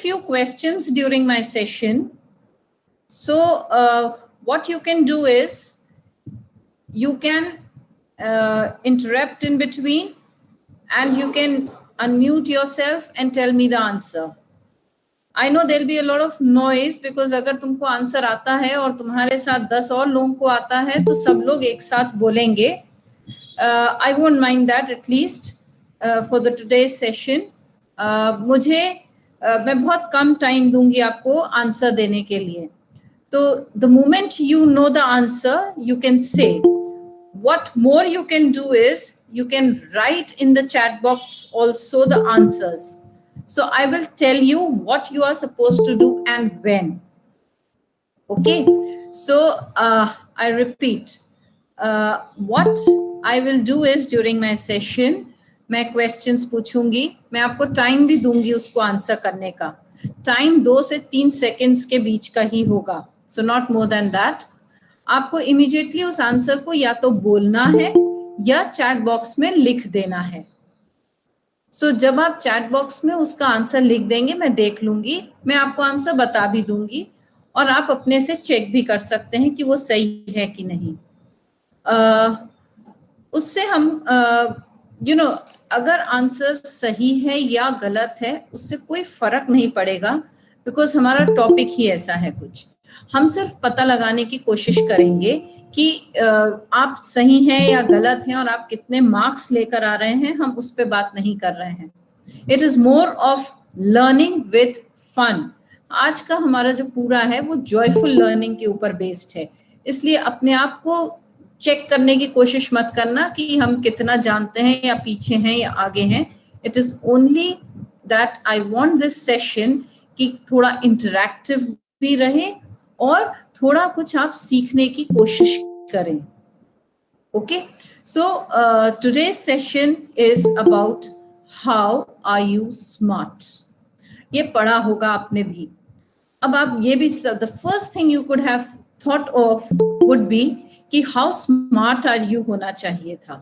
few questions during my session. So what you can do is you can interrupt in between and you can unmute yourself and tell me the answer. I know there'll be a lot of noise because अगर तुमको answer आता है और तुम्हारे साथ 10 और लोगों को आता है तो सब लोग एक साथ बोलेंगे. I won't mind that at least for the today's session. मैं बहुत कम टाइम दूंगी आपको आंसर देने के लिए. तो the moment you know the answer, you can say. What more you can do is you can write in the chat box also the answers. So I will tell you what you are supposed to do and when. Okay. So I repeat. What I will do is during my session, मैं questions पूछूंगी. मैं आपको time भी दूंगी उसको answer करने का. Time 2 से 3 seconds के बीच का ही होगा. So not more than that. आपको immediately उस आंसर को या तो बोलना है या चैट बॉक्स में लिख देना है. सो जब आप चैट बॉक्स में उसका आंसर लिख देंगे मैं देख लूंगी, मैं आपको आंसर बता भी दूंगी और आप अपने से चेक भी कर सकते हैं कि वो सही है कि नहीं. उससे हम अगर आंसर सही है या गलत है उससे कोई फर्क नहीं पड़ेगा बिकॉज हमारा टॉपिक ही ऐसा है. कुछ हम सिर्फ पता लगाने की कोशिश करेंगे कि आप सही हैं या गलत हैं और आप कितने मार्क्स लेकर आ रहे हैं. हम उस पर बात नहीं कर रहे हैं. It is more of learning with fun. आज का हमारा जो पूरा है वो जॉयफुल लर्निंग के ऊपर बेस्ड है. इसलिए अपने आप को चेक करने की कोशिश मत करना कि हम कितना जानते हैं या पीछे हैं या आगे हैं. It is only that I want this session कि थोड़ा इंटरैक्टिव भी रहे और थोड़ा कुछ आप सीखने की कोशिश करें. Okay. So today's session is about how are you smart. ये पढ़ा होगा आपने भी. अब आप ये भी the first thing you could have thought of would be कि हाउ स्मार्ट आर यू होना चाहिए था.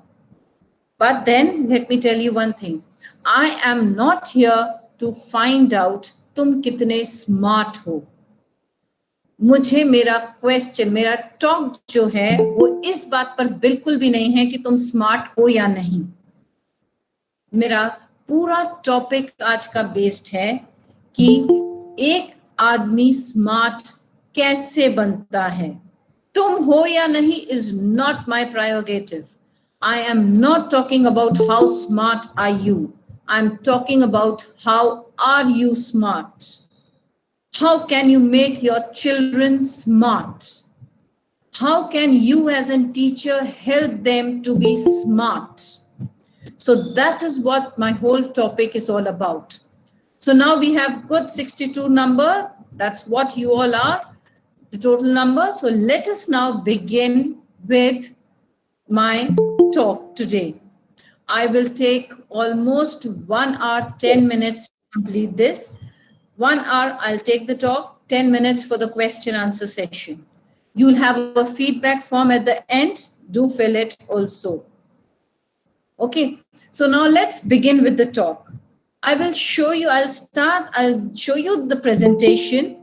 But then let me tell you one thing. I am not here to find out तुम कितने स्मार्ट हो. मुझे मेरा क्वेश्चन, मेरा टॉक जो है वो इस बात पर बिल्कुल भी नहीं है कि तुम स्मार्ट हो या नहीं. मेरा पूरा टॉपिक आज का बेस्ड है कि एक आदमी स्मार्ट कैसे बनता है. तुम हो या नहीं is not my prerogative. I am not talking about how smart are you. I am talking about how are you smart. How can you make your children smart? How can you as a teacher help them to be smart? So that is what my whole topic is all about. So now we have good 62 number. That's what you all are, the total number. So let us now begin with my talk today. I will take almost 1 hour, 10 minutes to complete this. 1 hour, I'll take the talk, 10 minutes for the question answer session. You'll have a feedback form at the end. Do fill it also. Okay, so now let's begin with the talk. I will show you, I'll show you the presentation.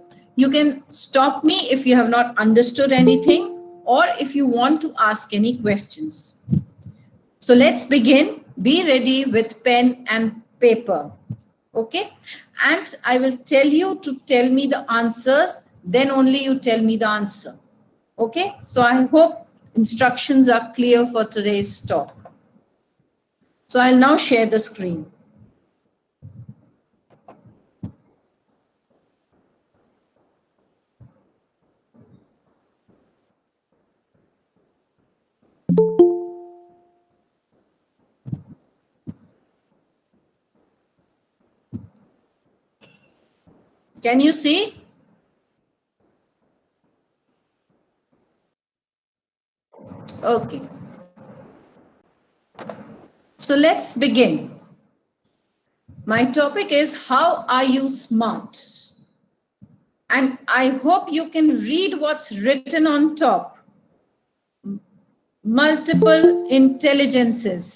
You can stop me if you have not understood anything or if you want to ask any questions. So let's begin. Be ready with pen and paper. Okay, and I will tell you to tell me the answers, then only you tell me the answer. Okay, so I hope instructions are clear for today's talk. So I'll now share the screen. Can you see? Okay. So let's begin. My topic is how are you smart? And I hope you can read what's written on top. Multiple intelligences.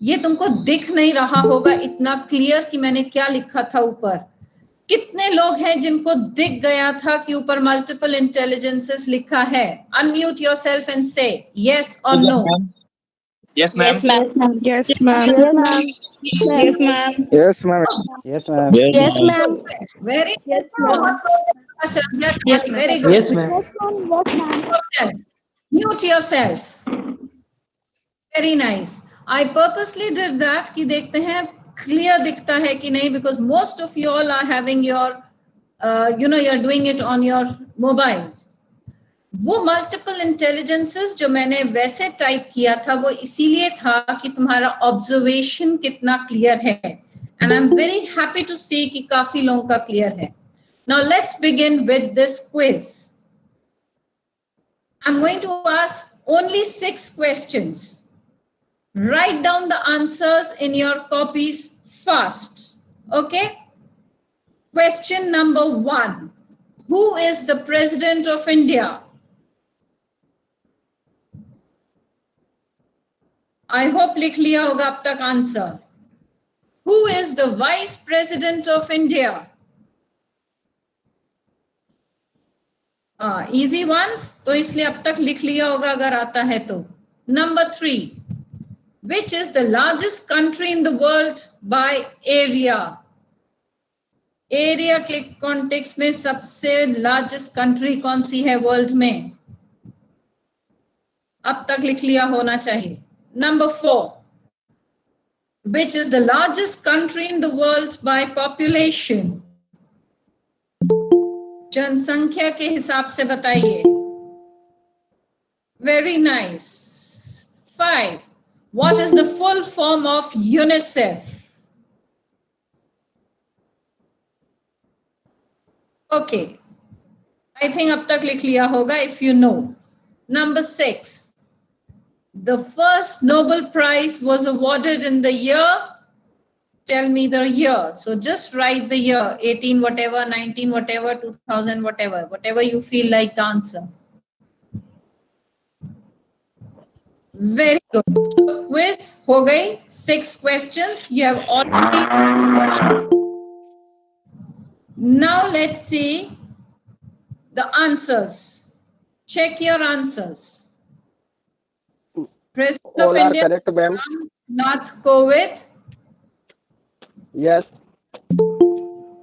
ये तुमको दिख नहीं रहा होगा इतना clear कि मैंने क्या लिखा था ऊपर. कितने लोग हैं जिनको दिख गया था कि ऊपर मल्टीपल इंटेलिजेंसेस लिखा है? अनम्यूट योरसेल्फ एंड से यस और no. Yes, ma'am. Yes, ma'am. Yes, ma'am. Yes, ma'am. Yes, ma'am. Yes, ma'am. Yes, ma'am. Very Yes, ma'am. Yes, ma'am. Very good. Yes, ma'am. Mute yourself. Very nice. I purposely did that कि देखते हैं clear दिखता है कि नहीं, because most of you all are having your you're doing it on your mobiles. वो multiple intelligences जो मैंने वैसे टाइप किया था वो इसीलिए था कि तुम्हारा ऑब्जर्वेशन कितना क्लियर है, and I am very happy to see कि काफी लोगों का क्लियर है. Now let's begin with this quiz. I am going to ask only 6 questions. Write down the answers in your copies fast. Okay? Question number 1. Who is the President of India? I hope लिख लिया होगा अब तक answer. Who is the Vice President of India? Easy ones, तो इसलिए अब तक लिख लिया होगा अगर आता है तो. Number 3. Which is the largest country in the world by area? Area के कॉन्टेक्स्ट में सबसे लार्जेस्ट कंट्री कौन सी है वर्ल्ड में? अब तक लिख लिया होना चाहिए. Number 4. Which is the largest country in the world by population? जनसंख्या के हिसाब से बताइए. Very nice. 5. What is the full form of UNICEF? Okay. I think अब तक लिख लिया होगा if you know. Number 6. The first Nobel Prize was awarded in the year. Tell me the year. So just write the year. 18 whatever, 19 whatever, 2000 whatever. Whatever you feel like the answer. Very good. So quiz हो गई. 6 questions. You have already. Now let's see the answers. Check your answers. President All of are India, correct, ma'am. Nath Kovind. Yes.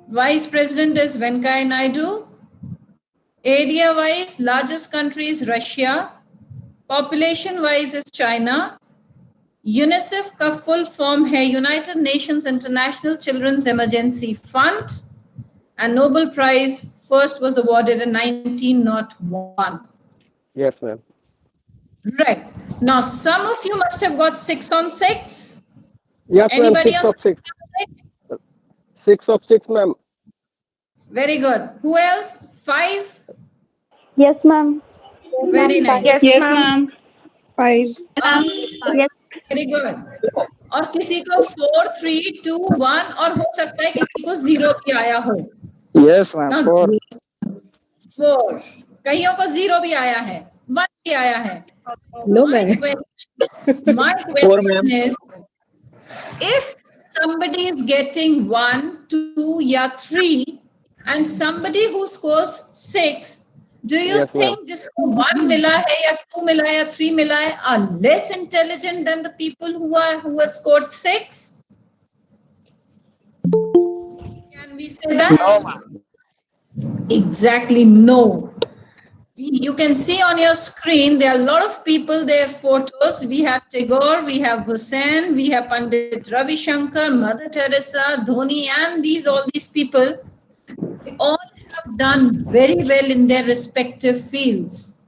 Vice President is Venkaiah Naidu. Area wise, largest country is Russia. Population wise is China. UNICEF का full form है United Nations International Children's Emergency Fund. And Nobel Prize first was awarded in 1901. Yes, ma'am. Right. Now, some of you must have got 6 on 6. Yes, ma'am. Anybody 6 on of 6. 6? 6 of 6, ma'am. Very good. Who else? 5? Yes, ma'am. Very nice. Yes, ma'am. 5. Yes. Very good. और किसी को 4, 3, 2, 1 और हो सकता है किसी को 0 भी आया हो. Yes, ma'am. 4. 4. कईयों को 0 भी आया है, 1 भी आया है. No, My ma'am. question is, if somebody is getting 1, 2 या 3 and somebody who scores 6, do you Yes, think जिसको 1 मिला है या 2 मिला है या 3 मिला है are less intelligent than the people who have scored 6? Can we say that? No. Exactly, no. You can see on your screen there are a lot of people, their photos. We have Tagore, we have Hussain, we have Pandit Ravi Shankar, Mother Teresa, Dhoni, and all these people. They all have done very well in their respective fields.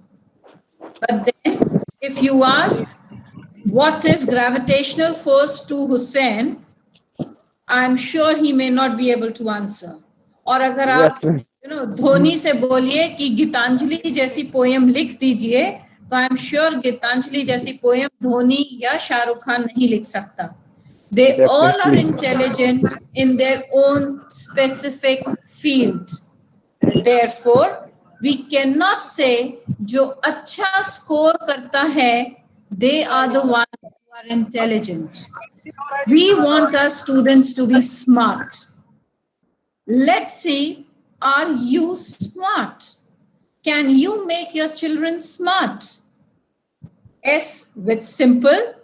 But then, if you ask what is gravitational force to Hussain, I'm sure he may not be able to answer. और अगर आप धोनी से बोलिए कि गीतांजलि जैसी poem लिख दीजिए, तो आई एम श्योर गीतांजलि जैसी पोएम धोनी या शाहरुख खान नहीं लिख सकता. They all are intelligent in their own specific fields. Therefore, we cannot say जो अच्छा स्कोर करता है, they are the ones who are intelligent. We want our students to be smart. Let's see, are you smart? Can you make your children smart? S with simple,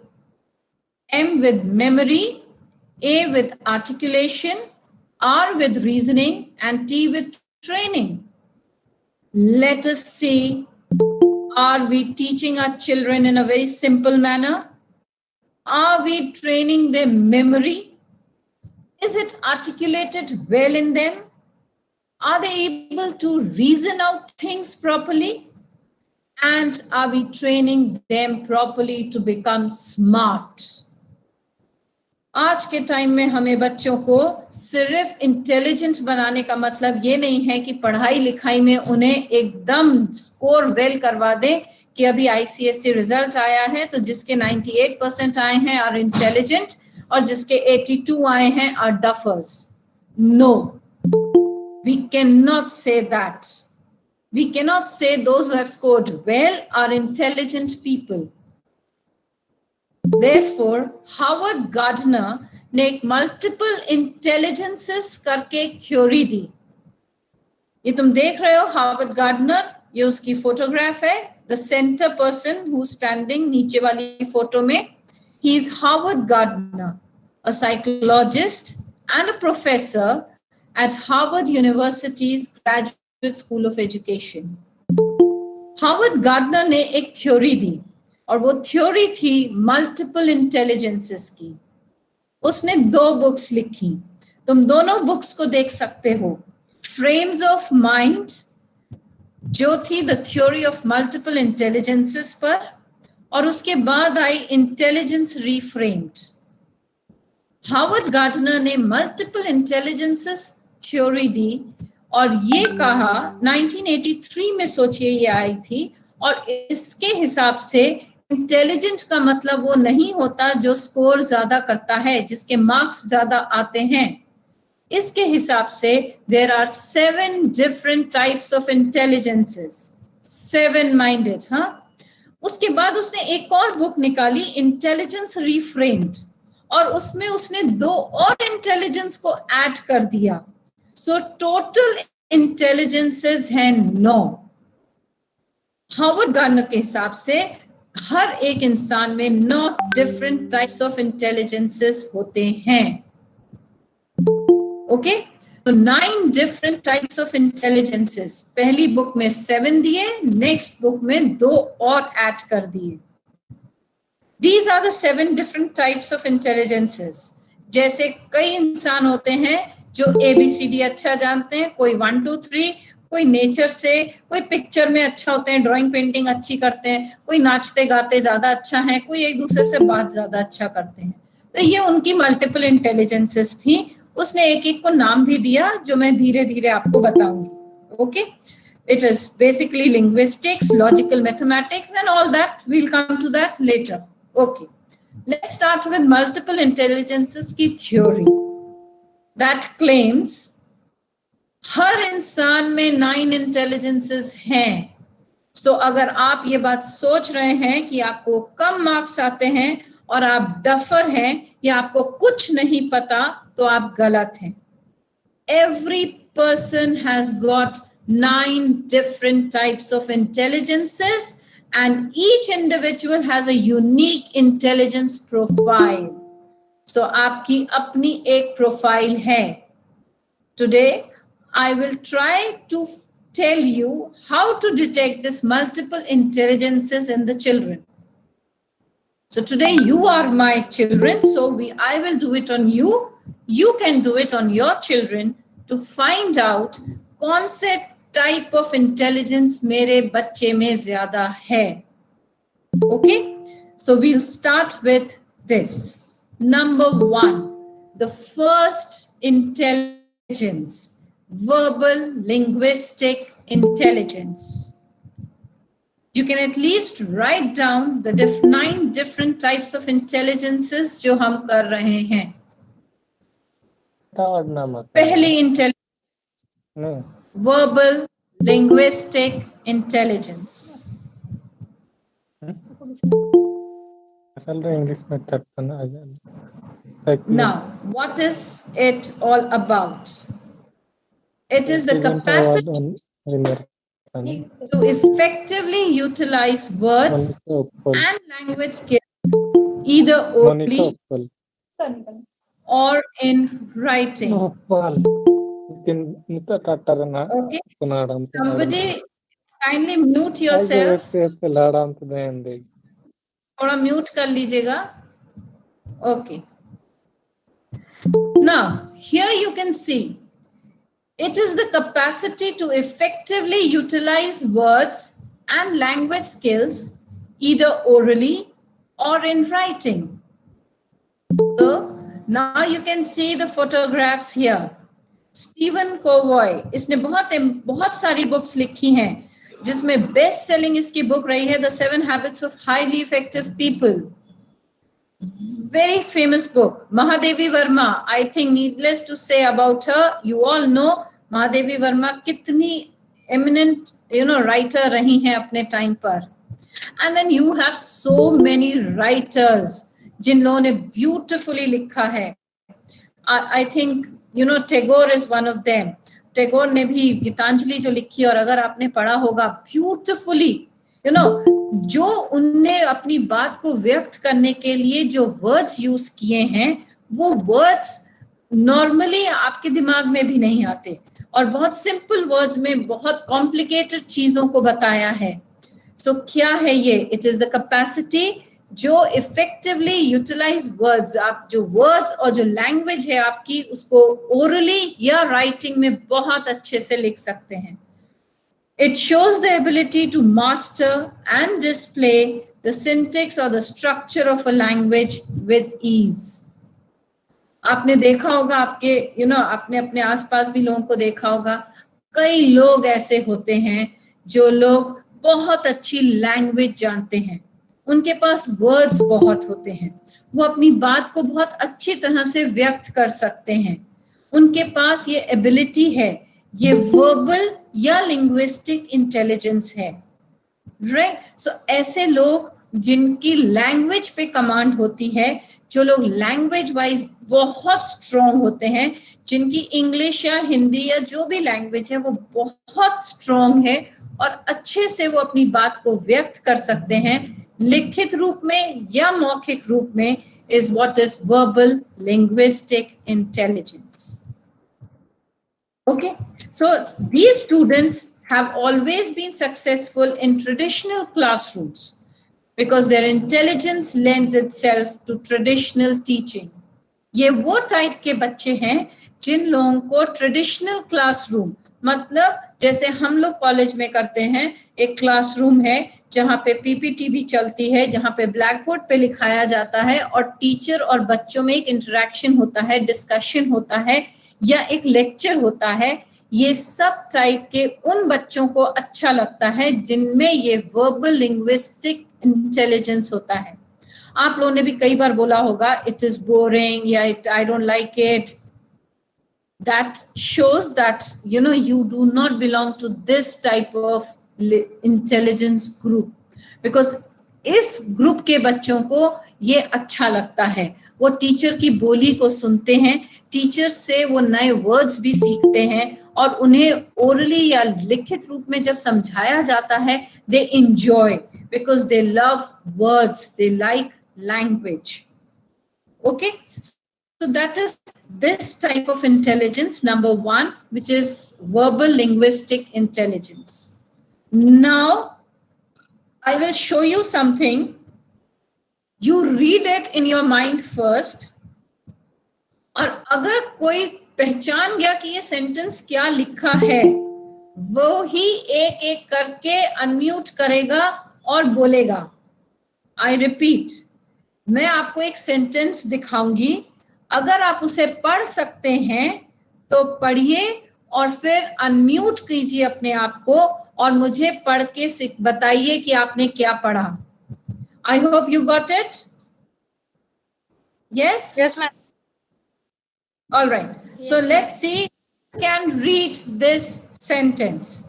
M with memory, A with articulation, R with reasoning, and T with training. Let us see, are we teaching our children in a very simple manner? Are we training their memory? Is it articulated well in them? Are they able to reason out things properly? And are we training them properly to become smart? आज के time में हमें बच्चों को सिर्फ intelligent बनाने का मतलब ये नहीं है कि पढ़ाई लिखाई में उन्हें एकदम स्कोर वेल करवा दें कि अभी आईसीएससी रिजल्ट आया है तो जिसके 98% आए हैं आर इंटेलिजेंट और जिसके 82 आए हैं are duffers. No, we cannot say that. We cannot say those who have scored well are intelligent people. Therefore, Howard Gardner ने एक मल्टीपल इंटेलिजेंसेस करके एक थ्योरी दी. ये तुम देख रहे हो हार्वर्ड गार्डनर, ये उसकी फोटोग्राफ है. The centre person who standing नीचे वाली फोटो में, he is Harvard gardener, a psychologist and a professor at Harvard University's Graduate School of Education. Howard Gardner ने एक थ्योरी दी और वो थ्योरी थी मल्टीपल इंटेलिजेंसेस की. उसने 2 बुक्स लिखी, तुम दोनों बुक्स को देख सकते हो. फ्रेम्स ऑफ माइंड जो थी the theory of multiple intelligences पर, और उसके बाद आई इंटेलिजेंस रीफ्रेम्ड. हार्वर्ड गार्डनर ने मल्टीपल इंटेलिजेंसेस थ्योरी दी और ये कहा 1983 में, सोचिए ये आई थी, और इसके हिसाब से इंटेलिजेंट का मतलब वो नहीं होता जो स्कोर ज्यादा करता है, जिसके मार्क्स ज्यादा आते हैं. इसके हिसाब से there are 7 different types of intelligences, 7 minded. हाँ, उसके बाद उसने एक और बुक निकाली, इंटेलिजेंस रीफ्रेम्ड, और उसमें उसने 2 और इंटेलिजेंस को ऐड कर दिया. सो टोटल इंटेलिजेंसेस हैं 9. हार्वर्ड गार्डनर के हिसाब से हर एक इंसान में 9 डिफरेंट टाइप्स ऑफ इंटेलिजेंसेस होते हैं. ओके, तो 9 डिफरेंट टाइप्स ऑफ इंटेलिजेंसेस. पहली बुक में 7 दिए, नेक्स्ट बुक में 2 और ऐड कर दिए. These are the 7 different types of intelligences. जैसे कई इंसान होते हैं जो ABCD अच्छा जानते हैं, कोई 1 2 3, कोई नेचर से, कोई पिक्चर में अच्छा होते हैं, ड्राइंग पेंटिंग अच्छी करते हैं, कोई नाचते गाते ज्यादा अच्छा है, कोई एक दूसरे से बात ज्यादा अच्छा करते हैं. तो ये उनकी मल्टीपल इंटेलिजेंसेस थी. उसने एक एक को नाम भी दिया जो मैं धीरे धीरे आपको बताऊंगी. Okay, it is basically linguistics, logical mathematics and all that. We'll come to that later. Okay, let's start with multiple intelligences की theory that claims हर इंसान में 9 intelligences हैं. So अगर आप ये बात सोच रहे हैं कि आपको कम मार्क्स आते हैं और आप डफर हैं या आपको कुछ नहीं पता, तो आप गलत हैं. Every person has got 9 different types of intelligences and each individual has a unique intelligence profile. So आपकी अपनी एक प्रोफाइल है. Today I will try to tell you how to detect this multiple intelligences in the children. So today you are my children, so I will do it on you. You can do it on your children to find out कौन से type of intelligence मेरे बच्चे में ज्यादा है. Okay, so we'll start with this. Number 1, the first intelligence, verbal linguistic intelligence. You can at least write down the 9 different types of intelligences जो हम कर रहे हैं. पहली intelligence, verbal linguistic intelligence. Now, what is it all about? It is the capacity to effectively utilize words and language skills either orally or in writing. Okay. Somebody kindly mute yourself. थोड़ा mute कर लीजिएगा. Okay. Now, here you can see it is the capacity to effectively utilize words and language skills either orally or in writing. So, now you can see the photographs here. Stephen Covey, इसने बहुत सारी books लिखी हैं, जिसमें best selling इसकी book रही है the 7 habits of highly effective people. Very famous book. Mahadevi Verma, I think needless to say about her, you all know Mahadevi Verma कितनी eminent writer रही हैं अपने टाइम पर. And then you have so many writers जिन लोगों ने beautifully लिखा है. I think Tagore is one of them. Tagore ने भी गीतांजलि जो लिखी, और अगर आपने पढ़ा होगा beautifully, जो उनने अपनी बात को व्यक्त करने के लिए जो वर्ड्स यूज किए हैं, वो वर्ड्स नॉर्मली आपके दिमाग में भी नहीं आते, और बहुत सिंपल वर्ड्स में बहुत कॉम्प्लिकेटेड चीजों को बताया है. सो क्या है ये? इट इज द कैपेसिटी जो इफेक्टिवली यूटिलाइज वर्ड्स, आप जो वर्ड्स और जो लैंग्वेज है आपकी, उसको ओरली या राइटिंग में बहुत अच्छे से लिख सकते हैं. It shows the ability to master and display the syntax or the structure of a language with ease. आपने देखा होगा, आपके आपने अपने आसपास भी लोगों को देखा होगा, कई लोग ऐसे होते हैं जो लोग बहुत अच्छी लैंग्वेज जानते हैं, उनके पास वर्ड्स बहुत होते हैं, वो अपनी बात को बहुत अच्छी तरह से व्यक्त कर सकते हैं, उनके पास ये एबिलिटी है, ये वर्बल या लिंग्विस्टिक इंटेलिजेंस है. राइट. सो ऐसे लोग जिनकी लैंग्वेज पे कमांड होती है, जो लोग लैंग्वेज वाइज बहुत स्ट्रॉन्ग होते हैं, जिनकी इंग्लिश या हिंदी या जो भी लैंग्वेज है वो बहुत स्ट्रॉन्ग है और अच्छे से वो अपनी बात को व्यक्त कर सकते हैं लिखित रूप में या मौखिक रूप में, is what is verbal linguistic intelligence. Okay, so these students have always been successful in traditional classrooms because their intelligence lends itself to traditional teaching. ये वो टाइप के बच्चे हैं जिन लोगों को ट्रेडिशनल क्लासरूम, मतलब जैसे हम लोग कॉलेज में करते हैं, एक क्लासरूम है जहाँ पे पीपीटी भी चलती है, जहाँ पे ब्लैक बोर्ड पे लिखाया जाता है और टीचर और बच्चों में एक इंटरेक्शन होता है, डिस्कशन होता है या एक लेक्चर होता है. ये सब टाइप के उन बच्चों को अच्छा लगता है जिनमें ये वर्बल लिंग्विस्टिक इंटेलिजेंस होता है. आप लोगों ने भी कई बार बोला होगा इट इज बोरिंग या I don't like it. That shows that you do not belong to this type of intelligence group, because इस ग्रुप के बच्चों को ये अच्छा लगता है, वो टीचर की बोली को सुनते हैं, टीचर से वो नए वर्ड्स भी सीखते हैं, और उन्हें ओरली या लिखित रूप में जब समझाया जाता है, they enjoy because they love words, they like language. Okay, so that is this type of intelligence, number 1, which is verbal linguistic intelligence. Now I will show you something. You read it in your mind first, और अगर कोई पहचान गया कि ये sentence क्या लिखा है, वो ही एक एक करके अनम्यूट करेगा और बोलेगा. आई रिपीट, मैं आपको एक सेंटेंस दिखाऊंगी, अगर आप उसे पढ़ सकते हैं तो पढ़िए और फिर अनम्यूट कीजिए अपने आप को और मुझे पढ़ के बताइए कि आपने क्या पढ़ा. I hope you got it. Yes? Yes, ma'am. All right. Yes, so ma'am. let's see who can read this sentence.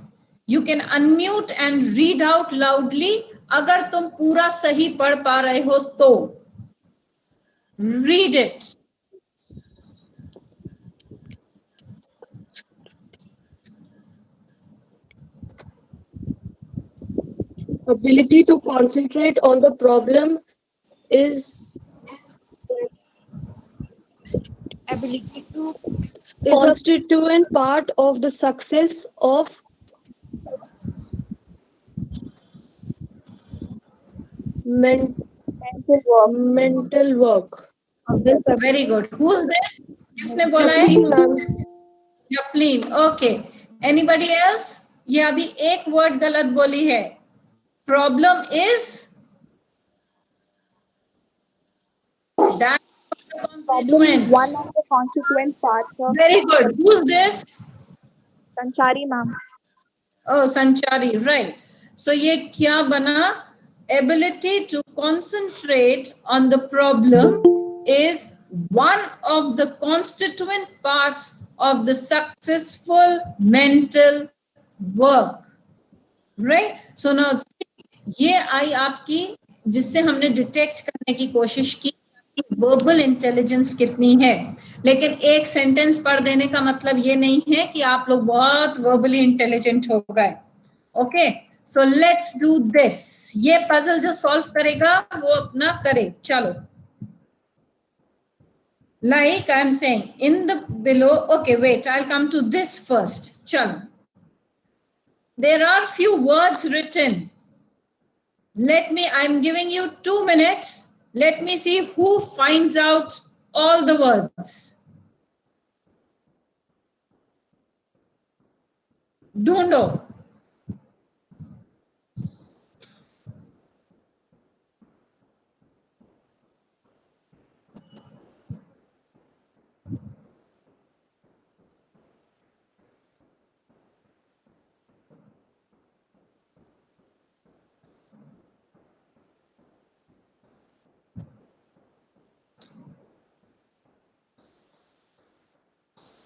You can unmute and read out loudly. अगर तुम पूरा सही पढ़ पा रहे हो तो read it. ability to concentrate on the problem is a constituent part of the success of mental work. Very good. Who's this? किसने बोला है? Chaplin, ma'am. Chaplin. Okay. Anybody else? ये अभी एक word गलत बोली है. Problem is that constituent. One of the constituent parts of Very good. Who's this? Sanchari, ma'am. Oh, Sanchari, right. So ये क्या बना? Ability to concentrate on the problem is one of the constituent parts of the successful mental work. Right? So now ये आई आपकी जिससे हमने detect करने की कोशिश की वर्बल इंटेलिजेंस कितनी है, लेकिन एक सेंटेंस पढ़ देने का मतलब ये नहीं है कि आप लोग बहुत वर्बली इंटेलिजेंट हो गए. Okay, so let's do this. ये पजल जो सॉल्व करेगा वो अपना करे. चलो, like I'm saying in the below. Okay, wait, I'll come to this first. Chalo, there are few words written. I'm giving you 2 minutes. Let me see who finds out all the words. ढूंढो.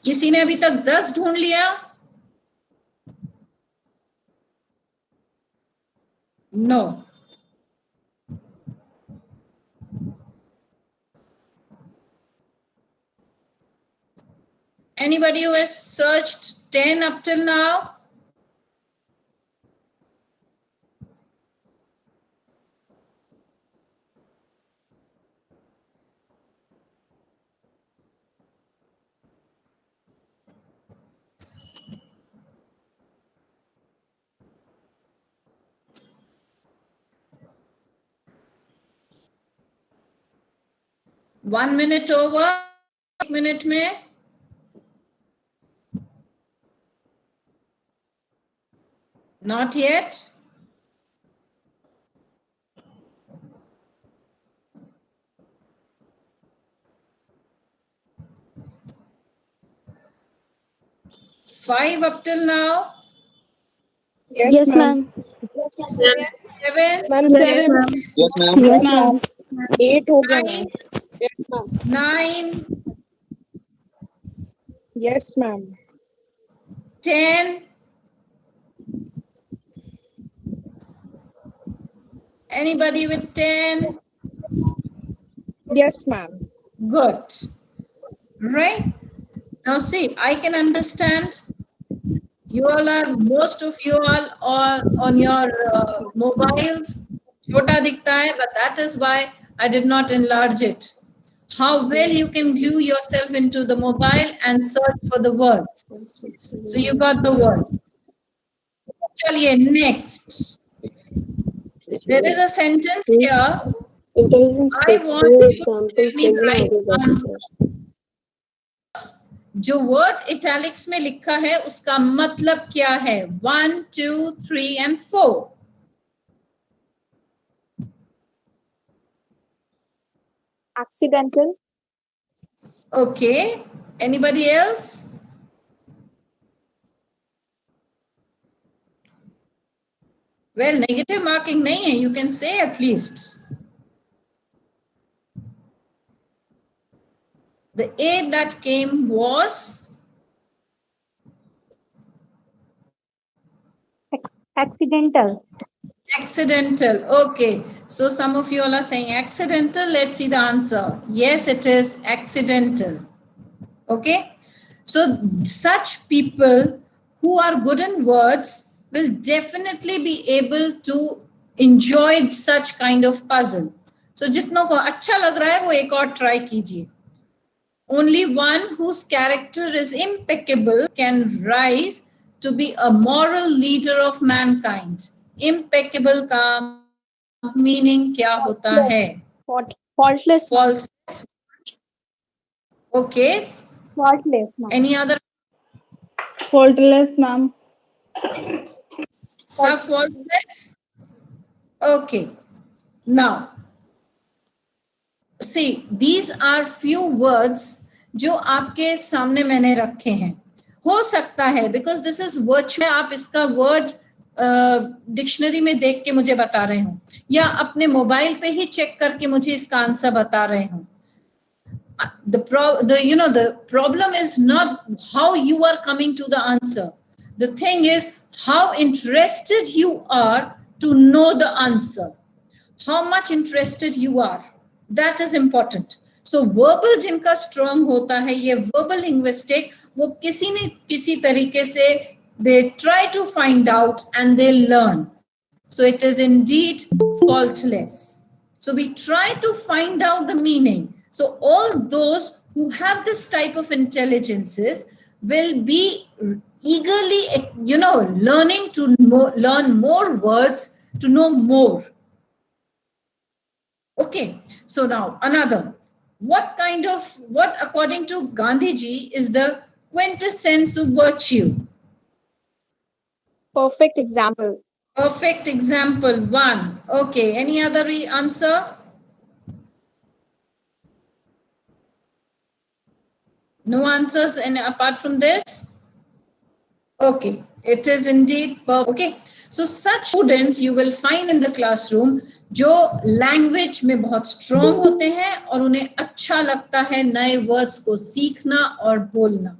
किसी ने अभी तक 10 ढूंढ लिया? No. Anybody who has searched 10 up till now? One minute over. 1 minute में. Not yet. Five up till now. Yes, ma'am. 7. Ma'am, 7. Yes, ma'am. Yes, ma'am. 8 हो गया, 9. ma'am. Yes, ma'am. 9. Yes, ma'am. 10. Anybody with 10? Yes, ma'am. Good. Right? Now see, I can understand most of you all are on your mobiles. Chota dikhta hai, but that is why I did not enlarge it. How well you can glue yourself into the mobile and search for the words. So you got the words. Chaliye, next. There is a sentence here. Intelligence I set want दो you to examples tell me the देंगे, right आगे जाके answer. sir. जो word italics में लिखा है उसका मतलब क्या है? 1, 2, 3 and 4. Accidental. Okay. Anybody else? Well, negative marking nahi hai. You can say at least. The A that came was Accidental. accidental. Okay. So some of you all are saying accidental. Let's see the answer. Yes, it is accidental. Okay. So such people who are good in words will definitely be able to enjoyed such kind of puzzle. So जितनों को अच्छा लग रहा है वो एक और try कीजिए. Only one whose character is impeccable can rise to be a moral leader of mankind. Impeccable का meaning क्या होता है? Faultless. False. Okay. Faultless, ma'am. Any other? Faultless, ma'am. Sub faultless. Okay. Now, see, these are few words जो आपके सामने मैंने रखे हैं. हो सकता है because this is virtual, आप इसका word डिक्शनरी में देख के मुझे बता रहे हो या अपने मोबाइल पे ही चेक करके मुझे इसका आंसर बता रहे हो. The problem is not how you are coming to the answer. The thing is how interested you are to know the answer. How much interested you are. That is important. So verbal जिनका strong होता है, ये verbal linguistic, वो किसी न किसी तरीके से they try to find out and they learn. So it is indeed faultless. So we try to find out the meaning. So all those who have this type of intelligences will be eagerly, learning to learn more words, to know more. Okay, so now another. What according to Gandhiji is the quintessence of virtue? Perfect example. Perfect example, one. Okay, any other answer? No answers apart from this? Okay, it is indeed perfect. Okay, so such students you will find in the classroom जो language में बहुत strong होते हैं और उन्हें अच्छा लगता है नए वर्ड्स को सीखना और बोलना.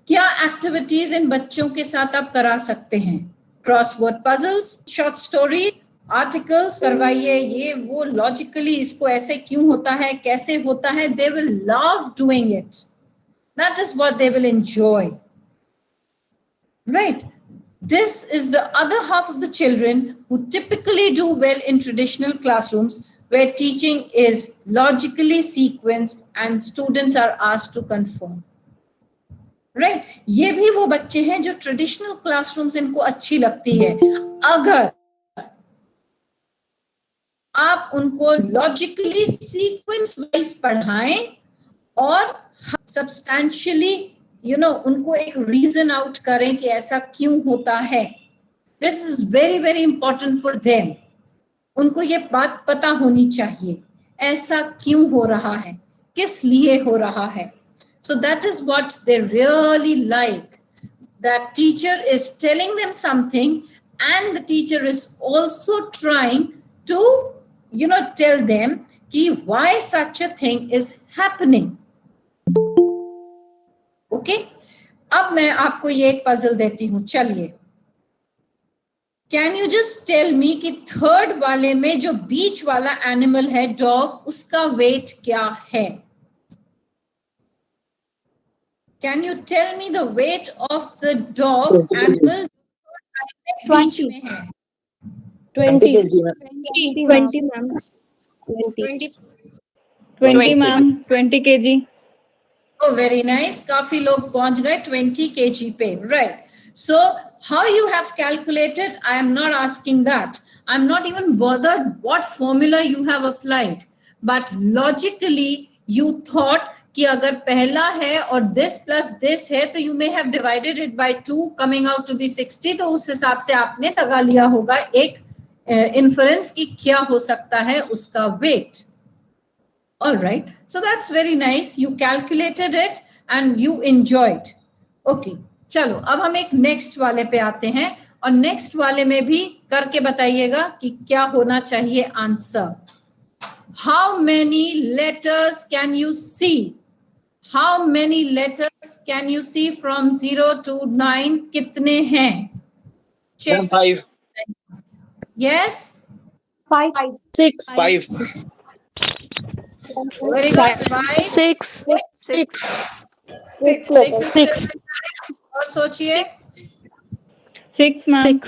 क्या एक्टिविटीज इन बच्चों के साथ आप करा सकते हैं? Crossword puzzles, short stories, articles करवाइए, ये वो लॉजिकली इसको ऐसे क्यों होता है, कैसे होता है. They will love doing it. That is what they will enjoy. Right. This is the other half of the children who typically do well in traditional classrooms where teaching is logically sequenced and students are asked to conform. Right? ये भी वो बच्चे हैं जो traditional classrooms इनको अच्छी लगती है. अगर आप उनको logically sequence wise पढ़ाएं और substantially उनको एक रीजन आउट करें कि ऐसा क्यों होता है. This is very very important for them. उनको ये बात पता होनी चाहिए ऐसा क्यों हो रहा है, किस लिए हो रहा है. So that is what they really like. That teacher is telling them something and the teacher is also trying to tell them कि why such a thing is happening. Okay, अब मैं आपको ये एक पजल देती हूं. चलिए, can you just tell me कि थर्ड वाले में जो बीच वाला एनिमल है डॉग, उसका वेट क्या है? Can you tell me the weight of the dog animal बीच में है? 20 ma'am. 20 kg. Oh, very nice. काफी लोग पहुंच गए 20 kg पे. Right. So how you have calculated? I am not asking that. I'm not even bothered what formula you have applied. But logically you thought कि अगर पहला है और this plus this है तो you may have divided it by 2 coming out to be 60. तो उस हिसाब से आपने लगा लिया होगा एक inference कि क्या हो सकता है उसका weight. All right, so that's very nice. You calculated it and you enjoyed. Okay, चलो अब हम एक next वाले पे आते हैं और next वाले में भी करके बताइएगा कि क्या होना चाहिए answer. How many letters can you see? How many letters can you see from 0 to 9? कितने हैं? Check. 5. Yes? 5. 6. 5. Very good. 5. 6. 6. 6. और सोचिए. 6 ma'am.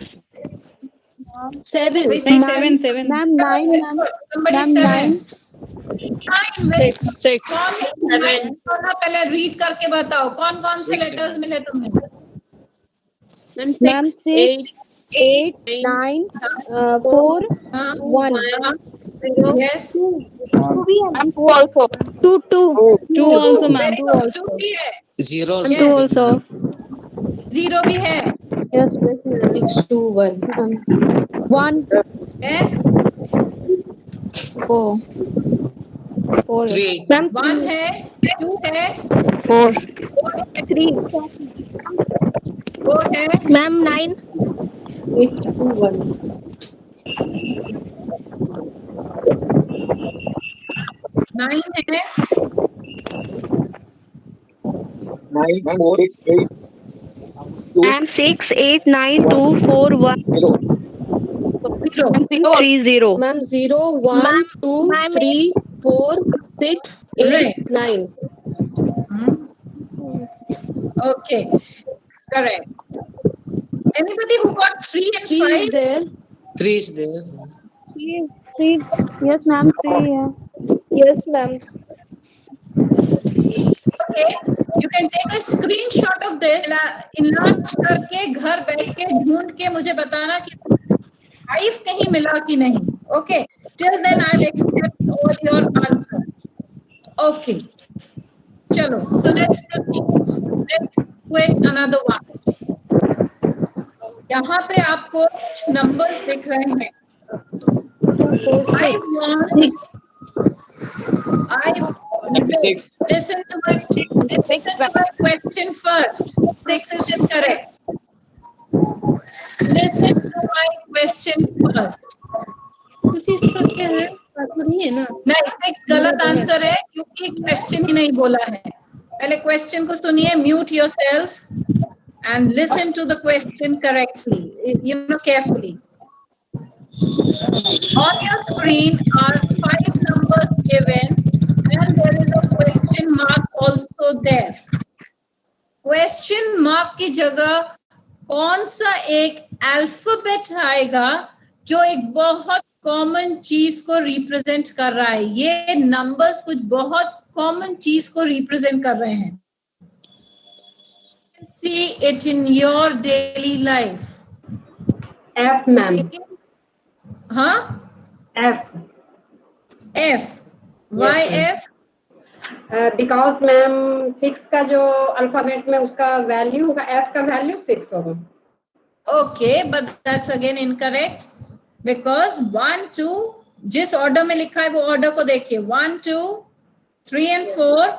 7. Wait, Seven, seven. Ma'am, 9, ma'am. somebody Ma'am, 7. 9. 9 पहले रीड करके बताओ कौन कौन से Six, लेटर्स seven. मिले तुम्हें? Ma'am, 6, 8, 9, 4, हाँ 1. यस 2 भी है ma'am. 2 also. 2, 2. Two also, ma'am. Very good 2 भी है, Zero And also. 2 Yes. also. 0 भी है, Yes, ma'am. 6, 2, 1. 1, then 4. 4. Three. Ma'am, 1 है, 2 है, 4. 3. 4 है, Ma'am, 9. 8, 2, 1. 9 है, 9, 4, 6, 8, 2, Ma'am, 6, 8, 9, 2, 4, 1. 0. 0 3, 0. Ma'am, 0, 1, 2, 3, 4, 6, 8, Right. 9. Okay, correct. Anybody who got 3 and 3 is 5? there. Three is there. 3. Yes, ma'am. 3. Yeah. Yes, ma'am. Okay, you can take a screenshot of this, enlarge करके घर बैठ के ढूंढ के मुझे बताना कि 5 कहीं मिला कि नहीं. Okay, till then I'll accept all your answer. Okay, चलो, so let's proceed. Let's quit another one. यहाँ पे आपको कुछ numbers दिख रहे हैं. 2, 4, 6. Six. Listen to my question first. 6 is incorrect. Listen to my question first. इसका क्या है? नहीं है ना. नहीं, 6 गलत आंसर है क्योंकि क्वेश्चन ही नहीं बोला है. पहले क्वेश्चन को सुनिए, mute yourself and listen to the question correctly, carefully. On your screen are 5 numbers given and there is a question mark also there. Question mark की जगह कौन सा एक अल्फाबेट आएगा जो एक बहुत कॉमन चीज को रिप्रेजेंट कर रहा है? ये नंबर्स कुछ बहुत कॉमन चीज को रिप्रेजेंट कर रहे हैं. See it in your daily life. F, ma'am. हाँ, F. F. Why F? Because ma'am 6 का जो अल्फाबेट में उसका वैल्यू होगा, F का वैल्यू 6 होगा. Okay, but that's again incorrect because 1, 2 जिस ऑर्डर में लिखा है वो ऑर्डर को देखिए. 1, 2, 3 and 4,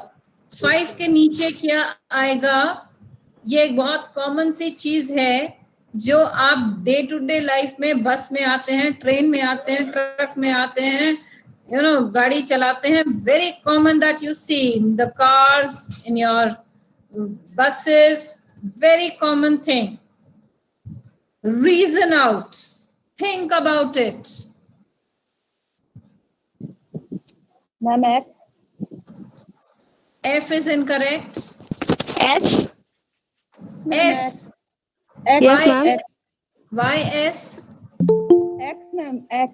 5 के नीचे क्या आएगा? ये एक बहुत कॉमन सी चीज है जो आप डे टू डे लाइफ में बस में आते हैं, ट्रेन में आते हैं, ट्रक में आते हैं, गाड़ी चलाते हैं. Very common that you see in the cars, in your buses. Very common thing. Reason out. Think about it. Ma'am, F. F is incorrect. S. S. Yes, Why ma'am. S? Why S? X, ma'am. X.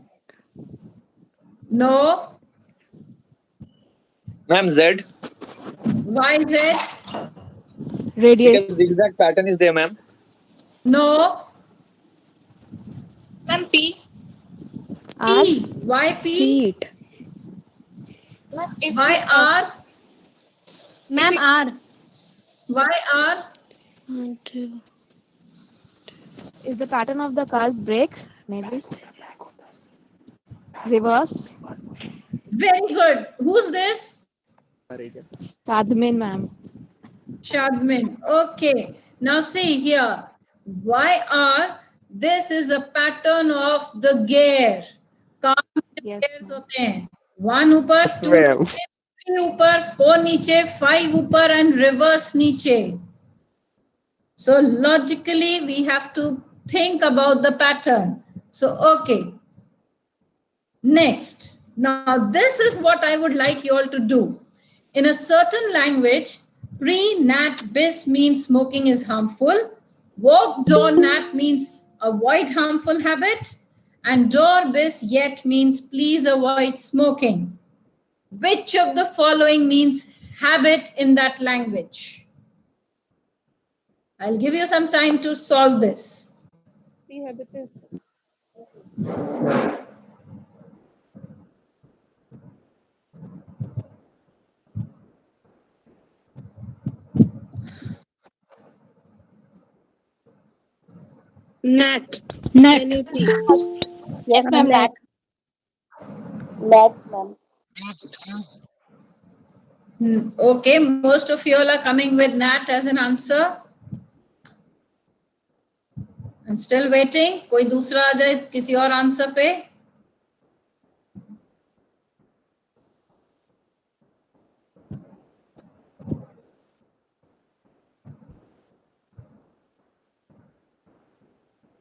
No. Ma'am, Z. Why Z? Radius. Because zigzag pattern is there, ma'am. No. Ma'am, P. R. P. Why P? Feet. Why R? Ma'am, R. Why R? Is the pattern of the car's brake? Maybe. Reverse. Very good. Who's this? Admin, ma'am. Shadmin. Okay. Now see here. Why R? This is a pattern of the gear. Car में Yes, gears ma'am. होते हैं. 1 ऊपर, 2 नीचे, 3 ऊपर, 4 नीचे, 5 ऊपर and reverse नीचे. So logically we have to think about the pattern. So okay. Next. Now this is what I would like you all to do. In a certain language, pre, nat, bis means smoking is harmful. Walk, door, nat means avoid harmful habit. And door bis yet means please avoid smoking. Which of the following means habit in that language? I'll give you some time to solve this. Nat. Net. NAT. Yes, ma'am. Nat. Nat, ma'am. Okay, most of you all are coming with nat as an answer. I'm still waiting. कोई दूसरा आ जाए किसी और answer पे.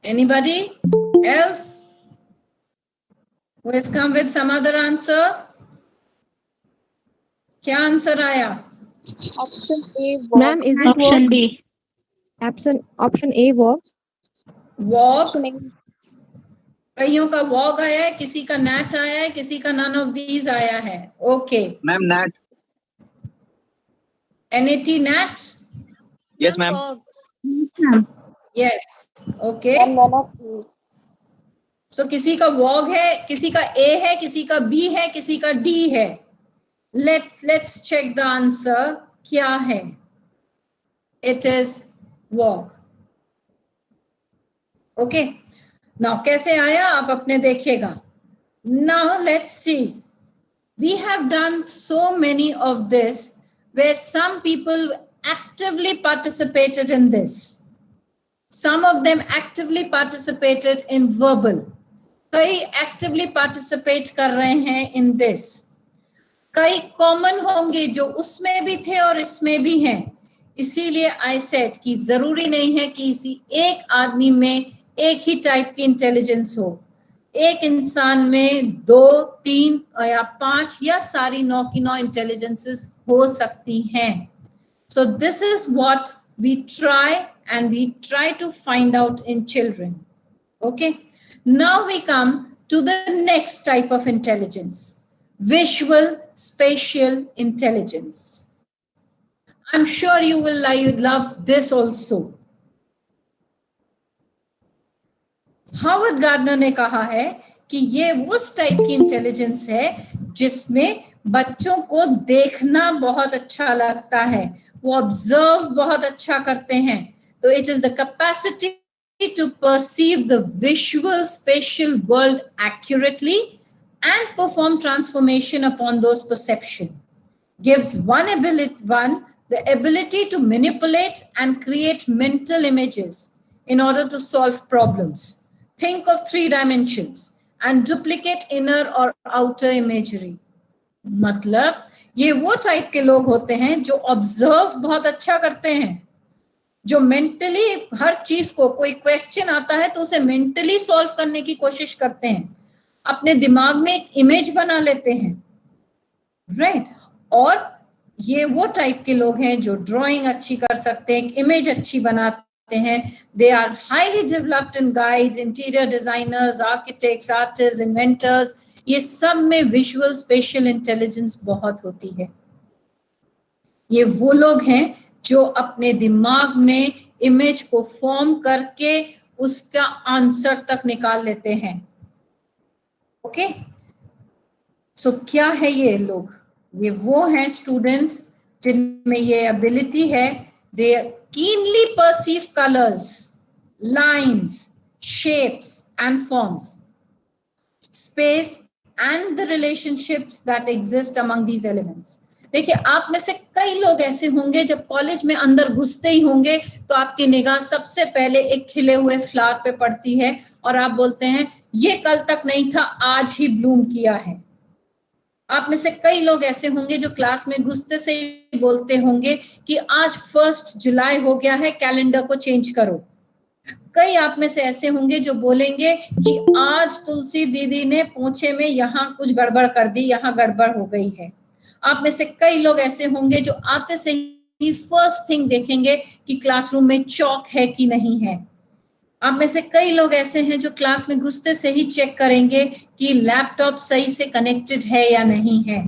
Anybody else who has come with some other answer? क्या answer आया? Option A. Ma'am, is it Option walk? D. Option A walk? Walk. Option A. कईयों का वॉग आया है, किसी का नैट आया है, किसी का नन ऑफ दीज आया है. Okay. Ma'am, Nat. NAT nat? Yes, ma'am. Yes. Okay. Ma'am, none of these. So किसी का वॉग है, किसी का A है, किसी का B है, किसी का D है. Let's check the answer. क्या है? It is walk. Okay. Now कैसे आया आप अपने देखिएगा. Now let's see. We have done so many of this where some people actively participated in this. Some of them actively participated in verbal. कई actively participate कर रहे हैं in this. कई common होंगे जो उसमें भी थे और इसमें भी हैं. इसीलिए I said कि जरूरी नहीं है कि किसी एक आदमी में एक ही टाइप की इंटेलिजेंस हो. एक इंसान में 2, 3 या 5 या सारी 9 की 9 इंटेलिजेंसेस हो सकती हैं. So this is what we try to find out in children. Okay. Now we come to the next type of intelligence. Visual spatial intelligence. I'm sure you will love this also. Harvard gardener ने कहा है कि ये उस type की intelligence है जिसमें बच्चों को देखना बहुत अच्छा लगता है, वो ऑब्जर्व बहुत अच्छा करते हैं. तो it is the capacity to perceive the visual spatial world accurately and perform transformation upon those perception. Gives one the ability to manipulate and create mental images in order to solve problems. Think of 3 dimensions and duplicate inner or outer imagery. मतलब ये वो type के लोग होते हैं जो observe बहुत अच्छा करते हैं, जो मेंटली हर चीज को, कोई क्वेश्चन आता है तो उसे मेंटली सॉल्व करने की कोशिश करते हैं, अपने दिमाग में एक इमेज बना लेते हैं, राइट. और ये वो टाइप के लोग हैं जो ड्राइंग अच्छी कर सकते हैं, इमेज अच्छी बनाते हैं. They are highly developed in guides, interior designers, architects, artist, inventors. ये सब में विजुअल स्पेशियल इंटेलिजेंस बहुत होती है. ये वो लोग हैं जो अपने दिमाग में इमेज को फॉर्म करके उसका आंसर तक निकाल लेते हैं. ओके. सो क्या है ये लोग? ये वो हैं स्टूडेंट्स जिनमें ये एबिलिटी है. They keenly perceive colours, lines, shapes and forms, space and the relationships that exist among these elements. देखिए, आप में से कई लोग ऐसे होंगे जब कॉलेज में अंदर घुसते ही होंगे तो आपकी निगाह सबसे पहले एक खिले हुए फ्लावर पे पड़ती है और आप बोलते हैं ये कल तक नहीं था, आज ही ब्लूम किया है. आप में से कई लोग ऐसे होंगे जो क्लास में घुसते से ही बोलते होंगे कि आज 1 जुलाई हो गया है, कैलेंडर को चेंज करो. कई आप में से ऐसे होंगे जो बोलेंगे कि आज तुलसी दीदी ने पोंछे में यहाँ कुछ गड़बड़ कर दी, यहाँ गड़बड़ हो गई है. आप में से कई लोग ऐसे होंगे जो आते से ही फर्स्ट थिंग देखेंगे कि क्लासरूम में चौक है कि नहीं है. आप में से कई लोग ऐसे हैं जो क्लास में घुसते से ही चेक करेंगे कि लैपटॉप सही से कनेक्टेड है या नहीं है,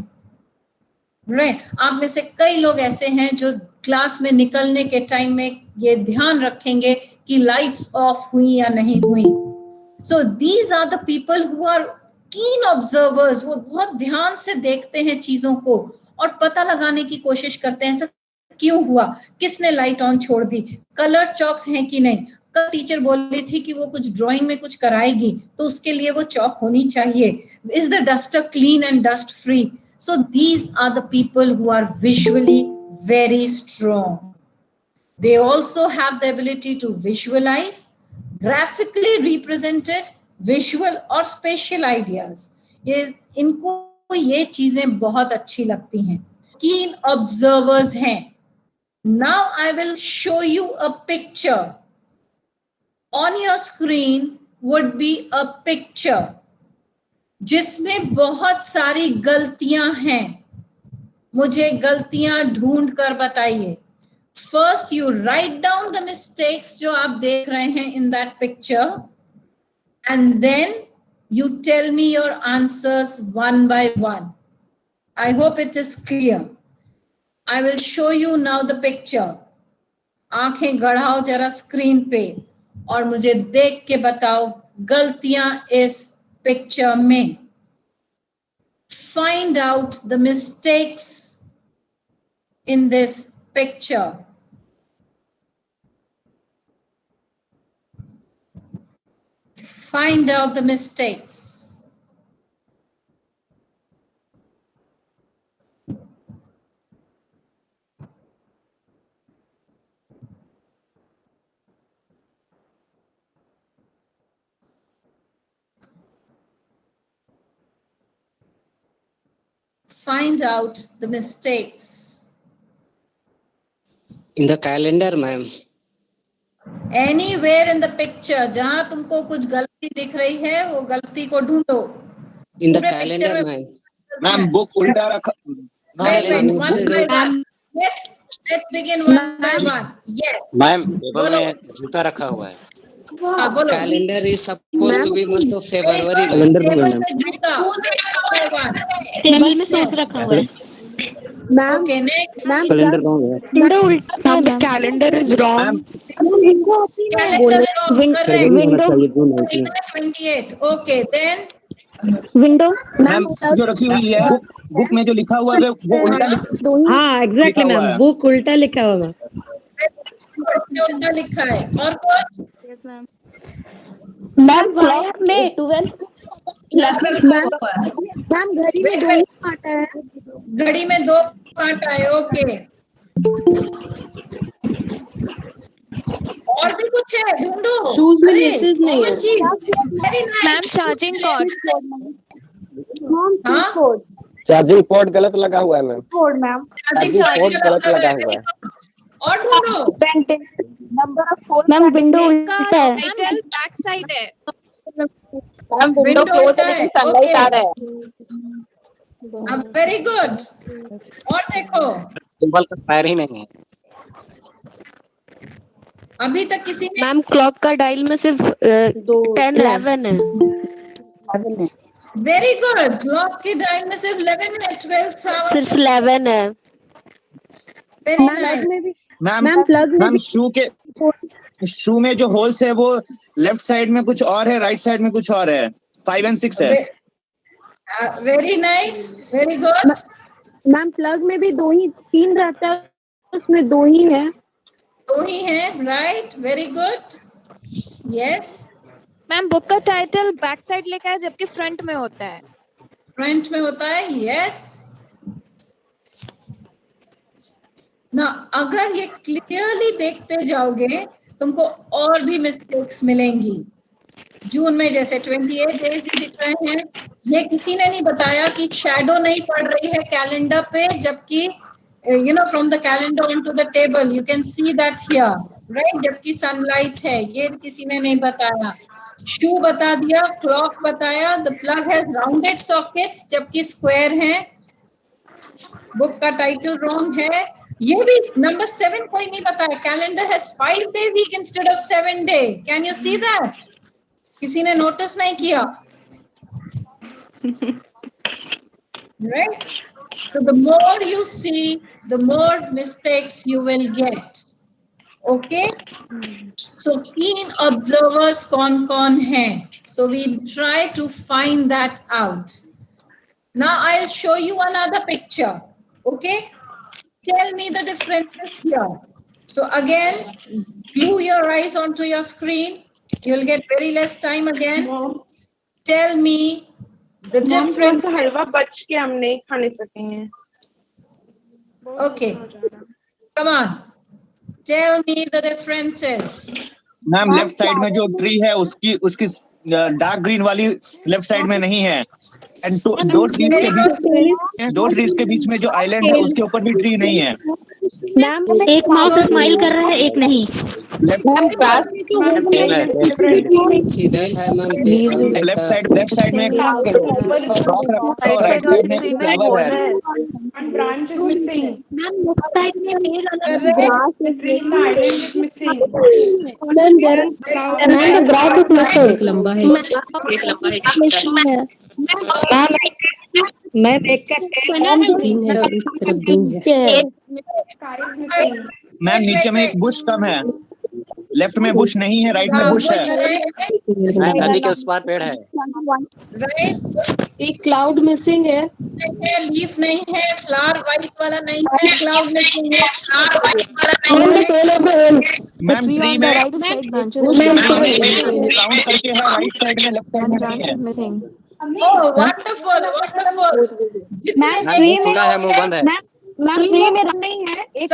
राइट। आप में से कई लोग ऐसे हैं जो क्लास में निकलने के टाइम में ये ध्यान रखेंगे कि लाइट्स ऑफ हुई या नहीं हुई। So these are the people who are keen observers. वो बहुत ध्यान से देखते हैं चीजों को और पता लगाने की कोशिश करते हैं ऐसा क्यों हुआ, किसने लाइट ऑन छोड़ दी, कलर चॉक्स हैं कि नहीं। कल टीचर बोली थी कि वो कुछ ड्राइंग में कुछ कराएगी तो उसके लिए वो चॉक होनी चाहिए। Is the duster clean and dust free? So these are the people who are visually very strong. They also have the ability to visualize, graphically represented, visual or spatial ideas. इनको ये चीजें बहुत अच्छी लगती हैं, keen observers हैं। Now I will show you a picture. On your screen would be a picture जिसमें बहुत सारी गलतियां हैं। मुझे गलतियां ढूंढ कर बताइए। First you write down the mistakes जो आप देख रहे हैं in that picture, and then you tell me your answers one by one. I hope it is clear. I will show you now the picture. आंखें गड़ाओ जरा screen पे और मुझे देख के बताओ गलतियां इस picture में। Find out the mistakes in this picture. Find out the mistakes. Find out the mistakes. In the calendar, ma'am. Anywhere in the picture, जहां तुमको कुछ गलती दिख रही है वो गलती को ढूंढो। In the calendar, ma'am. Ma'am book उल्टा रखा। Let's begin one by one. Yes. Ma'am table में जूता रखा हुआ है। Calendar is supposed to be month of February. Calendar में मैम टेबल में सूट रखा हुआ है। Ma'am Okay, next. Ma'am calendar कौन है? विंडो उल्टा है। Calendar is wrong. Calendar is wrong. Correct. Window चाहिए जून है। 28. Okay, then विंडो मैम जो रखी हुई है बुक में जो लिखा हुआ है वो उल्टा हाँ एग्जैक्टली लिखा हुआ मैम, है। बुक उल्टा लिखा हुआ मैम। उल्टा लिखा है। और कुछ? मैम क्लॉक में 12 मैम घड़ी में दो ही काटा है। घड़ी में 2 कांटा है। ओके, और भी कुछ है ढूंढो। शूज में लेसेस नहीं है। मैम चार्जिंग हाँ चार्जिंग पोर्ट गलत लगा हुआ है मैम। चार्जिंग गलत लगा हुआ है। और ढूंढो। नंबर ऑफ 4 मैम विंडो उल्टा है। टाइटल बैक साइड है। विंडो क्लोज है लेकिन सनलाइट आ रहा है। Very good. और देखो टेबल का पैर ही नहीं है। अभी तक किसी ने मैम क्लॉक का डायल में सिर्फ 10 11 है। Very good. क्लॉक के डायल में सिर्फ 11 है। 12 सिर्फ 11 है। Very nice. मैम शू में जो होल्स है वो लेफ्ट साइड में कुछ और है, राइट साइड में कुछ और है। 5 and 6 है। Very nice, very good. Ma'am plug में भी 3 रहता है, उसमें 2 ही है। 2 ही है, right. Very good, yes. Ma'am book का टाइटल बैक साइड लिखा है जबकि फ्रंट में होता है। फ्रंट में होता है, यस। ना अगर ये क्लियरली देखते जाओगे तुमको और भी मिस्टेक्स मिलेंगी। जून में जैसे 28 डेज दिख रहे हैं, ये किसी ने नहीं बताया कि शैडो नहीं पड़ रही है कैलेंडर पे, जबकि from the calendar onto the table you can see that here, right? जबकि सनलाइट है, ये किसी ने नहीं बताया। शू बता दिया, क्लॉक बताया, the plug has rounded sockets जबकि स्क्वायर है। बुक का टाइटल रॉन्ग है। ये भी नंबर 7 कोई नहीं बताया. Calendar has 5-day week instead of 7-day. Can you see that? किसी ने नोटिस नहीं किया? Right? So the more you see, the more mistakes you will get. Okay? So keen observers कौन हैं? So we try to find that out. Now I'll show you another picture. Okay? Tell me the differences here. So again, glue your eyes onto your screen. You'll get very less time again. Tell me the difference. हलवा बच के हम नहीं खाने सकेंगे. Okay. Come on. Tell me the differences. Ma'am left side में जो tree है उसकी डार्क ग्रीन वाली लेफ्ट साइड में नहीं है. एंड दो ट्रीज के बीच में जो आइलैंड है उसके ऊपर भी ट्री नहीं है. मैम एक माउस स्माइल कर रहा है, एक नहीं. लेफ्ट साइड में रॉक रखा है, राइट साइड में फ्लावर है. Branch is missing. Ma'am left side में पेड़ अलग grass is missing. Grass is missing. एक लंबा है, मैम एक का ग्रीन है और इस तरफ ग्रीन है. मैम नीचे में एक बुश कम है. लेफ्ट में बुश नहीं है, राइट में बुश है. नदी के उस पार पेड़ है. राइट. एक क्लाउड मिसिंग है. लीफ नहीं है. फ्लावर व्हाइट वाला नहीं है. क्लाउड मिसिंग है. फ्लावर व्हाइट वाला नहीं है. मैम ट्री में राउंड करके है, राइट साइड में, लेफ्ट साइड में नहीं है. Oh, wonderful, wonderful. मैम खुला है, मुंह बंद है. मैम ट्री में नहीं है. एक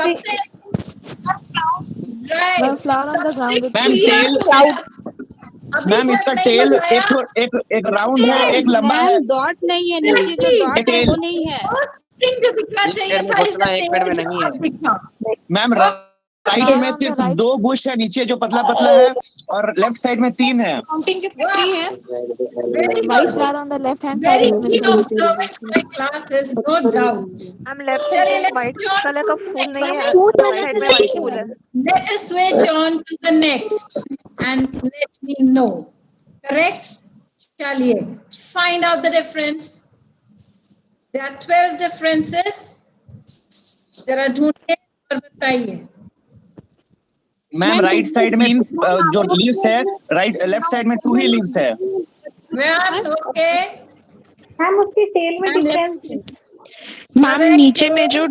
मैम इसका टेल एक राउंड है, एक लंबा है. डॉट नहीं है नीचे, जो डॉट है वो नहीं है. घोसला एक पेड़ में नहीं है. मैम राइट में सिर्फ 2 बुश है नीचे जो पतला पतला है, और लेफ्ट साइड में 3 है. काउंटिंग के 3 है. White flower on the left hand Very side. keen observant my classes, no doubt. हम लेफ्ट साइड में व्हाइट कलर का फूल नहीं है, राइट साइड में व्हाइट फूल है. Let us switch on to the next and let me know. Correct? चलिए, find out the difference. There are 12 differences. जरा ढूंढिए और बताइए. मैम राइट साइड में जो लीव्स है, लेफ्ट साइड में 2 ही लीव्स है. Ma'am okay. मैम उसकी टेल में डिफरेंस. मैम नीचे में जो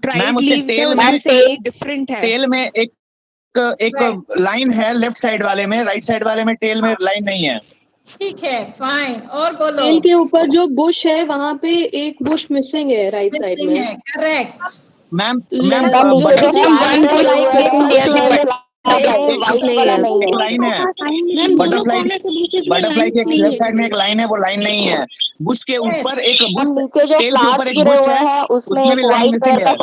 मैम उसके टेल में डिफरेंट है. टेल में एक लाइन है लेफ्ट साइड वाले में, राइट साइड वाले में टेल में लाइन नहीं है. ठीक है, फाइन. और बोलो. टेल के ऊपर जो बुश है वहाँ पे एक बुश मिसिंग है राइट साइड में. करेक्ट. मैम एक लाइन है. बटरफ्लाई के लेफ्ट साइड में एक लाइन है, वो लाइन नहीं है. बुश के ऊपर एक बुश, टेल के ऊपर एक बुश है, उसमें भी लाइन मिसिंग है.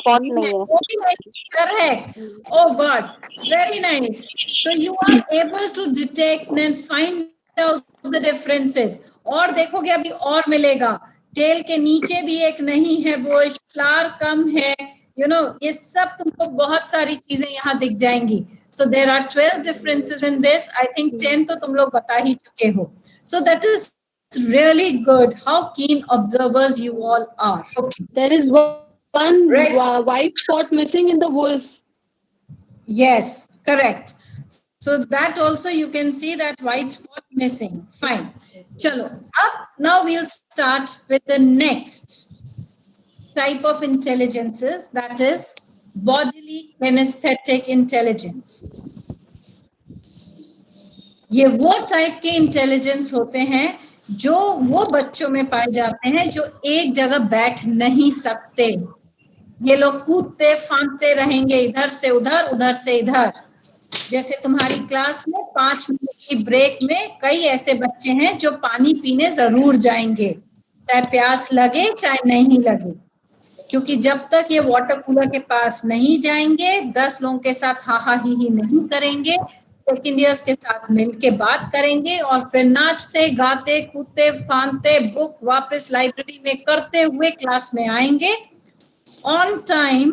Correct. Oh God, very nice. So you are able to detect and find out the differences. और देखोगे अभी और मिलेगा. टेल के नीचे भी एक नहीं है बुश, फ्लावर कम है. You know, ये सब तुमको बहुत सारी चीजें यहाँ दिख जाएंगी. So there are 12 differences in this. I think 10 तो तुम लोग बता ही चुके हो. So that is really good. How keen observers you all are. Okay. There is one white spot missing in the wolf. Yes, correct. So that also you can see that white spot missing. Fine. Chalo. Now we'll start with the next type of intelligences, that is bodily kinesthetic intelligence. ये वो type के intelligence होते हैं जो वो बच्चों में पाए जाते हैं जो एक जगह बैठ नहीं सकते. ये लोग कूदते फांदते रहेंगे, इधर से उधर, उधर से इधर. जैसे तुम्हारी क्लास में 5 मिनट की ब्रेक में कई ऐसे बच्चे हैं जो पानी पीने जरूर जाएंगे, चाहे प्यास लगे चाहे नहीं लगे, क्योंकि जब तक ये वाटर कूलर के पास नहीं जाएंगे, 10 लोगों के साथ हा हा ही नहीं करेंगे, सेकंड ईयर्स के साथ मिलके बात करेंगे, और फिर नाचते गाते कूदते फांदते बुक वापस लाइब्रेरी में करते हुए क्लास में आएंगे on time,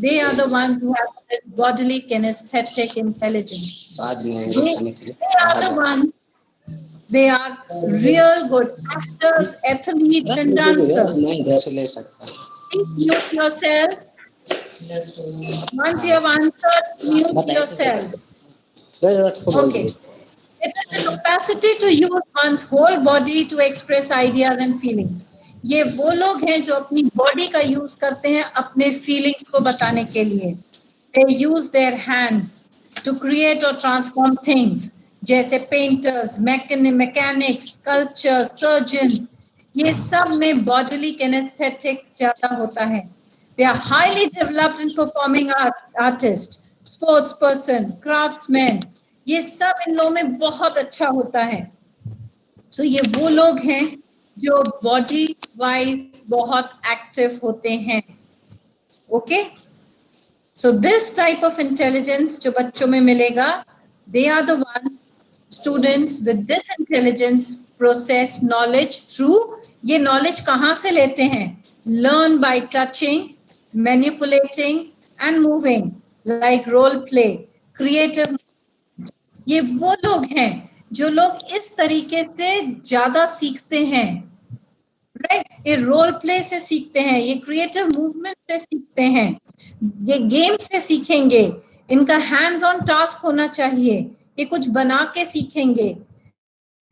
They are the ones who have this bodily kinesthetic intelligence. They are the ones. They are real good actors, athletes, and dancers. Please mute yourself. Once you have answered, mute yourself. Okay. It is the capacity to use one's whole body to express ideas and feelings. ये वो लोग हैं जो अपनी body का use करते हैं अपने फीलिंग्स को बताने के लिए. They use their hands to create or transform things. जैसे पेंटर्स, मैकेनिक्स, स्कल्पचर्स, सर्जन्स, ये सब में बॉडीली किनेस्थेटिक ज्यादा होता है. They are highly developed in performing artists, sports person, craftsmen. ये सब इन लोगों में बहुत अच्छा होता है. So ये वो लोग हैं जो बॉडी वाइज बहुत एक्टिव होते हैं. Okay, so this type of intelligence जो बच्चों में मिलेगा, they are the ones, students with this intelligence process knowledge through, ये knowledge कहाँ से लेते हैं? Learn by touching, manipulating and moving, like role play, creative. ये वो लोग हैं जो लोग इस तरीके से ज्यादा सीखते हैं, राइट? ये रोल प्ले से सीखते हैं, ये क्रिएटिव मूवमेंट से सीखते हैं, ये गेम से सीखेंगे, इनका हैंड्स ऑन टास्क होना चाहिए, ये कुछ बना के सीखेंगे,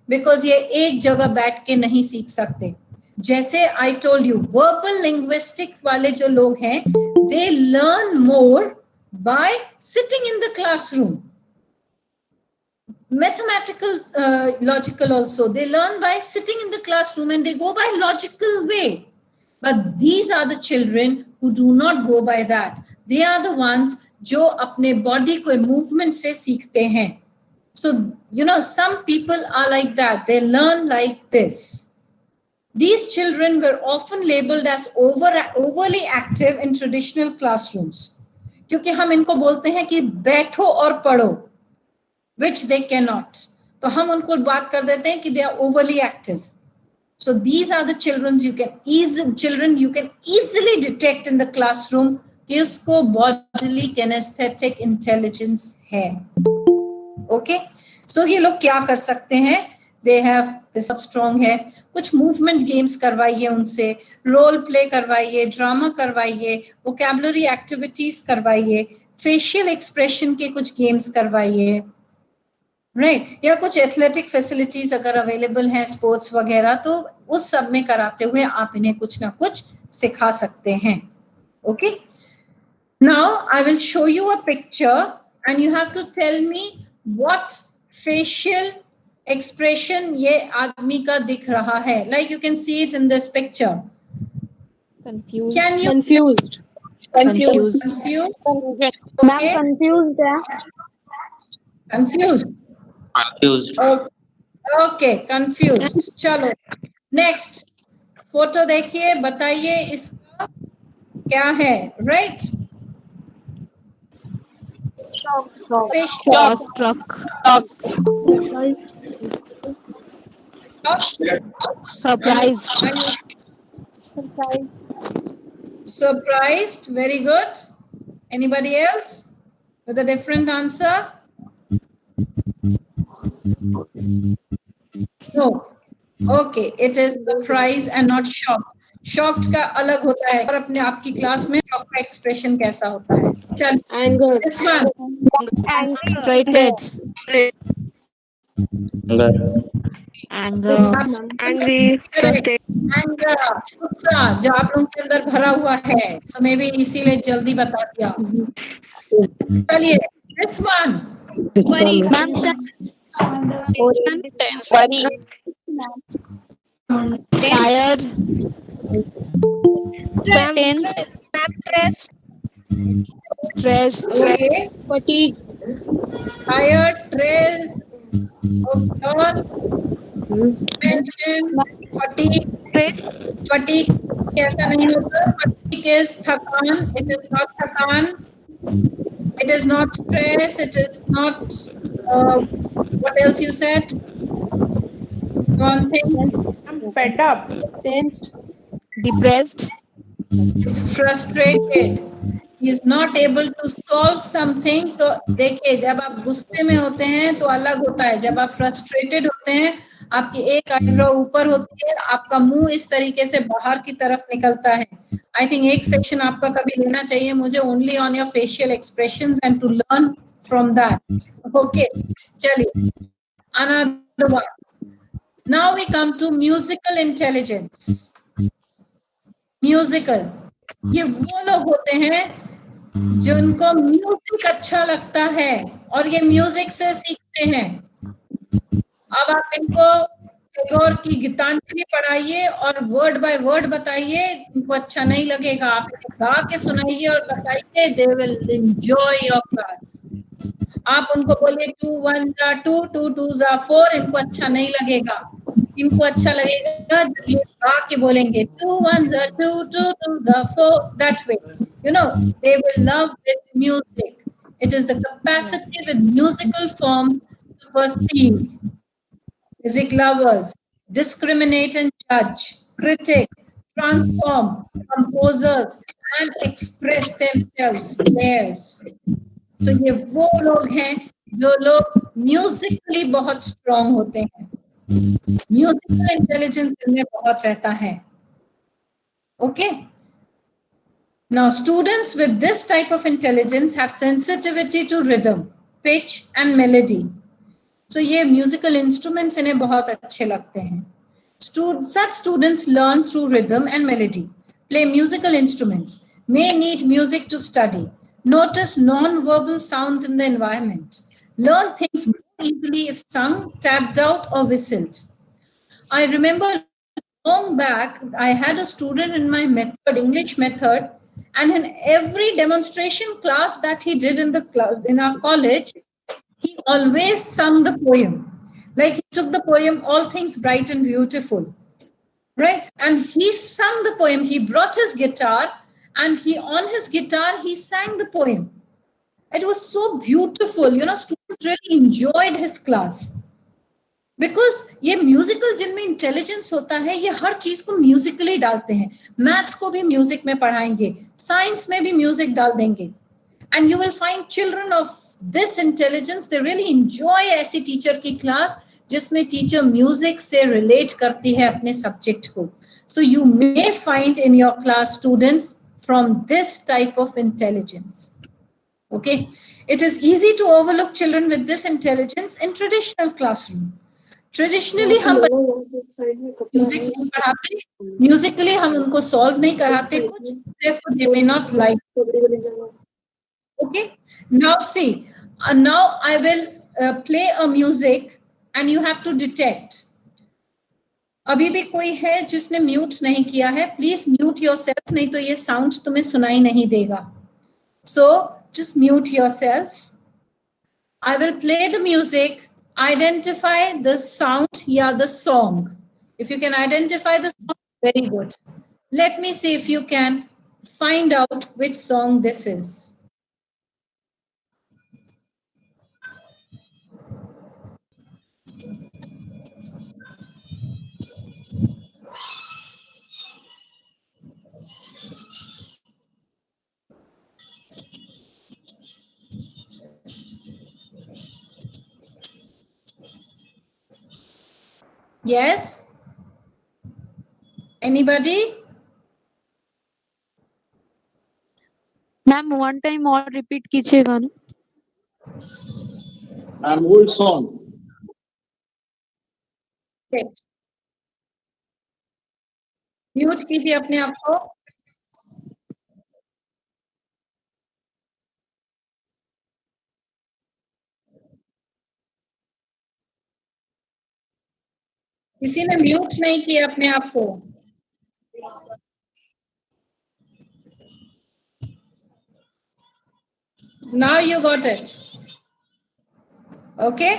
बिकॉज ये एक जगह बैठ के नहीं सीख सकते. जैसे I told you, verbal linguistic वाले जो लोग हैं, they learn more by sitting in the classroom. Mathematical, logical also, they learn by sitting in the classroom and they go by logical way. But these are the children who do not go by that. They are the ones जो अपने body को movement से सीखते हैं. So, you know, some people are like that. They learn like this. These children were often labeled as overly active in traditional classrooms. क्योंकि हम इनको बोलते हैं कि बैठो और पढ़ो, which they cannot. तो हम उनको बात कर देते हैं कि they are overly active. So these are the children you can easily detect in the classroom कि उसको bodily kinesthetic intelligence है. Okay? So ये लोग क्या कर सकते हैं? They have this strong है. कुछ movement games करवाइए उनसे, role play करवाइए, drama करवाइए, vocabulary activities करवाइए, facial expression के कुछ games करवाइए, राइट? या कुछ एथलेटिक फैसिलिटीज अगर अवेलेबल हैं, स्पोर्ट्स वगैरह, तो उस सब में कराते हुए आप इन्हें कुछ ना कुछ सिखा सकते हैं. Okay, now I will show you a picture and you have to tell me what facial expression ये आदमी का दिख रहा है. Like you can see it in this picture. Confused. Can you Confused. confused? Okay. confused है. Confused. Confused. Okay, confused. चलो next photo देखिए, बताइए इसका क्या है, right? Surprised. Very good. Anybody else with a different answer? No. Okay, it is surprise and not shocked. Shocked का अलग होता है, और अपने आपकी क्लास में shock का expression कैसा होता है? चल, Anger. this one. Frustrated. Anger. Angry. Anger, गुस्सा जो आप लोगों के अंदर भरा हुआ है, so maybe इसीलिए जल्दी बता दिया. चलिए, this one. Tired. Stressed. Okay. Fatigue. Tired, stressed, tension, fatigue. Fatigue कैसा नहीं होता? Fatigue is थकान. It is not थकान. It is not stress. It is not. What else you said? One thing. I'm fed up. Tensed. Depressed. It's frustrated. is not able to solve something, तो देखिए जब आप गुस्से में होते हैं तो अलग होता है, जब आप फ्रस्ट्रेटेड होते हैं आपकी एक आईब्रो ऊपर होती है, आपका मुंह इस तरीके से बाहर की तरफ निकलता है. आई थिंक एक सेक्शन आपका कभी लेना चाहिए मुझे, only on your facial expressions and to learn from that. Okay, चलिए another one. Now we come to musical intelligence. Musical, ये वो लोग होते हैं जिनको म्यूजिक अच्छा लगता है और ये म्यूजिक से सीखते हैं. अब आप इनको टैगोर की गीतांजलि पढ़ाइए और वर्ड बाय वर्ड बताइए, इनको अच्छा नहीं लगेगा. आप इन्हें गा के सुनाइए और बताइए, they will enjoy your class. आप उनको बोलिए 2 1 2 2 2 4, इनको अच्छा नहीं लगेगा. इनको अच्छा लगेगा जब ये गा के बोलेंगे 2 1 2 2 2 4. That way, they will love with music. It is the capacity with musical forms to perceive. Music lovers discriminate and judge, critic, transform, composers, and express themselves. Players. So ये वो लोग हैं जो लोग म्यूजिकली बहुत स्ट्रांग होते हैं. Musical intelligence इनमें बहुत रहता है. Okay, now students with this type of intelligence have sensitivity to rhythm, pitch and melody. So ये musical instruments इन्हें बहुत अच्छे लगते हैं. Such students learn through rhythm and melody, play musical instruments, may need music to study, notice non-verbal sounds in the environment, learn things more easily if sung, tapped out or whistled. I remember long back, I had a student in my method, English method, and in every demonstration class that he did in the class in our college, he always sung the poem. Like he took the poem, All Things Bright and Beautiful, right? And he sung the poem. He brought his guitar and on his guitar, he sang the poem. It was so beautiful. Students really enjoyed his class. Because ये musical जिनमें intelligence होता है, ये हर चीज को Musically डालते हैं. Maths को भी म्यूजिक में पढ़ाएंगे, साइंस में भी म्यूजिक डाल देंगे. And you will find children of this intelligence, they really enjoy ऐसी टीचर की क्लास जिसमें टीचर म्यूजिक से रिलेट करती है अपने सब्जेक्ट को. So you may find in your class students from this type of intelligence. Okay, it is easy to overlook children with this intelligence in traditional classroom. Traditionally हम music पढ़ाते, Musically हम उनको solve नहीं कराते कुछ, therefore they may not like. Okay, now see, now I will play a music and you have to detect. अभी भी कोई है जिसने म्यूट नहीं किया है, प्लीज म्यूट योरसेल्फ, नहीं तो ये साउंड तुम्हें सुनाई नहीं देगा. So just mute yourself. I will play the music. Identify the sound, the song. If you can identify the song, very good. Let me see if you can find out which song this is. Yes? Anybody? Ma'am one time और repeat कीजिएगा ना. Ma'am old song. Mute कीजिए अपने आप को. किसी ने mute नहीं किया अपने आप को. Now you got it. Okay?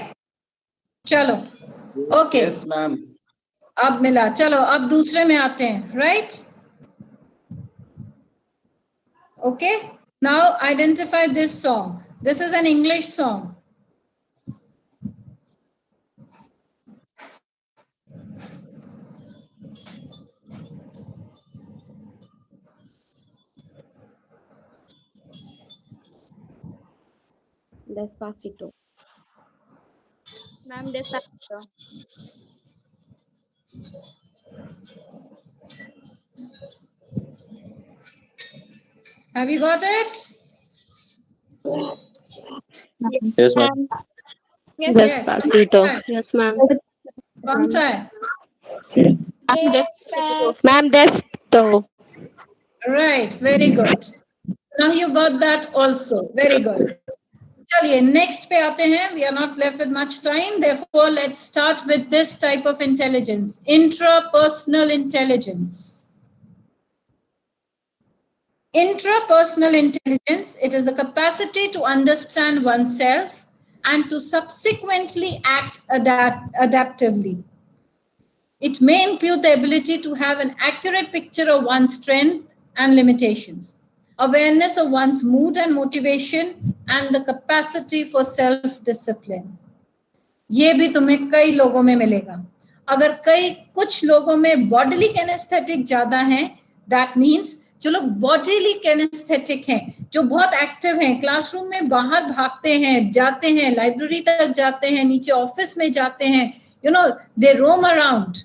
चलो. Okay. Yes, ma'am. अब मिला. चलो अब दूसरे में आते हैं. Right? Okay. Now identify this song. This is an English song. Despacito. Ma'am, Despacito. Have you got it? Yes, ma'am. Yes, Yes. Despacito. Yes, ma'am. कौन सा है? Ma'am, Despacito. Right, very good. Now you got that also. Very good. चलिए next पे आते हैं. We are not left with much time. Therefore, let's start with this type of intelligence. Intrapersonal intelligence. Intrapersonal intelligence, it is the capacity to understand oneself and to subsequently act adaptively. It may include the ability to have an accurate picture of one's strength and limitations, awareness of one's mood and motivation, and the capacity for self-discipline. ये भी तुम्हें कई लोगों में मिलेगा. अगर कुछ लोगों में बॉडीली कैनेस्थेटिक ज्यादा है, दैट मीन्स जो लोग बॉडीली कैनेस्थेटिक हैं, जो बहुत एक्टिव हैं, क्लासरूम में बाहर भागते हैं, जाते हैं, लाइब्रेरी तक जाते हैं, नीचे ऑफिस में जाते हैं, दे रोम अराउंड.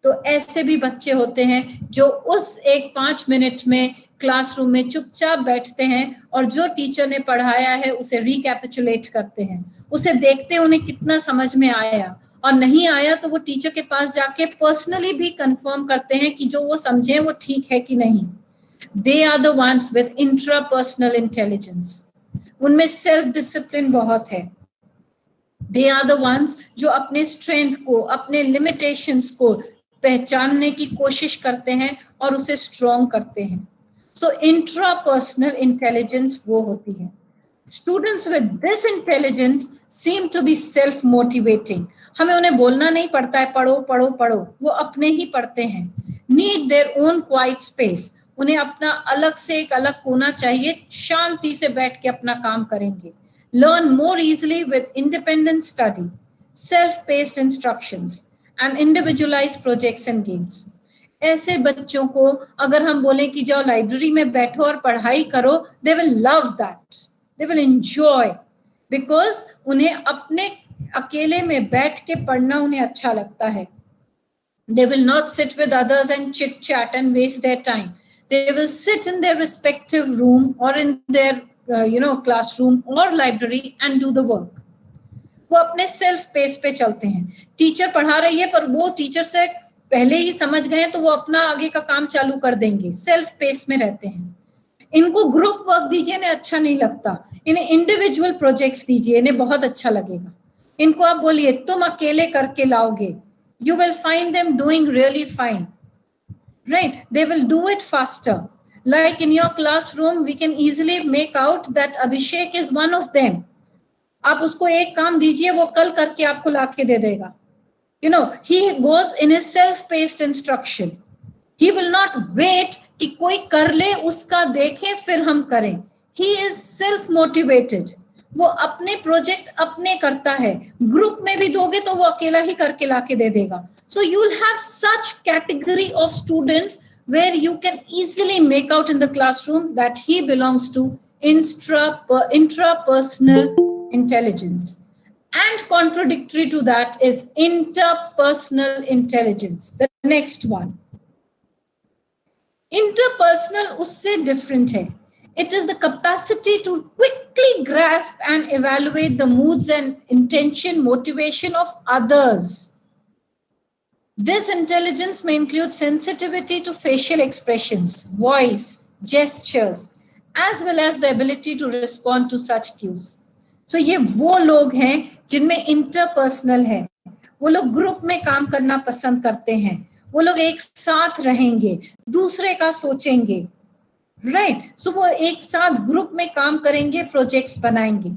तो ऐसे भी बच्चे होते हैं जो उस 5 मिनट में क्लासरूम में चुपचाप बैठते हैं और जो टीचर ने पढ़ाया है उसे रिकैपिचुलेट करते हैं, उसे देखते हैं उन्हें कितना समझ में आया, और नहीं आया तो वो टीचर के पास जाके पर्सनली भी कंफर्म करते हैं कि जो वो समझे वो ठीक है कि नहीं. They are the ones with intrapersonal intelligence. उनमें सेल्फ डिसिप्लिन बहुत है. दे आर द वंस जो अपने स्ट्रेंथ को, अपने लिमिटेशंस को पहचानने की कोशिश करते हैं और उसे स्ट्रॉन्ग करते हैं. सो इंट्रापर्सनल इंटेलिजेंस वो होती है. Students with this intelligence seem to be self motivating. हमें उन्हें बोलना नहीं पड़ता है पढ़ो पढ़ो पढ़ो, वो अपने ही पढ़ते हैं. Need their own quite space. उन्हें अपना अलग से एक अलग कोना चाहिए, शांति से बैठ के अपना काम करेंगे. Learn more easily with independent study, self-paced instructions, and individualized projects and games. ऐसे बच्चों को अगर हम बोलें कि जाओ लाइब्रेरी में बैठो और पढ़ाई करो, they will love that, they will enjoy, because उन्हें अपने अकेले में बैठ के पढ़ना उन्हें अच्छा लगता है. They will not sit with others and chit chat and waste their time. They will sit in their respective room or in their classroom or library and do the work. वो अपने सेल्फ पेस पे चलते हैं. Teacher पढ़ा रही है पर वो टीचर से पहले ही समझ गए तो वो अपना आगे का काम चालू कर देंगे. सेल्फ पेस में रहते हैं. इनको ग्रुप वर्क दीजिए, इन्हें अच्छा नहीं लगता. इन्हें इंडिविजुअल प्रोजेक्ट्स दीजिए, इन्हें बहुत अच्छा लगेगा. इनको आप बोलिए तुम अकेले करके लाओगे, you will find them doing really fine, right? They will do it faster. Like in your classroom, we can easily make out that Abhishek is one of them. आप उसको एक काम दीजिए, वो कल करके आपको लाके दे देगा. He goes in his self-paced instruction. He will not wait कि कोई कर ले, उसका देखें फिर हम करें. He is self-motivated. वो अपने प्रोजेक्ट अपने करता है. ग्रुप में भी दोगे तो वो अकेला ही करके लाके दे देगा. So you will have such category of students where you can easily make out in the classroom that he belongs to intrapersonal intelligence. And contradictory to that is interpersonal intelligence. The next one. Interpersonal उससे different है. It is the capacity to quickly grasp and evaluate the moods and intention, motivation of others. This intelligence may include sensitivity to facial expressions, voice, gestures, as well as the ability to respond to such cues. So ये वो लोग हैं जिनमें interpersonal है. वो लोग group में काम करना पसंद करते हैं. वो लोग एक साथ रहेंगे, दूसरे का सोचेंगे. Right. So वो एक साथ ग्रुप में काम करेंगे, प्रोजेक्ट्स बनाएंगे.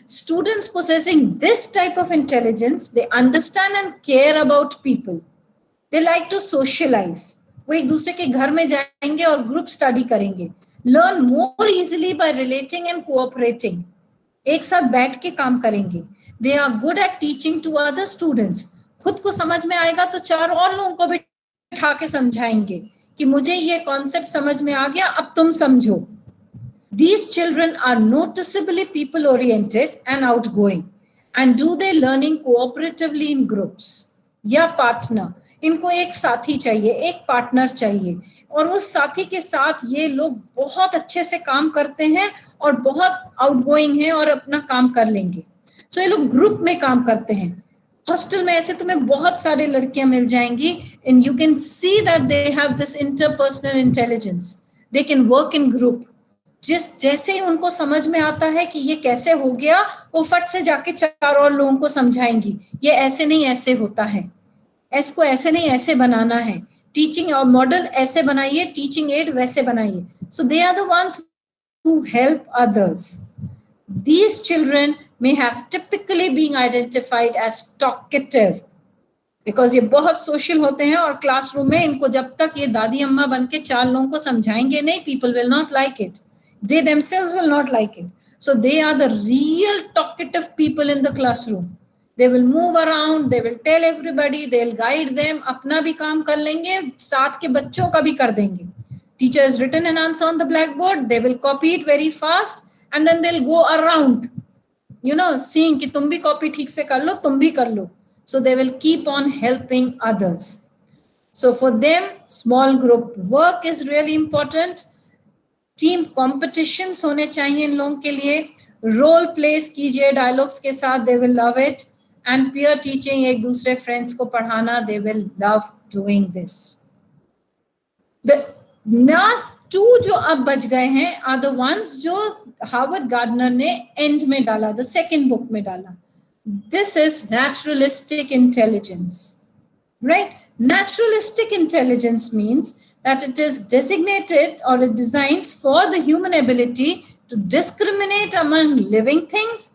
Students possessing this type of intelligence, they understand and care about people. They like to socialize. वो एक दूसरे के घर में जाएंगे और ग्रुप स्टडी करेंगे. Learn more easily by relating and cooperating. एक साथ बैठ के काम करेंगे. They are good at teaching to other students. खुद को समझ में आएगा तो 4 और लोगों को भी बिठा के समझाएंगे कि मुझे ये कॉन्सेप्ट समझ में आ गया, अब तुम समझो. These children are noticeably people oriented and outgoing and do their learning cooperatively in groups या partner. इनको एक साथी चाहिए, एक पार्टनर चाहिए, और उस साथी के साथ ये लोग बहुत अच्छे से काम करते हैं और बहुत आउटगोइंग हैं और अपना काम कर लेंगे. So ये लोग ग्रुप में काम करते हैं. हॉस्टल में ऐसे तुम्हें बहुत सारे लड़कियां मिल जाएंगी and you can see that they have this interpersonal intelligence. They can work in group. जैसे ही उनको समझ में आता है कि ये कैसे हो गया, वो फट से जाके 4 और लोगों को समझाएंगी, ये ऐसे नहीं ऐसे होता है, इसको ऐसे नहीं ऐसे बनाना है, टीचिंग और मॉडल ऐसे बनाइए, टीचिंग एड वैसे बनाइए. So they are the ones who help others. These children may have typically been identified as talkative because ये बहुत सोशल होते हैं और क्लासरूम में इनको जब तक ये दादी अम्मा बन के 4 लोगों को समझाएंगे नहीं, people will not like it. They themselves will not like it. So they are the real talkative people in the classroom. They will move around, they will tell everybody, they'll guide them, अपना भी काम कर लेंगे, साथ के बच्चों का भी कर देंगे. Teacher has written an answer on the blackboard, they will copy it very fast and then they'll go around, seeing कि तुम भी कॉपी ठीक से कर लो, तुम भी कर लो. So they will keep on helping others. So for them, small group work is really important. Team competitions होने चाहिए इन लोगों के लिए. रोल प्लेस कीजिए डायलॉग्स के साथ, they will love it. And peer teaching, एक दूसरे फ्रेंड्स को पढ़ाना, they will love doing this. The last 2 जो अब बच गए हैं आर द वंस जो हार्वर्ड गार्डनर ने एंड में डाला, द सेकेंड बुक में डाला. This is naturalistic intelligence, right? Naturalistic intelligence means that it is designated or it designs for the human ability to discriminate among living things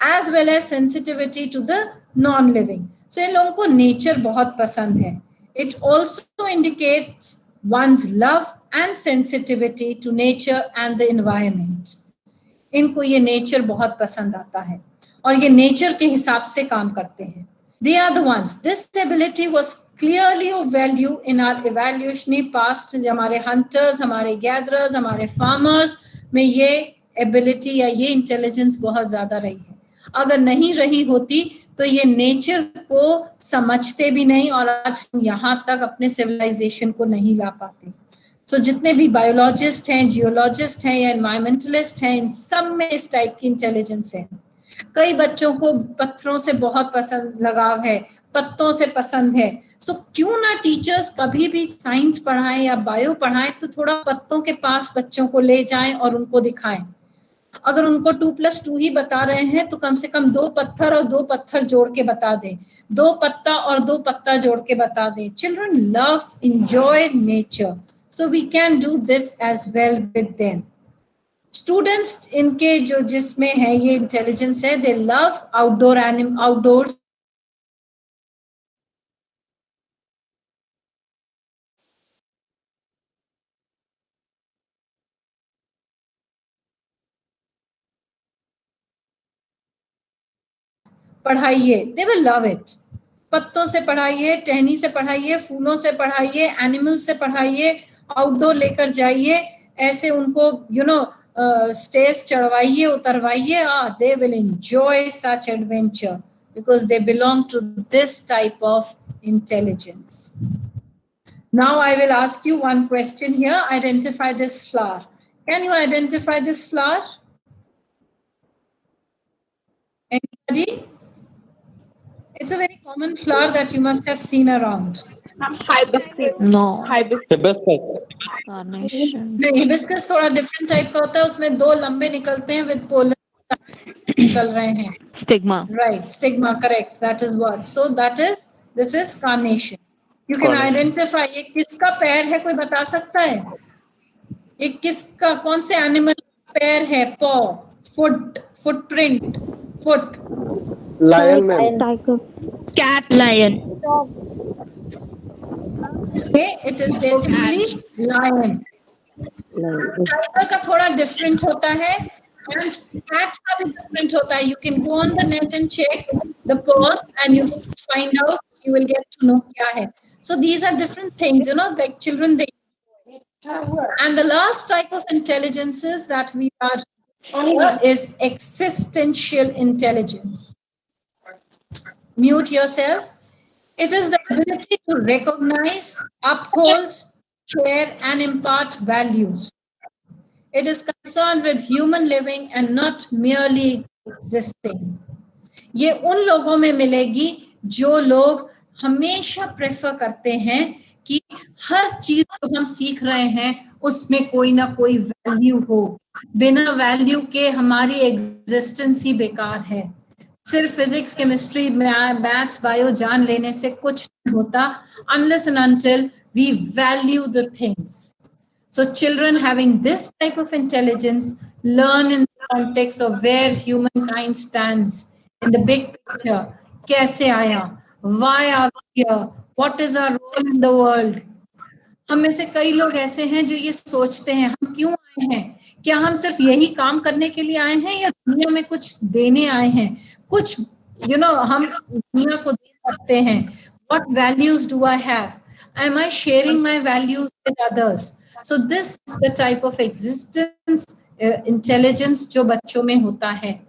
as well as sensitivity to the non-living. So इन लोगों को nature बहुत पसंद है. It also indicates one's love and sensitivity to nature and the environment. इनको ये nature बहुत पसंद आता है और ये nature के हिसाब से काम करते हैं. They are the ones. This ability was clearly of value in our evolutionary past. हमारे hunters, हमारे gatherers, हमारे farmers में ये ability या ये intelligence बहुत ज्यादा रही है. अगर नहीं रही होती तो ये nature को समझते भी नहीं और आज हम यहाँ तक अपने civilization को नहीं ला पाते. So जितने भी biologist हैं, geologist हैं या environmentalist हैं, इन सब में इस type की intelligence है. कई बच्चों को पत्थरों से बहुत पसंद लगाव है, पत्तों से पसंद है. सो क्यों ना टीचर्स कभी भी साइंस पढ़ाएं या बायो पढ़ाएं तो थोड़ा पत्तों के पास बच्चों को ले जाएं और उनको दिखाएं. अगर उनको 2+2 ही बता रहे हैं तो कम से कम 2 पत्थर और 2 पत्थर जोड़ के बता दें, 2 पत्ता और 2 पत्ता जोड़ के बता दें. Children love, enjoy nature, so we can do this as well with them. Students इनके जो जिसमें है ये इंटेलिजेंस है, दे लव आउटडोर्स पढ़ाइए, दे विल लव इट. पत्तों से पढ़ाइए, टहनी से पढ़ाइए, फूलों से पढ़ाइए, एनिमल से पढ़ाइए, आउटडोर लेकर जाइए, ऐसे उनको stage चढ़वाइए, उतरवाइए. They will enjoy such adventure because they belong to this type of intelligence. Now I will ask you one question here. Identify this flower. Can you identify this flower? Anybody? It's a very common flower that you must have seen around. Hibiscus. No. Hibiscus. Carnation. नहीं, hibiscus थोड़ा different type का होता है, उसमें 2 लंबे निकलते हैं with polar निकल रहे हैं. Stigma. Right, stigma, correct. That is what. So this is carnation. You can identify ये किसका पैर है, कोई बता सकता है? ये किसका, कौन से एनिमल पैर है? paw, foot, footprint, foot. Lion man. Tiger. Cat. Lion. Okay, it is basically lion. Tiger का थोड़ा different होता है and cat का भी different होता है. You can go on the net and check the paws and you will find out, you will get to know क्या है. So these are different things, like children, they And the last type of intelligences that we are is existential intelligence. Mute yourself. It is the ability to recognize, uphold, share, and impart values. It is concerned with human living and not merely existing. ये उन लोगों में मिलेगी जो लोग हमेशा prefer करते हैं कि हर चीज जो हम सीख रहे हैं उसमें कोई ना कोई वैल्यू हो. बिना वैल्यू के हमारी एग्जिस्टेंस ही बेकार है. सिर्फ फिजिक्स, केमिस्ट्री, मैथ्स, बायो जान लेने से कुछ नहीं होता unless and until we value the things. So children having this type of intelligence learn in the context of where humankind stands in the big picture. कैसे आया? Why are we here? What is our role in the world? हम में से कई लोग ऐसे हैं जो ये सोचते हैं हम क्यों आए हैं? क्या हम सिर्फ यही काम करने के लिए आए हैं या दुनिया में कुछ देने आए हैं? कुछ हम दुनिया को दे सकते हैं. What values do I have? Am I sharing my values with others? So this is the type of existence intelligence जो बच्चों में होता है.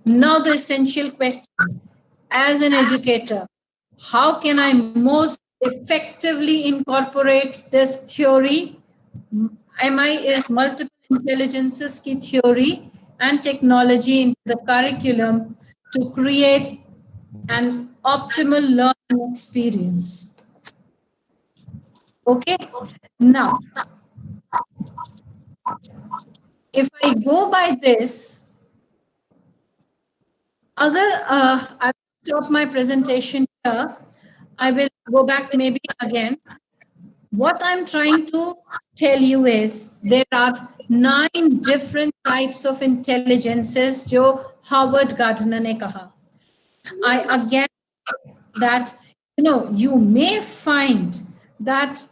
Now the essential question, as an educator, how can I most effectively incorporate this theory? MI is multiple intelligences की theory and technology into the curriculum to create an optimal learning experience. Okay, now, if I go by this, I stop my presentation here, I will go back maybe again. What I'm trying to tell you is there are 9 different types of intelligences जो Howard Gardner ने कहा. I again that you may find that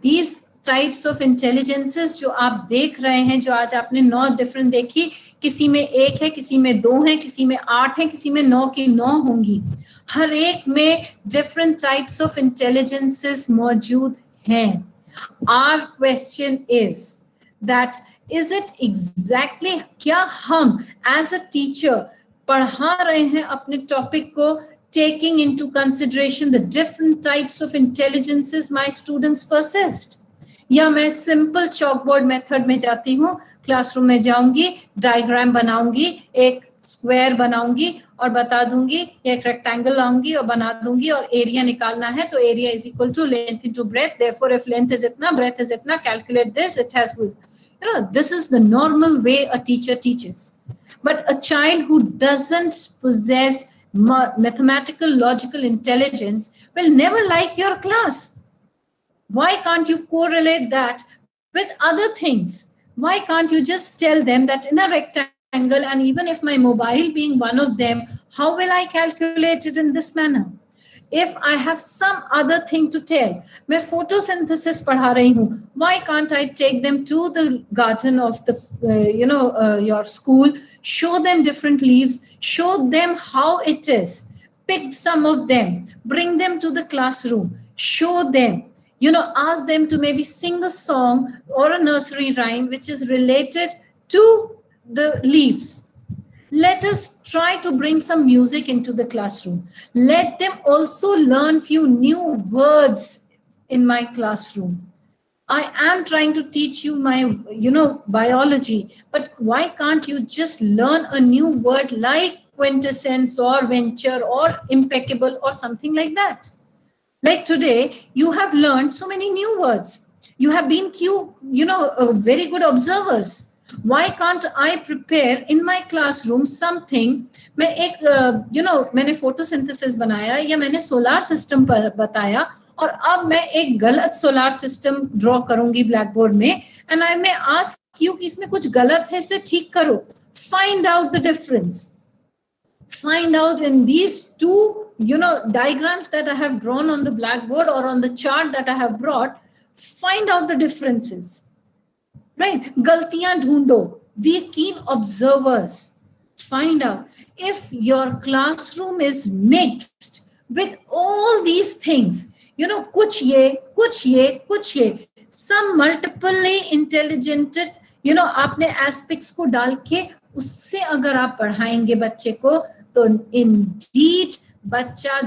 these types of intelligences जो आप देख रहे हैं, जो आज आपने 9 different देखी, किसी में 1 है, किसी में 2 है, किसी में 8 है, किसी में 9 की 9 होंगी. हर एक में different types of intelligences मौजूद हैं. Our question is that is it exactly क्या हम as a teacher पढ़ा रहे हैं अपने topic को taking into consideration the different types of intelligences my students possessed? या मैं सिंपल चॉकबोर्ड मेथड में जाती हूँ, क्लासरूम में जाऊंगी, डायग्राम बनाऊंगी, एक स्क्वायर बनाऊंगी और बता दूंगी, एक रेक्टेंगल लाऊंगी और बना दूंगी और एरिया निकालना है तो area is equal to length into breadth, therefore if length is इतना, ब्रेथ इज इतना, calculate this, it has this is the normal way a teacher teaches. But a child who doesn't possess mathematical logical intelligence will never like your class. Why can't you correlate that with other things? Why can't you just tell them that in a rectangle, and even if my mobile being one of them, how will I calculate it in this manner? If I have some other thing to tell, मैं photosynthesis पढ़ा रही हूँ, why can't I take them to the garden of the your school, show them different leaves, show them how it is, pick some of them, bring them to the classroom, show them, ask them to maybe sing a song or a nursery rhyme which is related to the leaves. Let us try to bring some music into the classroom. Let them also learn few new words in my classroom. I am trying to teach you my, biology, but why can't you just learn a new word like quintessence or venture or impeccable or something like that? Like today, you have learned so many new words. You have been very good observers. Why can't I prepare in my classroom something? मैं एक मैंने photosynthesis बनाया या मैंने solar system पर बताया और अब मैं एक गलत solar system draw करूंगी blackboard में and I may ask you कि इसमें कुछ गलत है, इसे ठीक करो. Find out the difference. Find out in these two diagrams that I have drawn on the blackboard or on the chart that I have brought, find out the differences. Right? Galtiyan dhundo. Be keen observers. Find out if your classroom is mixed with all these things. कुछ ये, some multiply intelligent, आपने aspects को डाल के उससे अगर आप पढ़ाएंगे बच्चे को, तो इंडीड बच्चा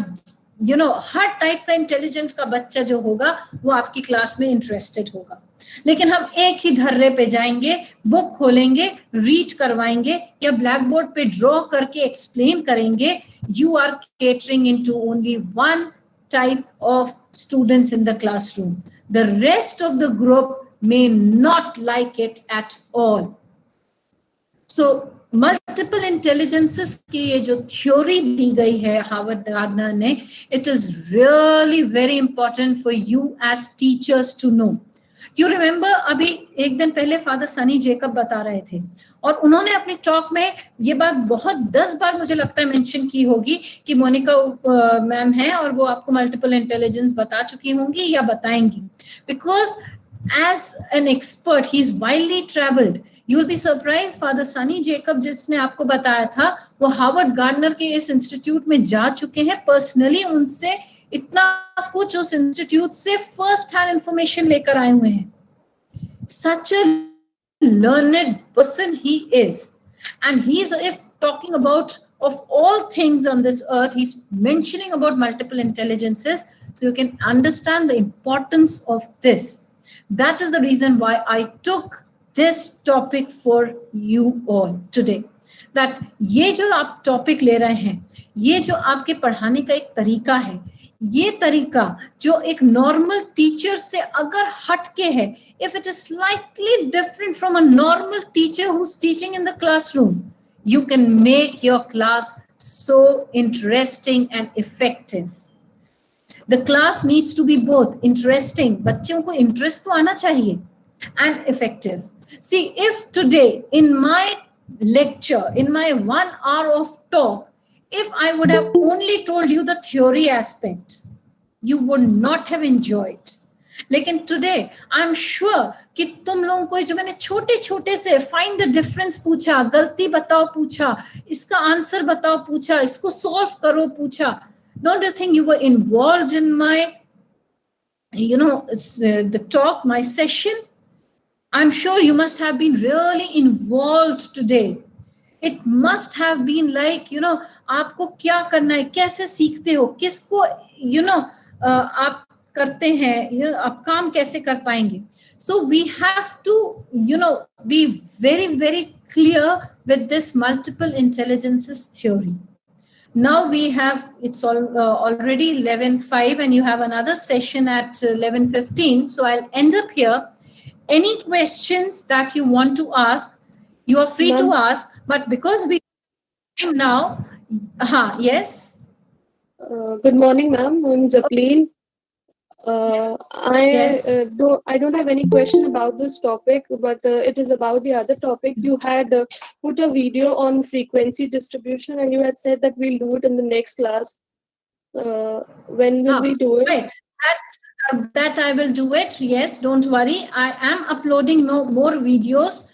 हर टाइप का इंटेलिजेंट का बच्चा जो होगा वो आपकी क्लास में इंटरेस्टेड होगा। लेकिन हम एक ही धर्रे पे जाएंगे, बुक खोलेंगे, रीड करवाएंगे या ब्लैक बोर्ड पे ड्रॉ करके एक्सप्लेन करेंगे, you are catering into only one type of students in the classroom. The rest of the group may not like it at all. So multiple intelligences की ये जो theory दी गई है Harvard gardener ने, it is really very important for you as teachers to know. You remember अभी एक दिन पहले फादर सनी जेकब बता रहे थे, और उन्होंने अपनी टॉक में ये बात बहुत 10 बार मुझे लगता है मेंशन की होगी कि मोनिका मैम है और वो आपको मल्टीपल इंटेलिजेंस बता चुकी होंगी या बताएंगी, because as an expert he is widely travelled. You will be surprise, father Sunny Jacob जिसने आपको बताया था वो हार्वर्ड गार्डनर के इस इंस्टीट्यूट में जा चुके हैं, पर्सनली उनसे इतना कुछ उस इंस्टीट्यूट से फर्स्ट हैंड इंफॉर्मेशन लेकर आए हुए हैं। Such a learned person he is, and he's, if talking about of all things on this earth, he's mentioning about multiple intelligences, so you can understand the importance of this. That is the reason why I took this topic for you all today. That ये जो आप topic ले रहे हैं, ये जो आपके पढ़ाने का एक तरीका है, ये तरीका जो एक नॉर्मल टीचर से अगर हटके है, if it is slightly different from a normal teacher who's teaching in the classroom, you can make your class so interesting and effective. The class needs to be both interesting, बच्चों को interest तो आना चाहिए, and effective. See, if today in my lecture, in my 1 hour of talk, if I would have only told you the theory aspect, you would not have enjoyed. लेकिन today, I'm sure कि तुम लोगों को जो मैंने छोटे छोटे से find the difference पूछा, गलती बताओ पूछा, इसका आंसर बताओ पूछा, इसको solve करो पूछा, don't you think you were involved in my, the talk, my session? I'm sure you must have been really involved today. It must have been like, आपको क्या करना है, कैसे सीखते हो, किसको, आप करते हैं, आप काम कैसे कर पाएंगे. So we have to, be very, very clear with this multiple intelligences theory. Now we have, it's already 11:05 and you have another session at 11:15. So I'll end up here. Any questions that you want to ask, you are free to ask, but because we now, yes. Good morning, ma'am. I'm Jacqueline. I don't have any question about this topic, but it is about the other topic. You had put a video on frequency distribution, and you had said that we'll do it in the next class. When will we do it? Right. That I will do it. Yes, don't worry. I am uploading more videos.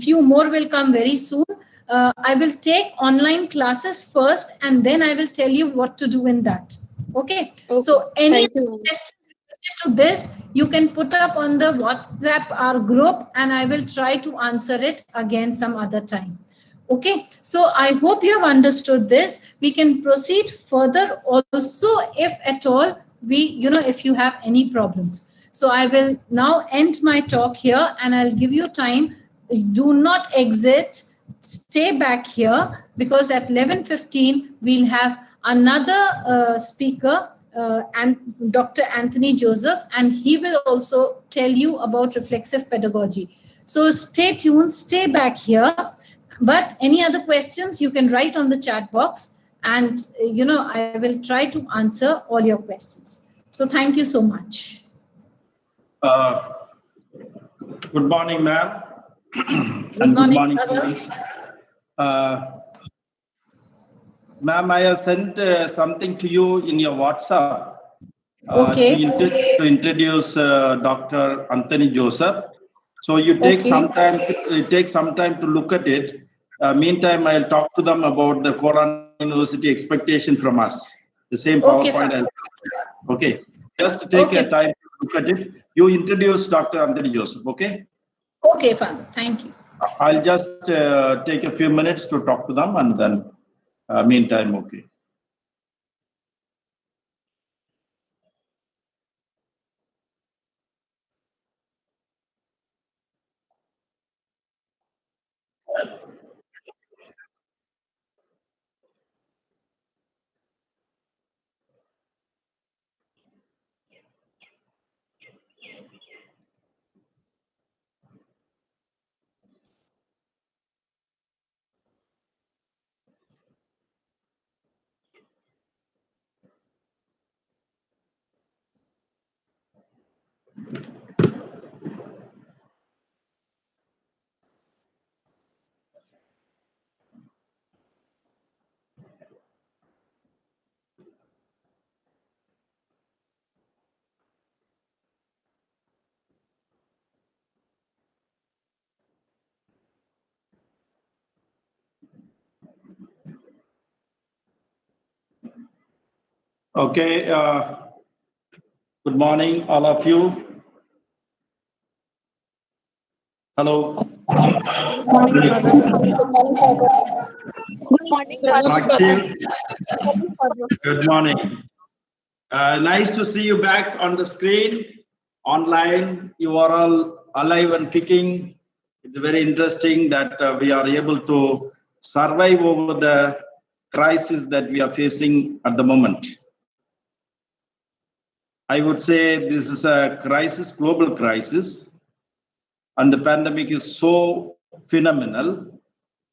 Few more will come very soon. I will take online classes first, and then I will tell you what to do in that. Okay. So any questions related to this, you can put up on the WhatsApp our group, and I will try to answer it again some other time. Okay. So I hope you have understood this. We can proceed further also if at all if you have any problems. So I will now end my talk here, and I'll give you time. Do not exit. Stay back here, because at 11:15 we'll have another speaker, and Dr. Anthony Joseph, and he will also tell you about reflexive pedagogy. So stay tuned, stay back here. But any other questions, you can write on the chat box, and I will try to answer all your questions. So thank you so much. Good morning, ma'am. Good morning, students. Ma'am, I have sent something to you in your WhatsApp. Okay. To introduce Dr. Anthony Joseph. So you take some time. Take some time to look at it. Meantime, I'll talk to them about the Quran University expectation from us. The same PowerPoint. Okay. Just take your time to look at it. You introduce Dr. Anthony Joseph, okay? Okay, Father. Thank you. I'll just take a few minutes to talk to them, and then meantime, okay. Okay, good morning, all of you. Hello. Good morning, Father. Good morning, Akil, Father. good morning. Nice to see you back on the screen, online. You are all alive and kicking. It's very interesting that we are able to survive over the crisis that we are facing at the moment. I would say this is a crisis, global crisis, and the pandemic is so phenomenal.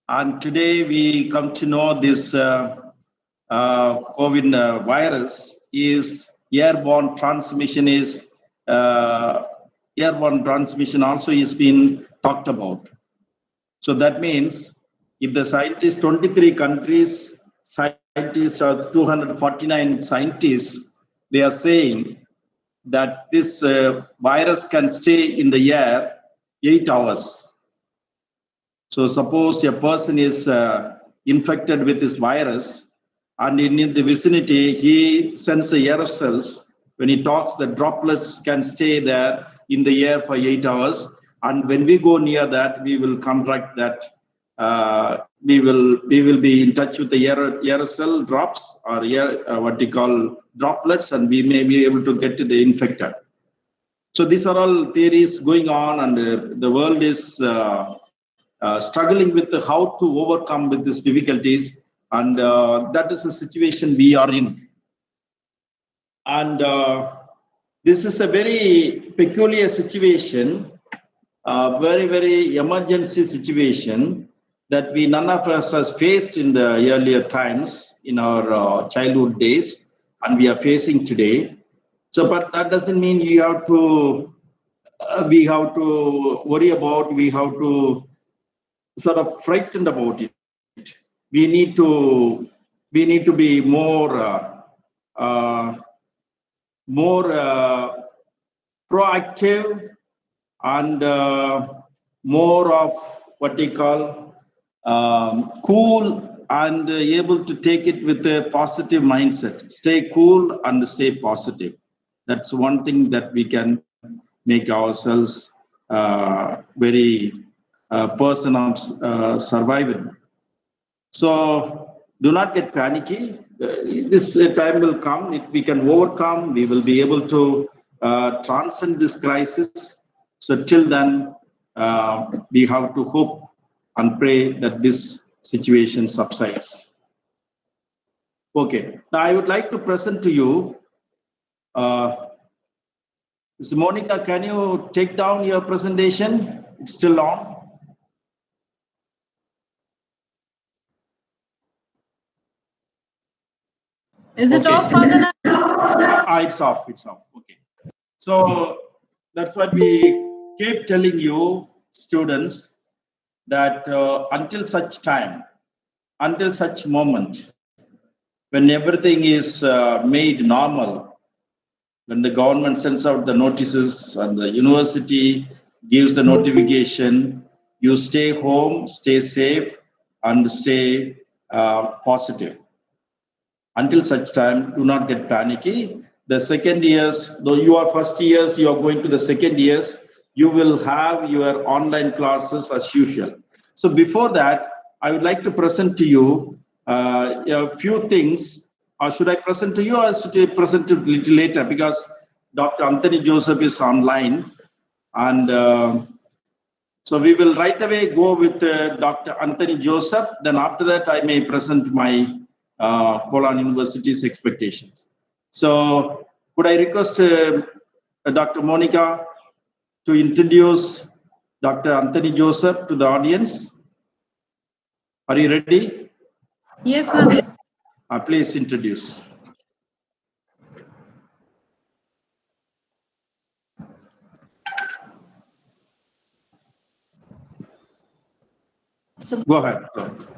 And today we come to know this COVID virus is airborne transmission also is being talked about. So that means if the scientists, 23 countries, scientists, 249 scientists, they are saying that this virus can stay in the air 8 hours. So suppose a person is infected with this virus, and in the vicinity, he sends the aerosols. When he talks, the droplets can stay there in the air for 8 hours. And when we go near that, we will contract that. We will be in touch with the aerosol drops, or what we call droplets, and we may be able to get to the infected. So these are all theories going on, and the world is struggling with how to overcome with these difficulties, and that is the situation we are in. And this is a very peculiar situation, very, very emergency situation that none of us has faced in the earlier times in our childhood days, and we are facing today. So, but that doesn't mean we have to worry about, we have to sort of frightened about it. We need to be more proactive, and more of what they call cool, and able to take it with a positive mindset. Stay cool and stay positive. That's one thing that we can make ourselves very person of surviving. So do not get panicky. This time will come. We can overcome. We will be able to transcend this crisis. So till then, we have to hope and pray that this situation subsides. Okay. Now I would like to present to you. Ms. Monika, can you take down your presentation? It's still on. Is it off, Father? It's off. It's off. Okay. So that's what we keep telling you, students, that until such time, until such moment, when everything is made normal, when the government sends out the notices and the university gives the notification, you stay home, stay safe, and stay positive. Until such time, do not get panicky. the second years, though you are first years, you are going to the second years, you will have your online classes as usual. So before that, I would like to present to you a few things. Or should I present to you, or should I present to a little later? Because Dr. Anthony Joseph is online. And so we will right away go with Dr. Anthony Joseph. Then after that, I may present my Poland University's expectations. So could I request Dr. Monika to introduce Dr. Anthony Joseph to the audience? Are you ready? Yes, Father. Please introduce. So, go ahead.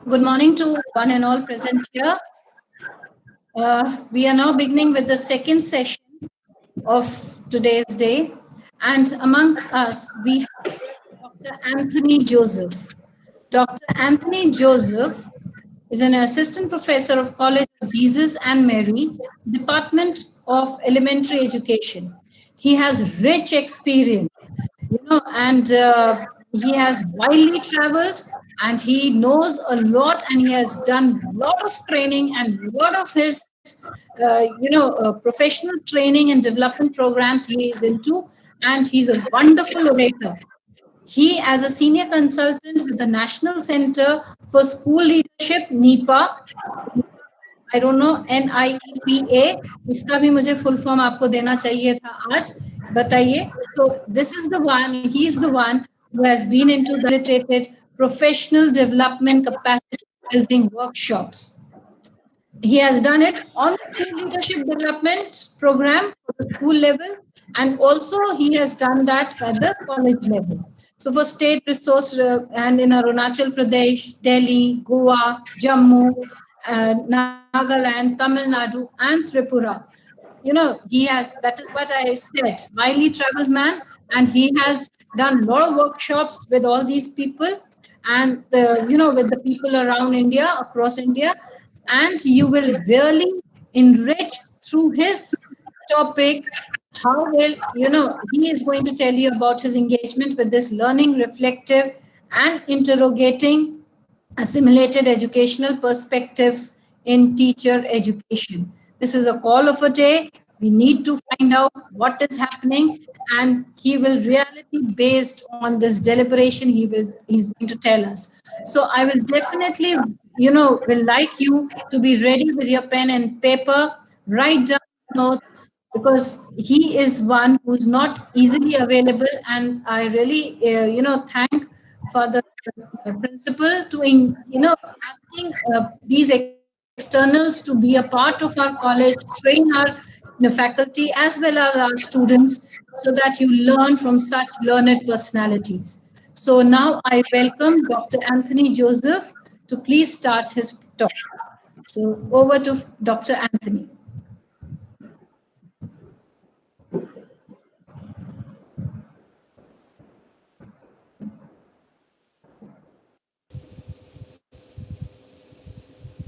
Good morning to one and all present here. We are now beginning with the second session of today's day. And among us, we have Dr. Anthony Joseph. Dr. Anthony Joseph is an assistant professor of College of Jesus and Mary, Department of Elementary Education. He has rich experience, and he has widely traveled, and he knows a lot, and he has done a lot of training and a lot of his, professional training and development programs he is into, and he's a wonderful orator. He, as a senior consultant with the National Center for School Leadership, NIPA, I don't know, NIEPA, इसका भी मुझे full form आपको देना चाहिए था आज, बताइए. So this is the one, he's the one who has been into the facilitated professional development capacity building workshops. He has done it on the school leadership development program for the school level, and also he has done that at the college level. So for state resource and in Arunachal Pradesh, Delhi, Goa, Jammu, Nagaland, Tamil Nadu, and Tripura. He has, that is what I said, widely traveled man, and he has done a lot of workshops with all these people and, with the people around India, across India. And you will really enrich through his topic how well, he is going to tell you about his engagement with this learning, reflective, and interrogating assimilated educational perspectives in teacher education. This is a call of a day. We need to find out what is happening, and he will reality based on this deliberation he's going to tell us. So I will definitely, will like you to be ready with your pen and paper, write down notes, because he is one who's not easily available, and I really, thank for the principal to, asking these externals to be a part of our college, train our faculty as well as our students, so that you learn from such learned personalities. So now I welcome Dr. Anthony Joseph to please start his talk. So over to Dr. Anthony.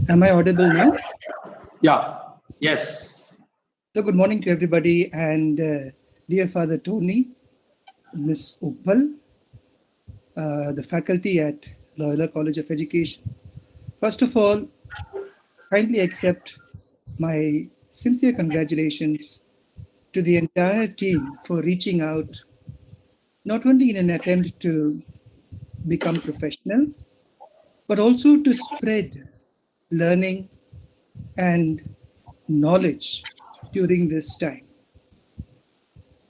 Am I audible now? Yeah. Yes. So good morning to everybody, and dear Father Tony, Miss Uppal, the faculty at Loyola College of Education. First of all, kindly accept my sincere congratulations to the entire team for reaching out, not only in an attempt to become professional, but also to spread learning and knowledge during this time.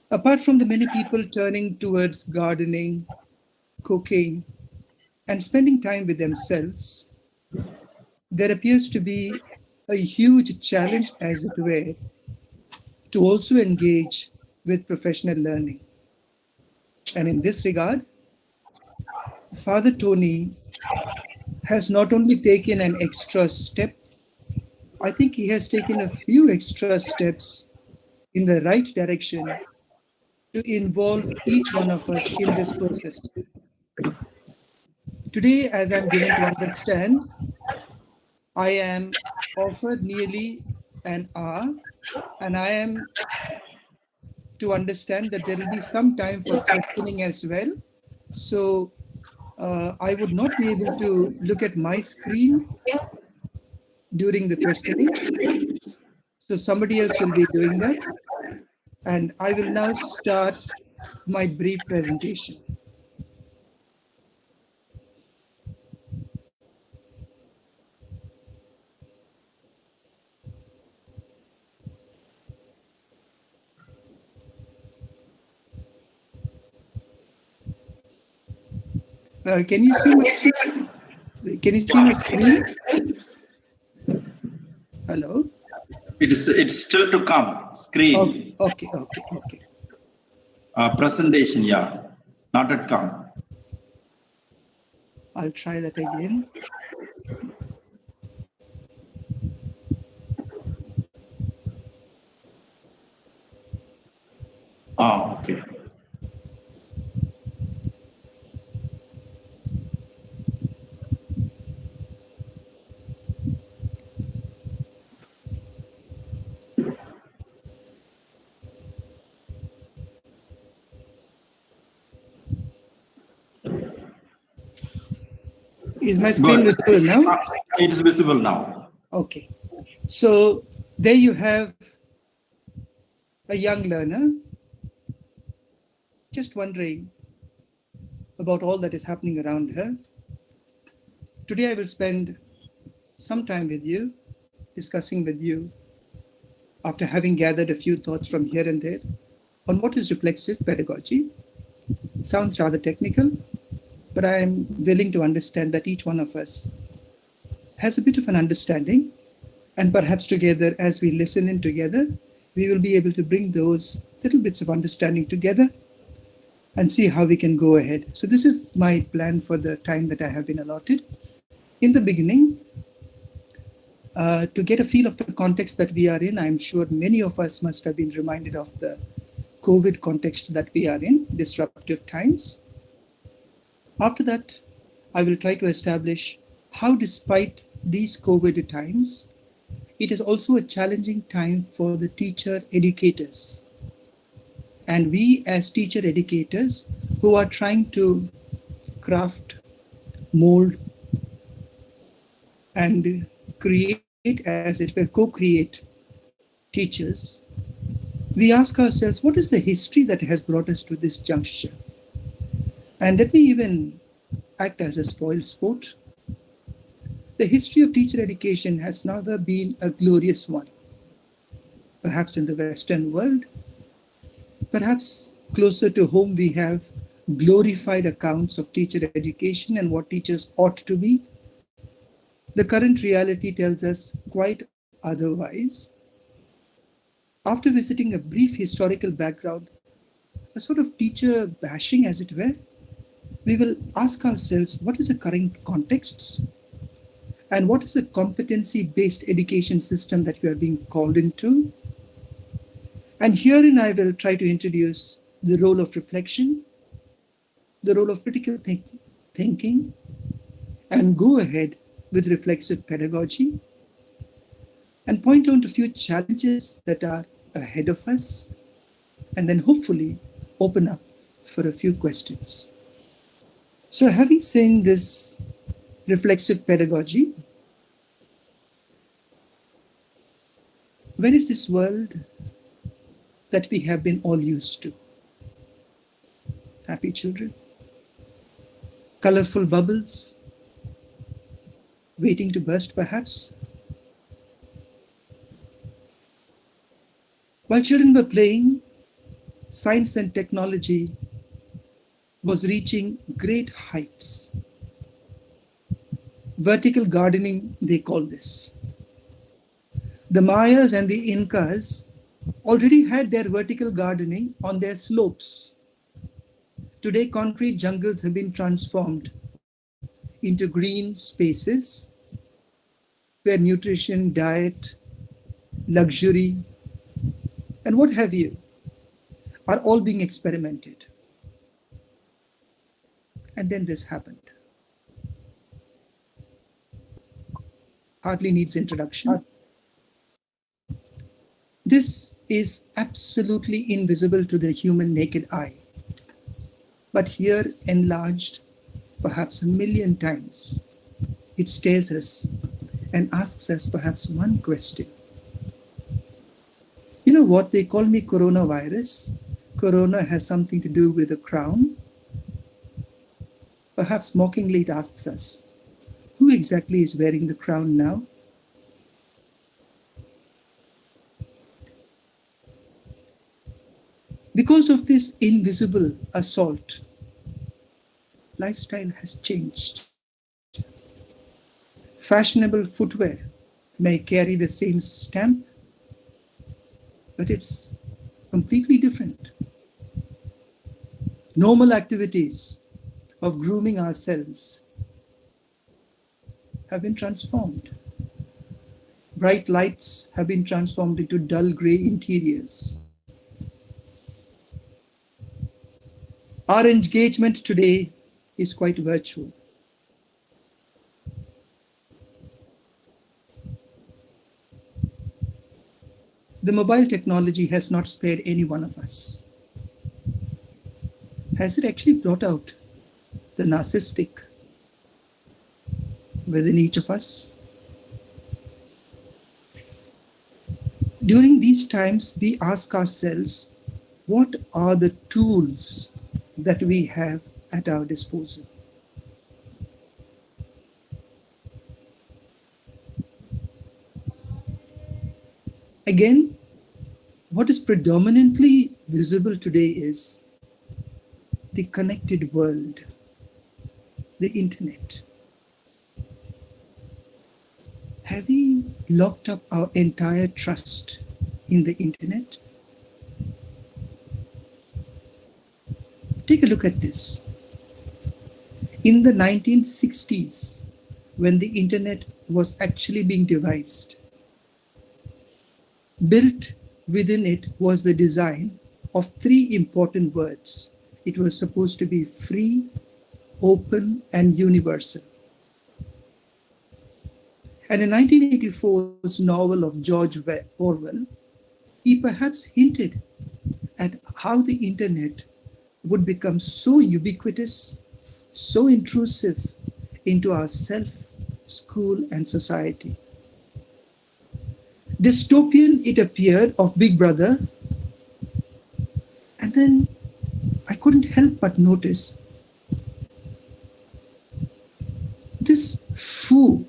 Apart from the many people turning towards gardening, cooking, and spending time with themselves, there appears to be a huge challenge, as it were, to also engage with professional learning. And in this regard, Father Tony has not only taken an extra step, I think he has taken a few extra steps in the right direction to involve each one of us in this process. Today, as I'm given to understand, I am offered nearly an hour and I am to understand that there will be some time for questioning as well. So I would not be able to look at my screen during the questioning. So somebody else will be doing that. And I will now start my brief presentation. Can you see my screen? Hello? It's still to come. Screen. Okay. Presentation, yeah. Not yet come. I'll try that again. Okay. Is my screen visible now? It is visible now. Okay. So there you have a young learner just wondering about all that is happening around her. Today I will spend some time with you, discussing with you, after having gathered a few thoughts from here and there, on what is reflexive pedagogy. It sounds rather technical, but I am willing to understand that each one of us has a bit of an understanding, and perhaps together, as we listen in together, we will be able to bring those little bits of understanding together and see how we can go ahead. So this is my plan for the time that I have been allotted. In the beginning, to get a feel of the context that we are in, I'm sure many of us must have been reminded of the COVID context that we are in, disruptive times. After that, I will try to establish how, despite these COVID times, it is also a challenging time for the teacher educators. And we as teacher educators who are trying to craft, mold, and create, as it were, co-create teachers, we ask ourselves, what is the history that has brought us to this juncture? And let me even act as a spoil sport. The history of teacher education has never been a glorious one. Perhaps in the Western world, perhaps closer to home, we have glorified accounts of teacher education and what teachers ought to be. The current reality tells us quite otherwise. After visiting a brief historical background, a sort of teacher bashing, as it were, we will ask ourselves, what is the current contexts? And what is the competency-based education system that we are being called into? And herein I will try to introduce the role of reflection, the role of critical thinking, and go ahead with reflexive pedagogy, and point out a few challenges that are ahead of us, and then hopefully open up for a few questions. So having seen this reflexive pedagogy, where is this world that we have been all used to? Happy children, colorful bubbles, waiting to burst perhaps. While children were playing, science and technology was reaching great heights. Vertical gardening, they call this. The Mayas and the Incas already had their vertical gardening on their slopes. Today, concrete jungles have been transformed into green spaces where nutrition, diet, luxury, and what have you are all being experimented. And then this happened. Hardly needs introduction. This is absolutely invisible to the human naked eye. But here, enlarged perhaps 1,000,000 times, it stares us and asks us perhaps one question. You know what? They call me coronavirus. Corona has something to do with the crown. Perhaps mockingly it asks us, who exactly is wearing the crown now? Because of this invisible assault, lifestyle has changed. Fashionable footwear may carry the same stamp, but it's completely different. Normal activities of grooming ourselves have been transformed. Bright lights have been transformed into dull gray interiors. Our engagement today is quite virtual. The mobile technology has not spared any one of us. Has it actually brought out the narcissistic within each of us? During these times, we ask ourselves, what are the tools that we have at our disposal? Again, what is predominantly visible today is the connected world, the internet. Have we locked up our entire trust in the internet? Take a look at this. In the 1960s, when the internet was actually being devised, built within it was the design of 3 important words. It was supposed to be free, open, and universal. And in 1984's novel of George Orwell, he perhaps hinted at how the internet would become so ubiquitous, so intrusive into our self, school, and society. Dystopian it appeared of Big Brother, and then I couldn't help but notice this foo,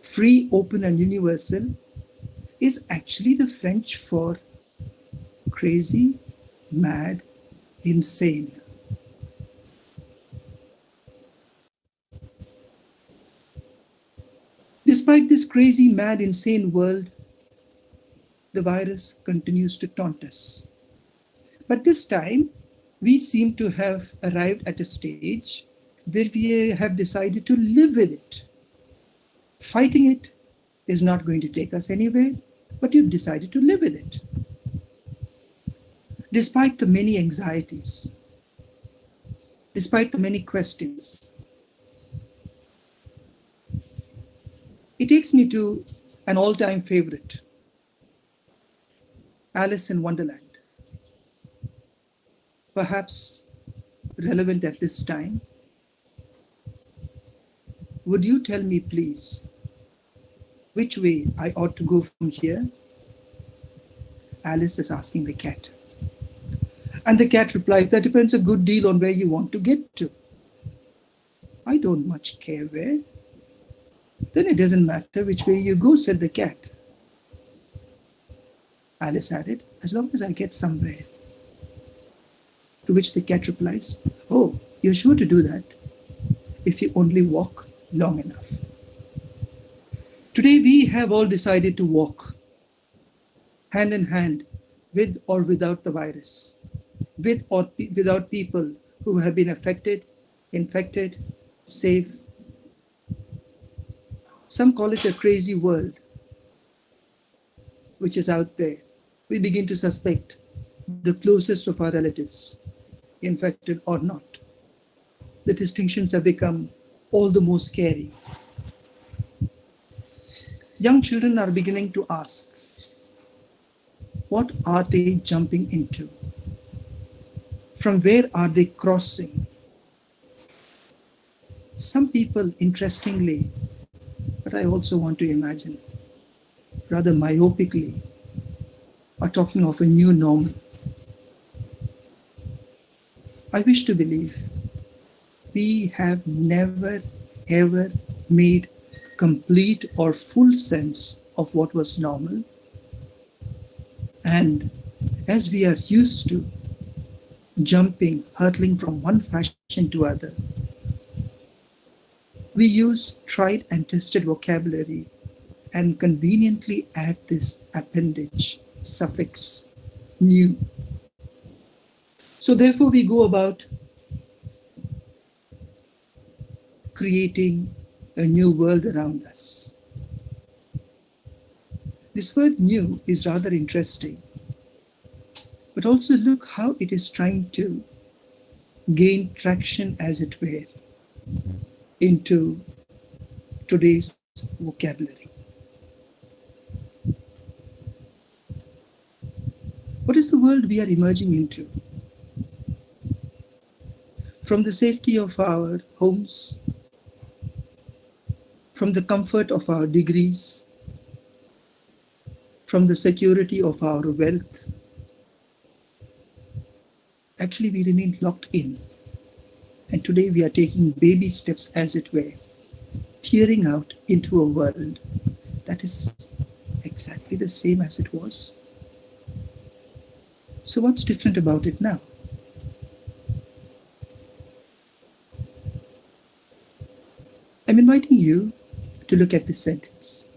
free, open, and universal, is actually the French for crazy, mad, insane. Despite this crazy, mad, insane world, the virus continues to taunt us. But this time, we seem to have arrived at a stage where we have decided to live with it. Fighting it is not going to take us anywhere, but we've decided to live with it. Despite the many anxieties, despite the many questions, it takes me to an all-time favorite, Alice in Wonderland. Perhaps relevant at this time. Would you tell me, please, which way I ought to go from here? Alice is asking the cat. And the cat replies, that depends a good deal on where you want to get to. I don't much care where. Then it doesn't matter which way you go, said the cat. Alice added, as long as I get somewhere. To which the cat replies, oh, you're sure to do that if you only walk long enough. Today we have all decided to walk hand in hand with or without the virus, with or without people who have been affected, infected, safe. Some call it a crazy world, which is out there. We begin to suspect the closest of our relatives, infected or not. The distinctions have become all the more scary. Young children are beginning to ask, What are they jumping into? From where are they crossing? Some people, interestingly, but I also want to imagine, rather myopically, are talking of a new normal. I wish to believe we have never ever made complete or full sense of what was normal. And as we are used to jumping, hurtling from one fashion to other, we use tried and tested vocabulary and conveniently add this appendage, suffix, new. So therefore we go about creating a new world around us. This word new is rather interesting, but also look how it is trying to gain traction, as it were, into today's vocabulary. What is the world we are emerging into? From the safety of our homes, from the comfort of our degrees, from the security of our wealth, actually we remain locked in. And today we are taking baby steps, as it were, peering out into a world that is exactly the same as it was. So what's different about it now? I'm inviting you to look at this sentence.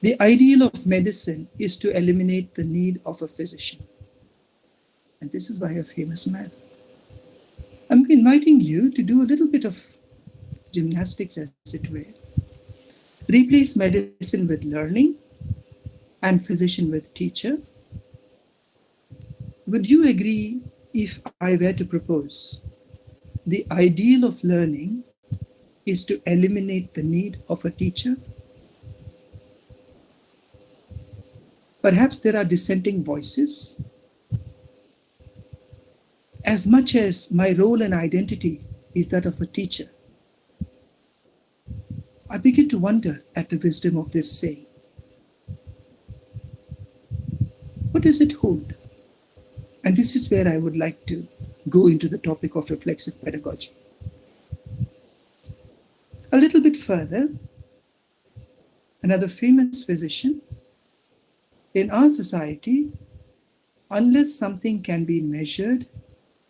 The ideal of medicine is to eliminate the need of a physician. And this is by a famous man. I'm inviting you to do a little bit of gymnastics, as it were. Replace medicine with learning and physician with teacher. Would you agree if I were to propose the ideal of learning is to eliminate the need of a teacher? Perhaps there are dissenting voices. As much as my role and identity is that of a teacher, I begin to wonder at the wisdom of this saying. What does it hold? And this is where I would like to go into the topic of reflexive pedagogy. A little bit further, another famous physician, in our society, unless something can be measured,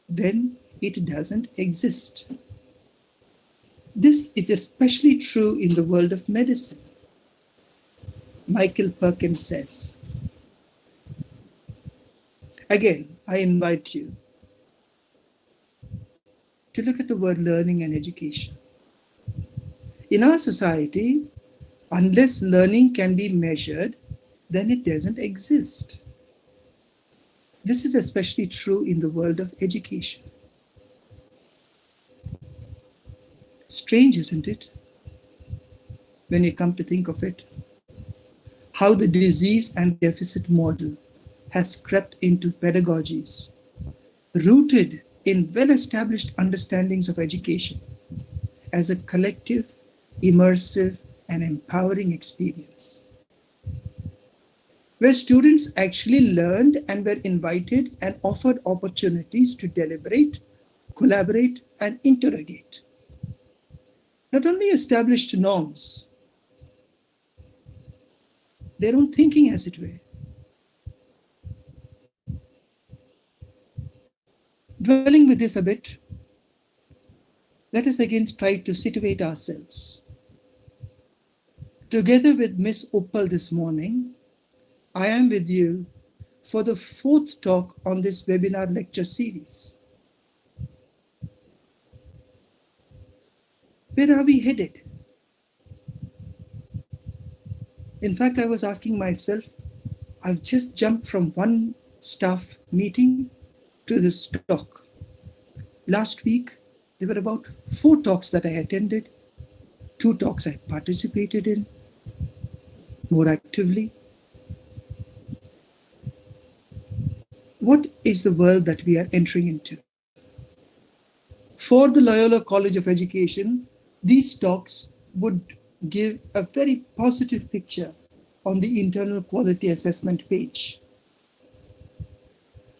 then it doesn't exist. This is especially true in the world of medicine. Michael Perkins says. Again, I invite you to look at the word learning and education. In our society, unless learning can be measured, then it doesn't exist. This is especially true in the world of education. Strange, isn't it? When you come to think of it, how the disease and deficit model has crept into pedagogies, rooted in well-established understandings of education as a collective, immersive, and empowering experience, where students actually learned and were invited and offered opportunities to deliberate, collaborate, and interrogate. Not only established norms, their own thinking, as it were. Dwelling with this a bit, let us again try to situate ourselves. Together with Miss Uppal this morning, I am with you for the 4th talk on this webinar lecture series. Where are we headed? In fact, I was asking myself, I've just jumped from one staff meeting to this talk. Last week, there were about 4 talks that I attended, 2 talks I participated in more actively, what is the world that we are entering into? For the Loyola College of Education, these talks would give a very positive picture on the internal quality assessment page.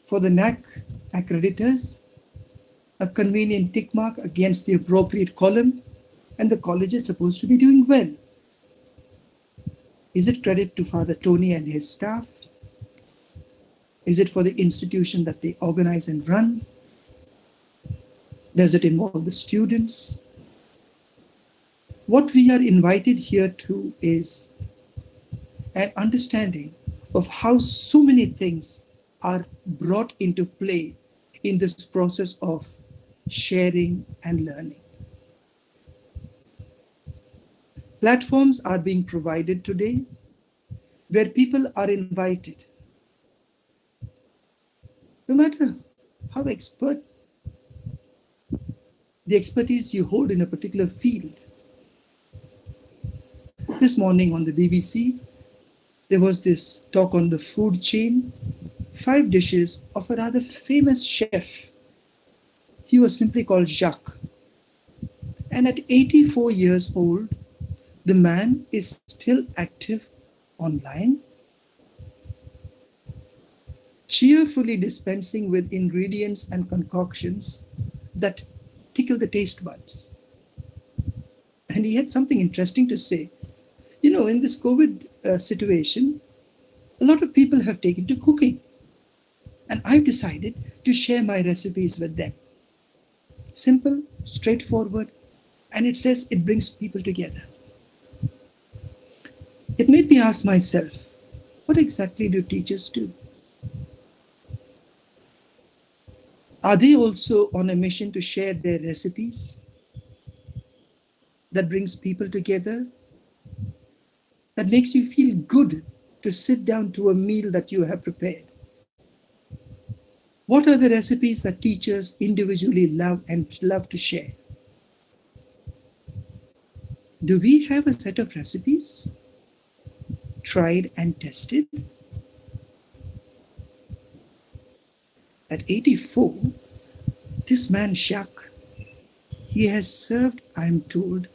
For the NAC accreditors, a convenient tick mark against the appropriate column, and the college is supposed to be doing well. Is it credit to Father Tony and his staff? Is it for the institution that they organize and run? Does it involve the students? What we are invited here to is an understanding of how so many things are brought into play in this process of sharing and learning. Platforms are being provided today where people are invited, no matter how expert the expertise you hold in a particular field. This morning on the BBC, there was this talk on the food chain, 5 dishes of a rather famous chef. He was simply called Jacques. And at 84 years old, the man is still active online, cheerfully dispensing with ingredients and concoctions that tickle the taste buds. And he had something interesting to say. You know, in this COVID situation, a lot of people have taken to cooking. And I've decided to share my recipes with them. Simple, straightforward, and it says it brings people together. It made me ask myself, what exactly do teachers do? Are they also on a mission to share their recipes that brings people together, that makes you feel good to sit down to a meal that you have prepared? What are the recipes that teachers individually love and love to share? Do we have a set of recipes, tried and tested? At 84, this man Jacques, he has served, I'm told,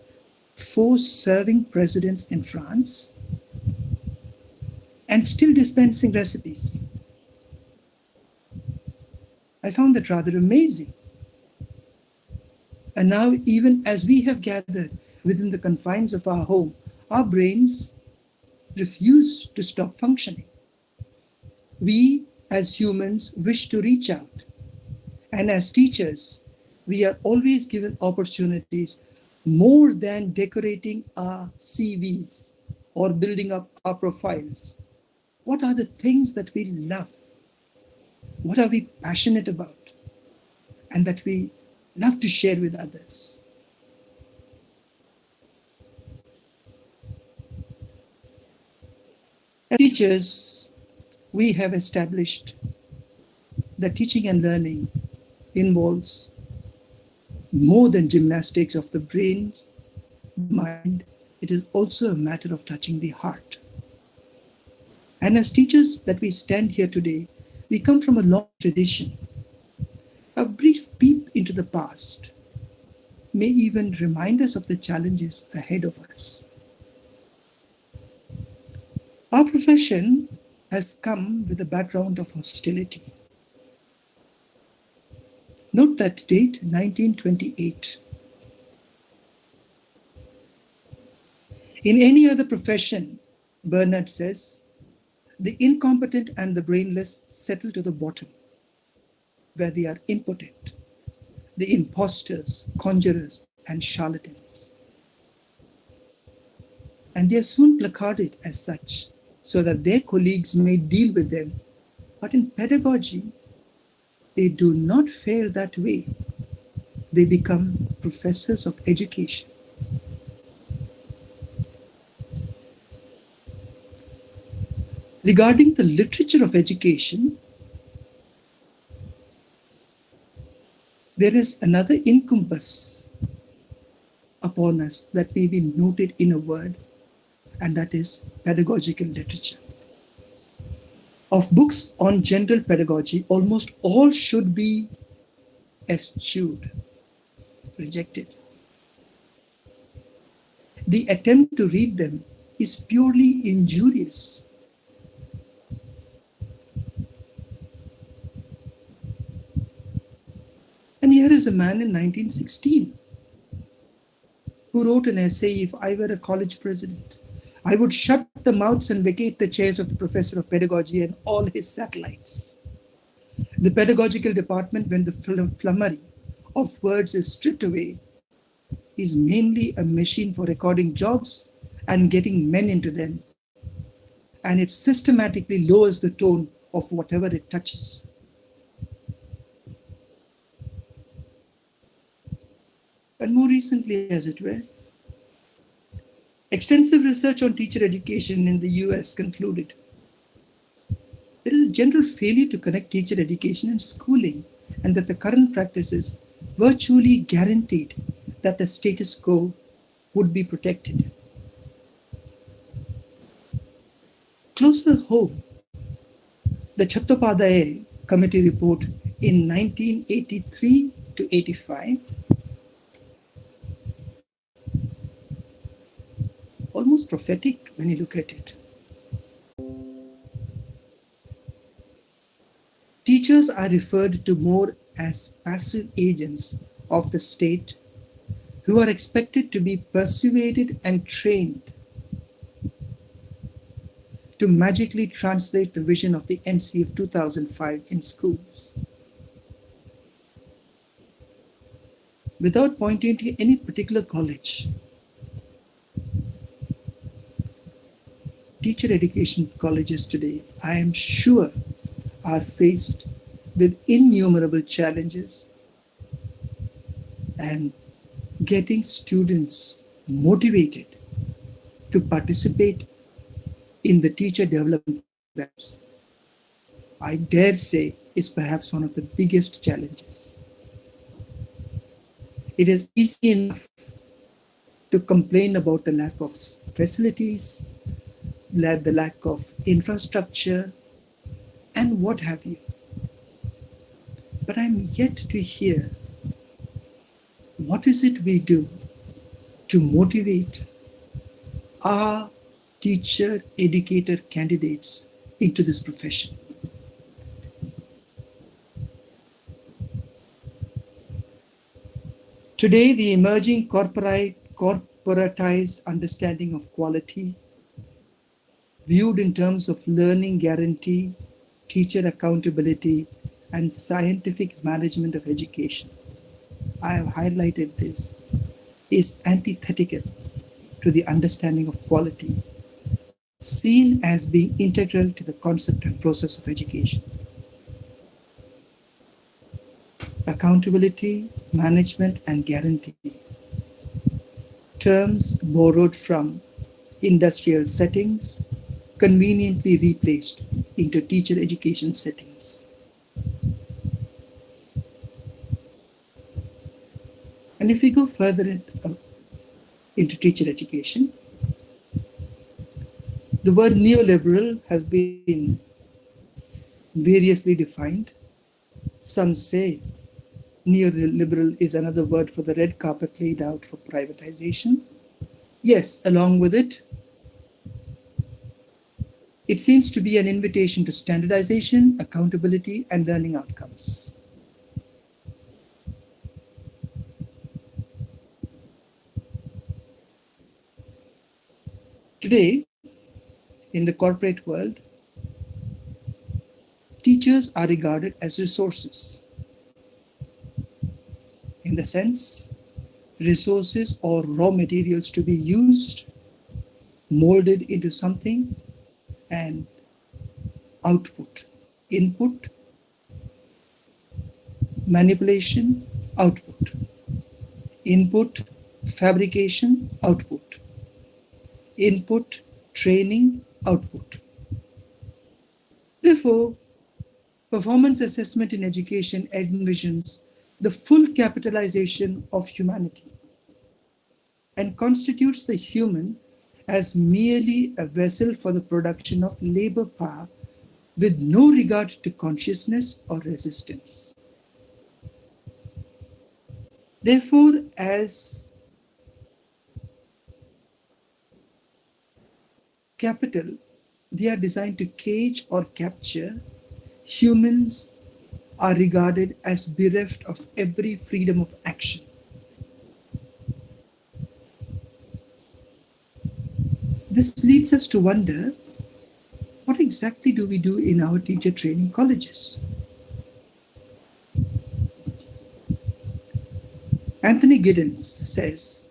4 serving presidents in France and still dispensing recipes. I found that rather amazing. And now, even as we have gathered within the confines of our home, our brains refuse to stop functioning. We, as humans, wish to reach out. And as teachers, we are always given opportunities more than decorating our CVs or building up our profiles. What are the things that we love? What are we passionate about? And that we love to share with others? As teachers, we have established that teaching and learning involves more than gymnastics of the brains, mind. It is also a matter of touching the heart. And as teachers that we stand here today, we come from a long tradition. A brief peep into the past may even remind us of the challenges ahead of us. Our profession has come with a background of hostility. Note that date, 1928. In any other profession, Bernard says, the incompetent and the brainless settle to the bottom, where they are impotent, the impostors, conjurers, and charlatans. And they are soon placarded as such, so that their colleagues may deal with them. But in pedagogy, they do not fare that way. They become professors of education. Regarding the literature of education, there is another incubus upon us that may be noted in a word, and that is pedagogical literature. Of books on general pedagogy, almost all should be eschewed, rejected. The attempt to read them is purely injurious. And here is a man in 1916 who wrote an essay, "If I were a college president, I would shut the mouths and vacate the chairs of the professor of pedagogy and all his satellites. The pedagogical department, when the flummery of words is stripped away, is mainly a machine for recording jobs and getting men into them, and it systematically lowers the tone of whatever it touches." And more recently, as it were, extensive research on teacher education in the US concluded there is a general failure to connect teacher education and schooling, and that the current practices virtually guaranteed that the status quo would be protected. Closer home, the Chattopadhyay Committee report in 1983 to 85 almost prophetic when you look at it. Teachers are referred to more as passive agents of the state who are expected to be persuaded and trained to magically translate the vision of the NC of 2005 in schools. Without pointing to any particular college, teacher education colleges today, I am sure, are faced with innumerable challenges, and getting students motivated to participate in the teacher development programs, I dare say, is perhaps one of the biggest challenges. It is easy enough to complain about the lack of facilities, the lack of infrastructure, and what have you. But I'm yet to hear what is it we do to motivate our teacher educator candidates into this profession. Today, the emerging corporatized understanding of quality, viewed in terms of learning guarantee, teacher accountability, and scientific management of education, I have highlighted this, is antithetical to the understanding of quality, seen as being integral to the concept and process of education. Accountability, management, and guarantee, terms borrowed from industrial settings, conveniently replaced into teacher education settings. And if we go further into teacher education, the word neoliberal has been variously defined. Some say neoliberal is another word for the red carpet laid out for privatization. Yes, along with it, it seems to be an invitation to standardization, accountability, and learning outcomes. Today, in the corporate world, teachers are regarded as resources. In the sense, resources or raw materials to be used, molded into something, and output, input, manipulation, output, input, fabrication, output, input, training, output. Therefore, performance assessment in education envisions the full capitalization of humanity and constitutes the human as merely a vessel for the production of labor power with no regard to consciousness or resistance. Therefore, as capital, they are designed to cage or capture, humans are regarded as bereft of every freedom of action. This leads us to wonder, what exactly do we do in our teacher training colleges? Anthony Giddens says,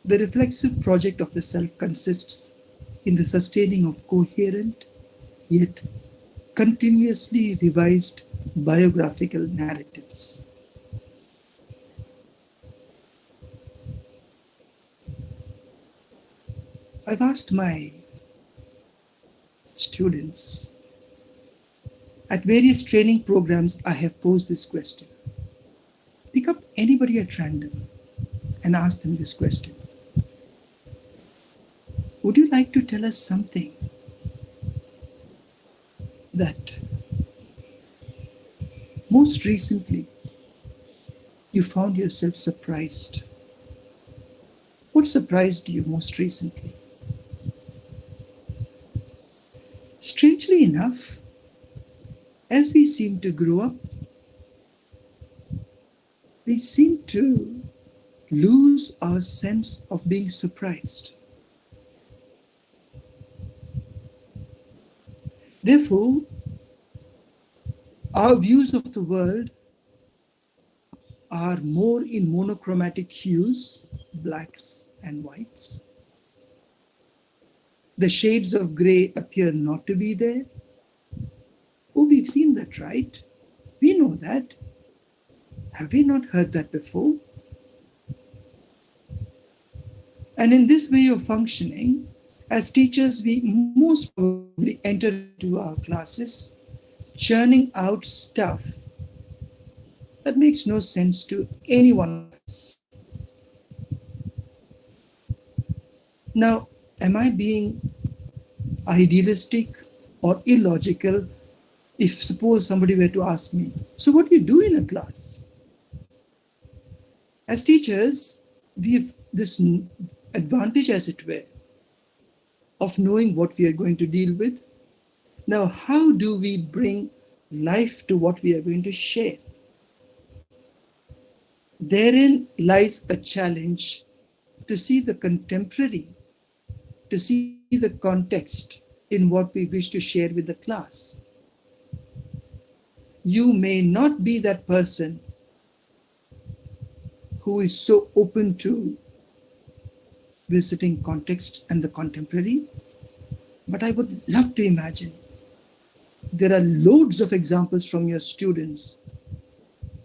the reflexive project of the self consists in the sustaining of coherent yet continuously revised biographical narratives. I've asked my students at various training programs, I have posed this question. Pick up anybody at random and ask them this question. Would you like to tell us something that most recently you found yourself surprised? What surprised you most recently? Strangely enough, as we seem to grow up, we seem to lose our sense of being surprised. Therefore, our views of the world are more in monochromatic hues, blacks and whites. The shades of gray appear not to be there. Oh, we've seen that, right? We know that. Have we not heard that before? And in this way of functioning, as teachers, we most probably enter into our classes churning out stuff that makes no sense to anyone else. Now, am I being idealistic or illogical if suppose somebody were to ask me, so what do you do in a class? As teachers, we have this advantage, as it were, of knowing what we are going to deal with. Now, how do we bring life to what we are going to share? Therein lies a challenge to see the contemporary, to see the context in what we wish to share with the class. You may not be that person who is so open to visiting contexts and the contemporary, but I would love to imagine there are loads of examples from your students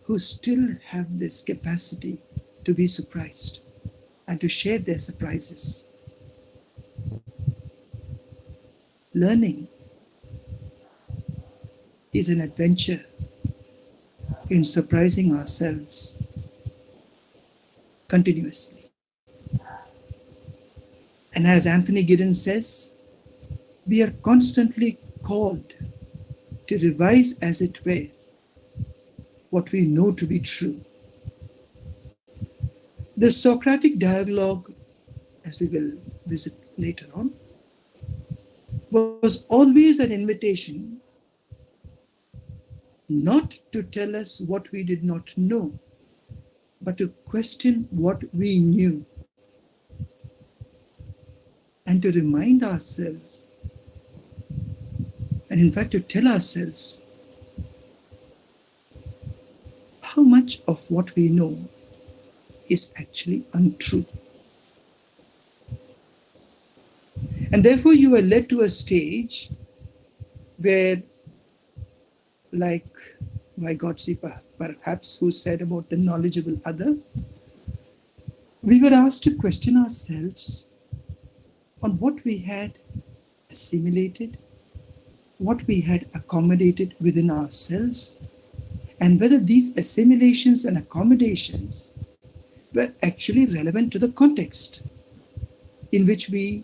who still have this capacity to be surprised and to share their surprises. Learning is an adventure in surprising ourselves continuously. And as Anthony Giddens says, we are constantly called to revise, as it were, what we know to be true. The Socratic dialogue, as we will visit later on, was always an invitation not to tell us what we did not know, but to question what we knew and to remind ourselves, and in fact to tell ourselves how much of what we know is actually untrue. And therefore you are led to a stage where, like Vygotsky perhaps, who said about the knowledgeable other, we were asked to question ourselves on what we had assimilated, what we had accommodated within ourselves, and whether these assimilations and accommodations were actually relevant to the context in which we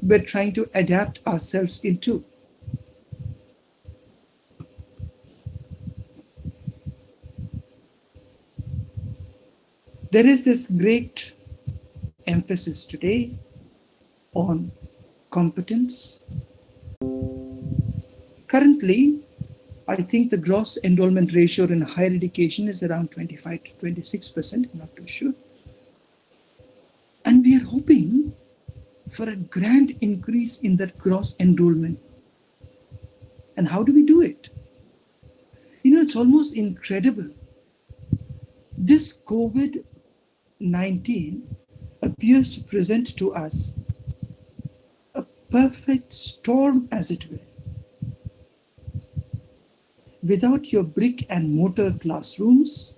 were trying to adapt ourselves into. There is this great emphasis today on competence. Currently, I think the gross enrollment ratio in higher education is around 25 to 26%, I'm not too sure. And we are hoping for a grand increase in that gross enrollment. And how do we do it? You know, it's almost incredible. This COVID-19 appears to present to us a perfect storm, as it were. Without your brick and mortar classrooms,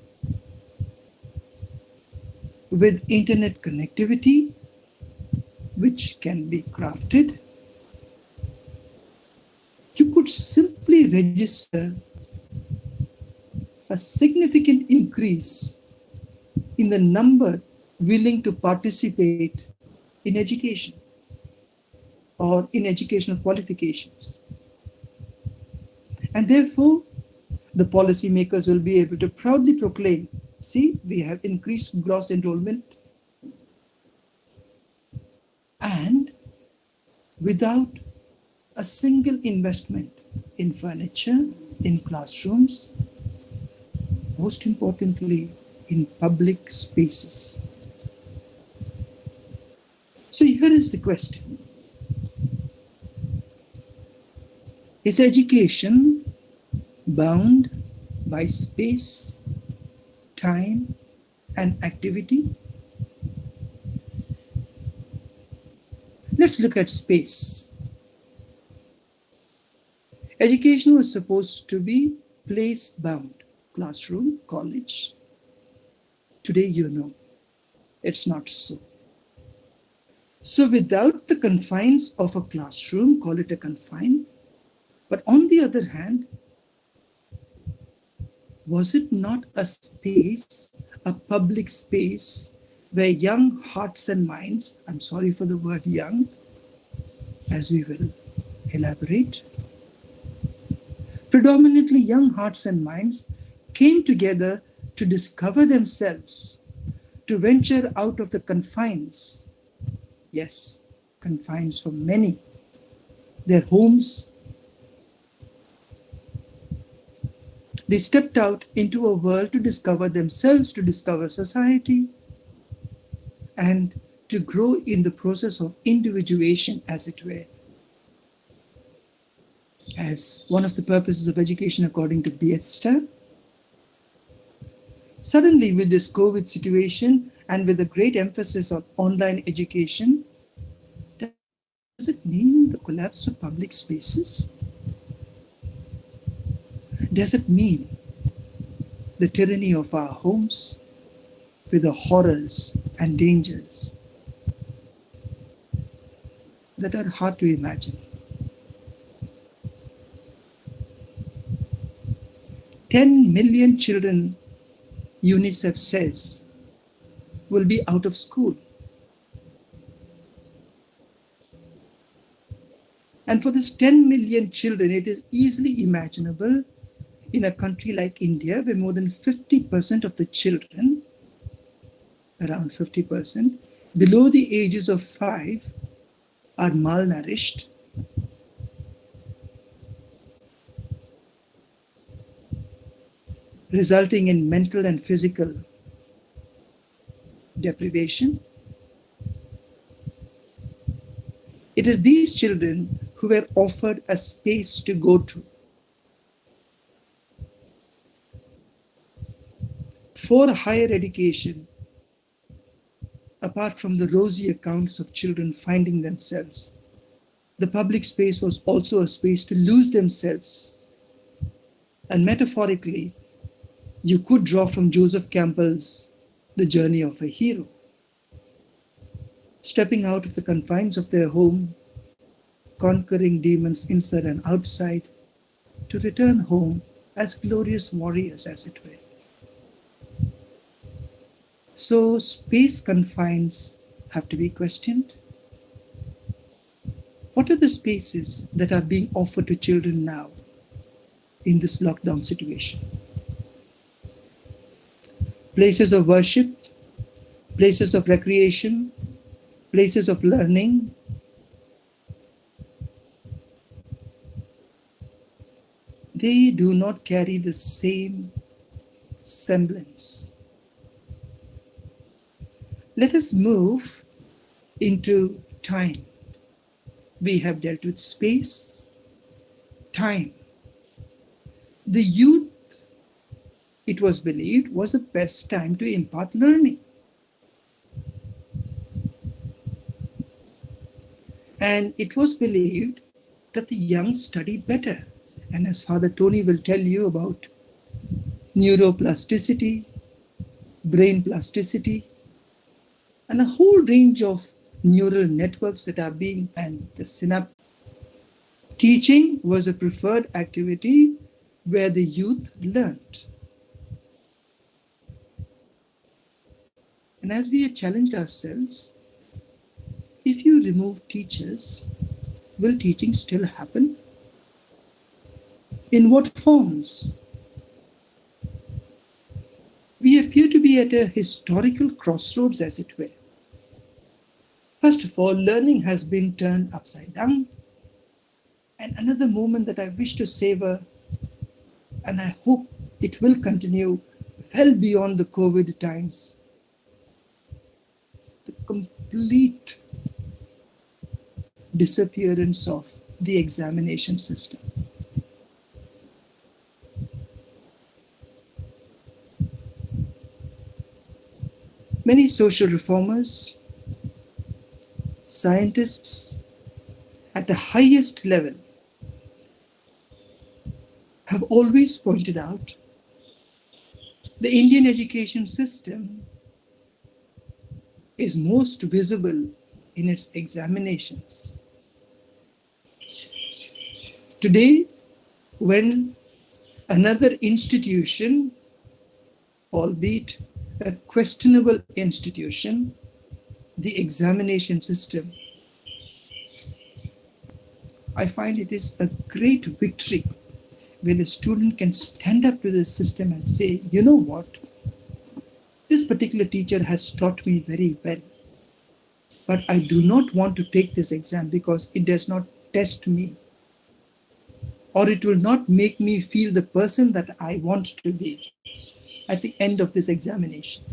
with internet connectivity, which can be crafted, you could simply register a significant increase in the number willing to participate in education or in educational qualifications. And therefore, the policymakers will be able to proudly proclaim, see, we have increased gross enrollment, and without a single investment in furniture, in classrooms, most importantly, in public spaces. So here is the question. Is education bound by space, time, and activity? Let's look at space. Education was supposed to be place-bound, classroom, college. Today, you know, it's not so. So without the confines of a classroom, call it a confine. But on the other hand, was it not a space, a public space, where young hearts and minds, I'm sorry for the word young, as we will elaborate, predominantly young hearts and minds came together to discover themselves, to venture out of the confines. Yes, confines for many, their homes. They stepped out into a world to discover themselves, to discover society, and to grow in the process of individuation, as it were. As one of the purposes of education, according to Bietster, suddenly with this COVID situation and with a great emphasis on online education, does it mean the collapse of public spaces? Does it mean the tyranny of our homes with the horrors and dangers that are hard to imagine? 10 million children, UNICEF says, will be out of school. And for this 10 million children, it is easily imaginable in a country like India, where more than 50% of the children, around 50%, below the ages of 5 are malnourished. Resulting in mental and physical deprivation. It is these children who were offered a space to go to. For higher education, apart from the rosy accounts of children finding themselves, the public space was also a space to lose themselves. And metaphorically, you could draw from Joseph Campbell's The Journey of a Hero, stepping out of the confines of their home, conquering demons inside and outside, to return home as glorious warriors, as it were. So space confines have to be questioned. What are the spaces that are being offered to children now in this lockdown situation? Places of worship, places of recreation, places of learning. They do not carry the same semblance. Let us move into time. We have dealt with space, time. The youth, it was believed, was the best time to impart learning. And it was believed that the young study better. And as Father Tony will tell you about neuroplasticity, brain plasticity, and a whole range of neural networks that are being, and the synapse. Teaching was a preferred activity where the youth learnt. And as we have challenged ourselves, if you remove teachers, will teaching still happen? In what forms? We appear to be at a historical crossroads, as it were. First of all, learning has been turned upside down. And another moment that I wish to savor, and I hope it will continue well beyond the COVID times, the complete disappearance of the examination system. Many social reformers, scientists at the highest level have always pointed out the Indian education system is most visible in its examinations. Today, when another institution, albeit a questionable institution, the examination system, I find it is a great victory when a student can stand up to the system and say, you know what, this particular teacher has taught me very well, but I do not want to take this exam because it does not test me, or it will not make me feel the person that I want to be at the end of this examination.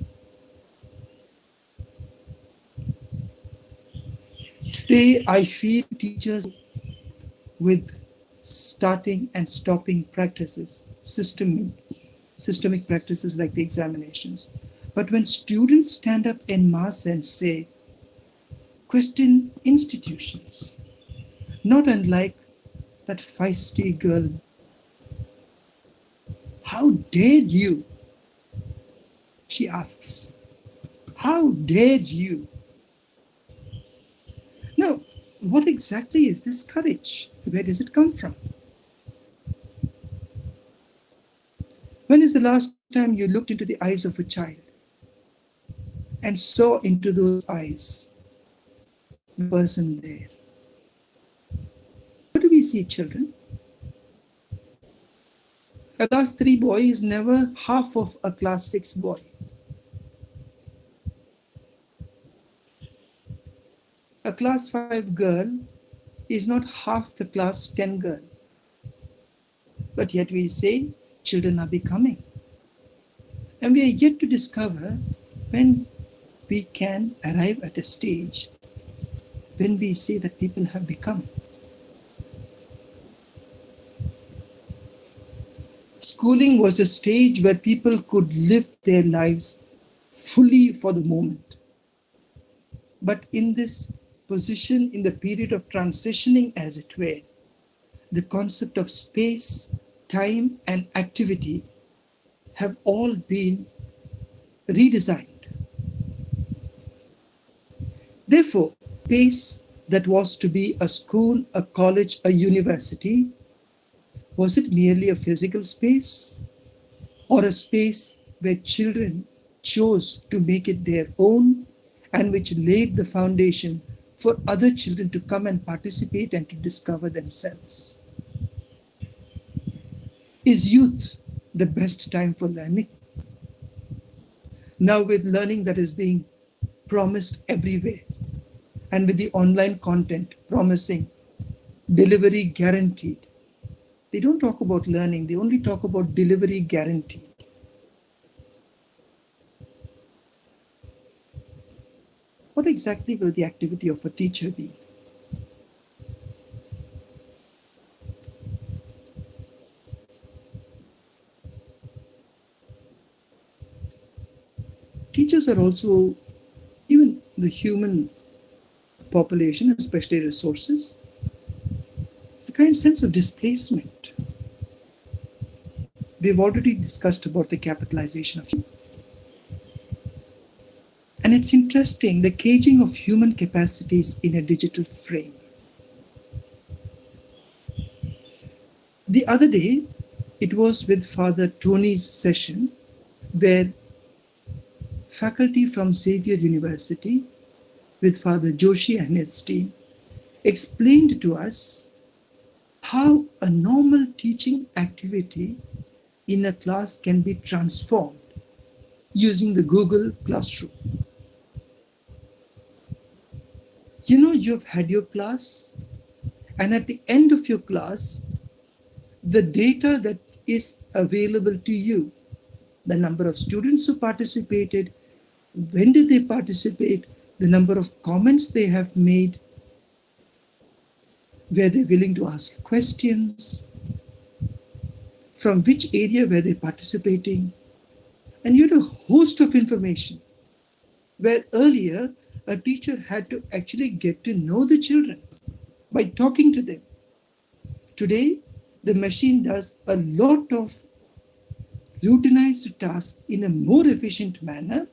Today, I feel teachers with starting and stopping practices, systemic practices like the examinations. But when students stand up en masse and say, question institutions, not unlike that feisty girl, how dare you? She asks, how dare you? Now, what exactly is this courage? Where does it come from? When is the last time you looked into the eyes of a child and saw into those eyes the person there? What do we see, children? A class 3 boy is never half of a class 6 boy. A class 5 girl is not half the class 10 girl. But yet we say children are becoming. And we are yet to discover when we can arrive at a stage when we say that people have become. Schooling was a stage where people could live their lives fully for the moment. But in this position, in the period of transitioning, as it were, the concept of space, time, and activity have all been redesigned. Therefore, space that was to be a school, a college, a university, was it merely a physical space or a space where children chose to make it their own and which laid the foundation for other children to come and participate and to discover themselves? Is youth the best time for learning? Now with learning that is being promised everywhere, and with the online content promising delivery guaranteed. They don't talk about learning, they only talk about delivery guaranteed. What exactly will the activity of a teacher be? Teachers are also, even the human population, especially resources, it's a kind of sense of displacement. We've already discussed about the capitalization of human. And it's interesting, the caging of human capacities in a digital frame. The other day, it was with Father Tony's session, where faculty from Xavier University, with Father Joshi and his team, explained to us how a normal teaching activity in a class can be transformed using the Google Classroom. You know, you've had your class, and at the end of your class, the data that is available to you, the number of students who participated, when did they participate, the number of comments they have made, were they willing to ask questions, from which area were they participating, and you had a host of information, where earlier a teacher had to actually get to know the children by talking to them. Today, the machine does a lot of routinized tasks in a more efficient manner.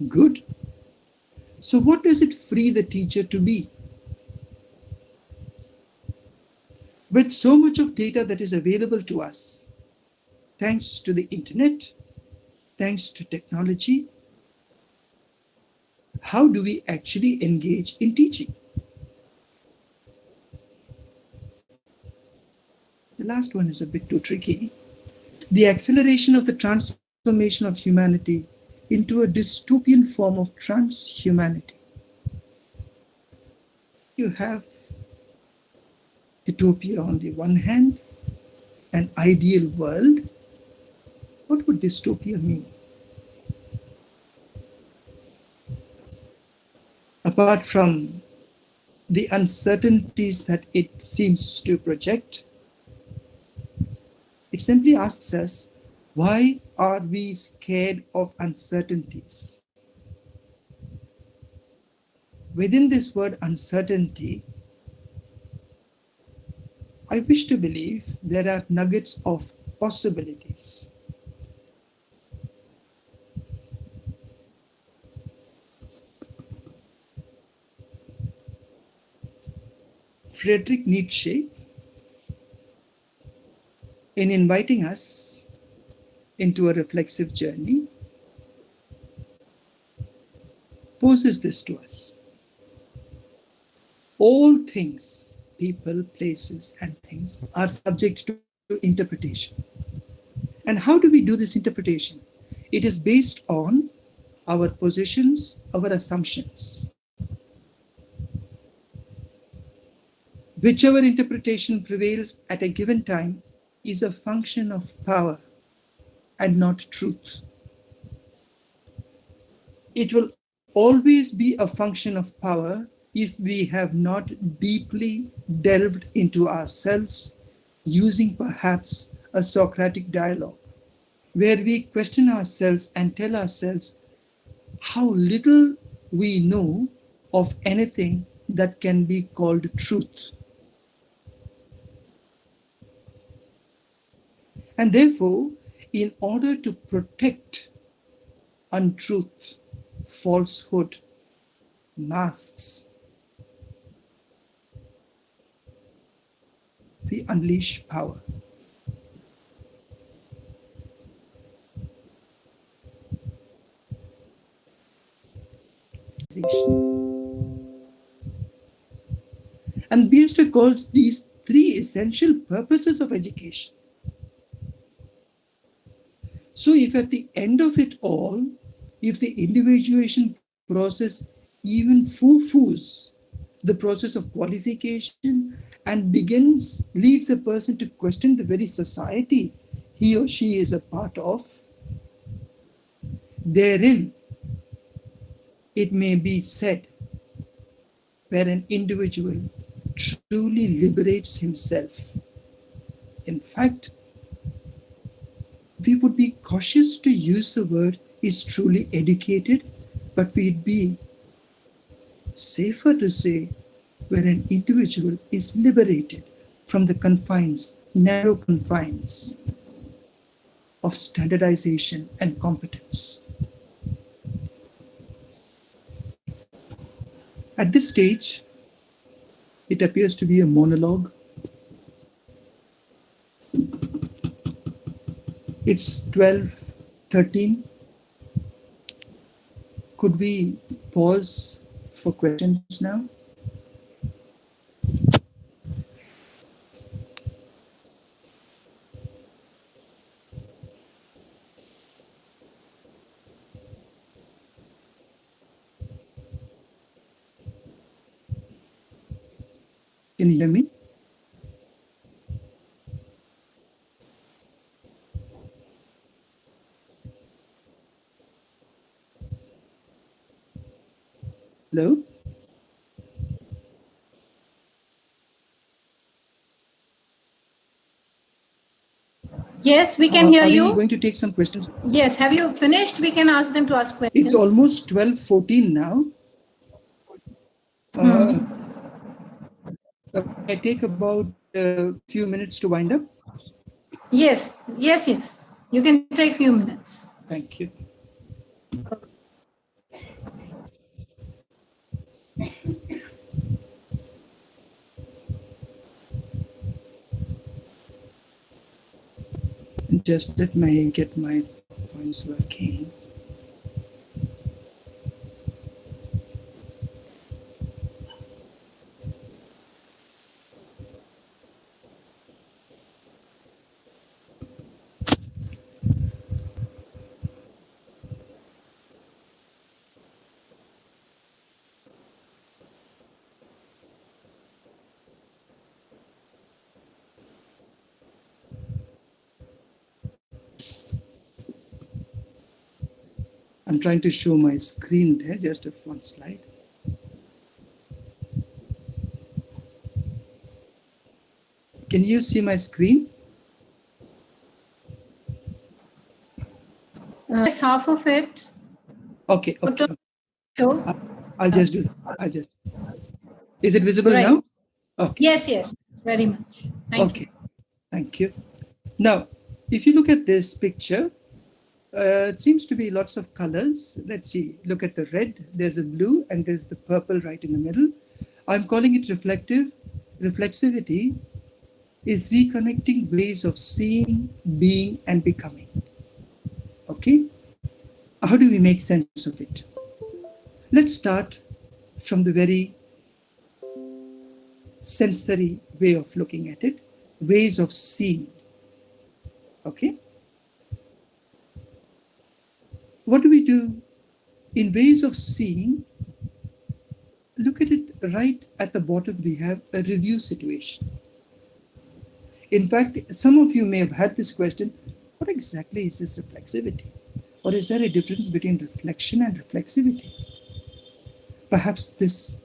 Good. So what does it free the teacher to be? With so much of data that is available to us, thanks to the internet, thanks to technology, how do we actually engage in teaching? The last one is a bit too tricky. The acceleration of the transformation of humanity into a dystopian form of transhumanity. You have utopia on the one hand, an ideal world. What would dystopia mean? Apart from the uncertainties that it seems to project, it simply asks us, why are we scared of uncertainties? Within this word uncertainty, I wish to believe there are nuggets of possibilities. Friedrich Nietzsche, in inviting us into a reflexive journey, poses this to us. All things, people, places, and things are subject to interpretation. And how do we do this interpretation? It is based on our positions, our assumptions. Whichever interpretation prevails at a given time is a function of power and not truth. It will always be a function of power if we have not deeply delved into ourselves, using perhaps a Socratic dialogue, where we question ourselves and tell ourselves how little we know of anything that can be called truth. And therefore, in order to protect untruth, falsehood, masks, we unleash power. And Biester calls these three essential purposes of education. So if at the end of it all, if the individuation process even foo-foos the process of qualification and leads a person to question the very society he or she is a part of, therein it may be said where an individual truly liberates himself. In fact, we would be cautious to use the word is truly educated, but we'd be safer to say where an individual is liberated from the confines, narrow confines of standardization and competence. At this stage, it appears to be a monologue. It's 12:13. Could we pause for questions now? Can you hear me? Hello? Yes, we can hear Are you. we going to take some questions? Yes, have you finished? We can ask them to ask questions. It's almost 12:14 now. I take about a few minutes to wind up. Yes. You can take a few minutes. Thank you. Just let me get my points working. I'm trying to show my screen there, just one slide. Can you see my screen? Yes, half of it. Okay. Sure. I'll just do that. Is it visible now? Okay. Yes, very much. Thank you. Thank you. Now, if you look at this picture, it seems to be lots of colors. Let's see. Look at the red. There's a blue and there's the purple right in the middle. I'm calling it reflective. Reflexivity is reconnecting ways of seeing, being, and becoming. Okay? How do we make sense of it? Let's start from the very sensory way of looking at it, ways of seeing. Okay? What do we do in ways of seeing? Look at it right at the bottom. We have a review situation. In fact, some of you may have had this question, what exactly is this reflexivity? Or is there a difference between reflection and reflexivity? Perhaps this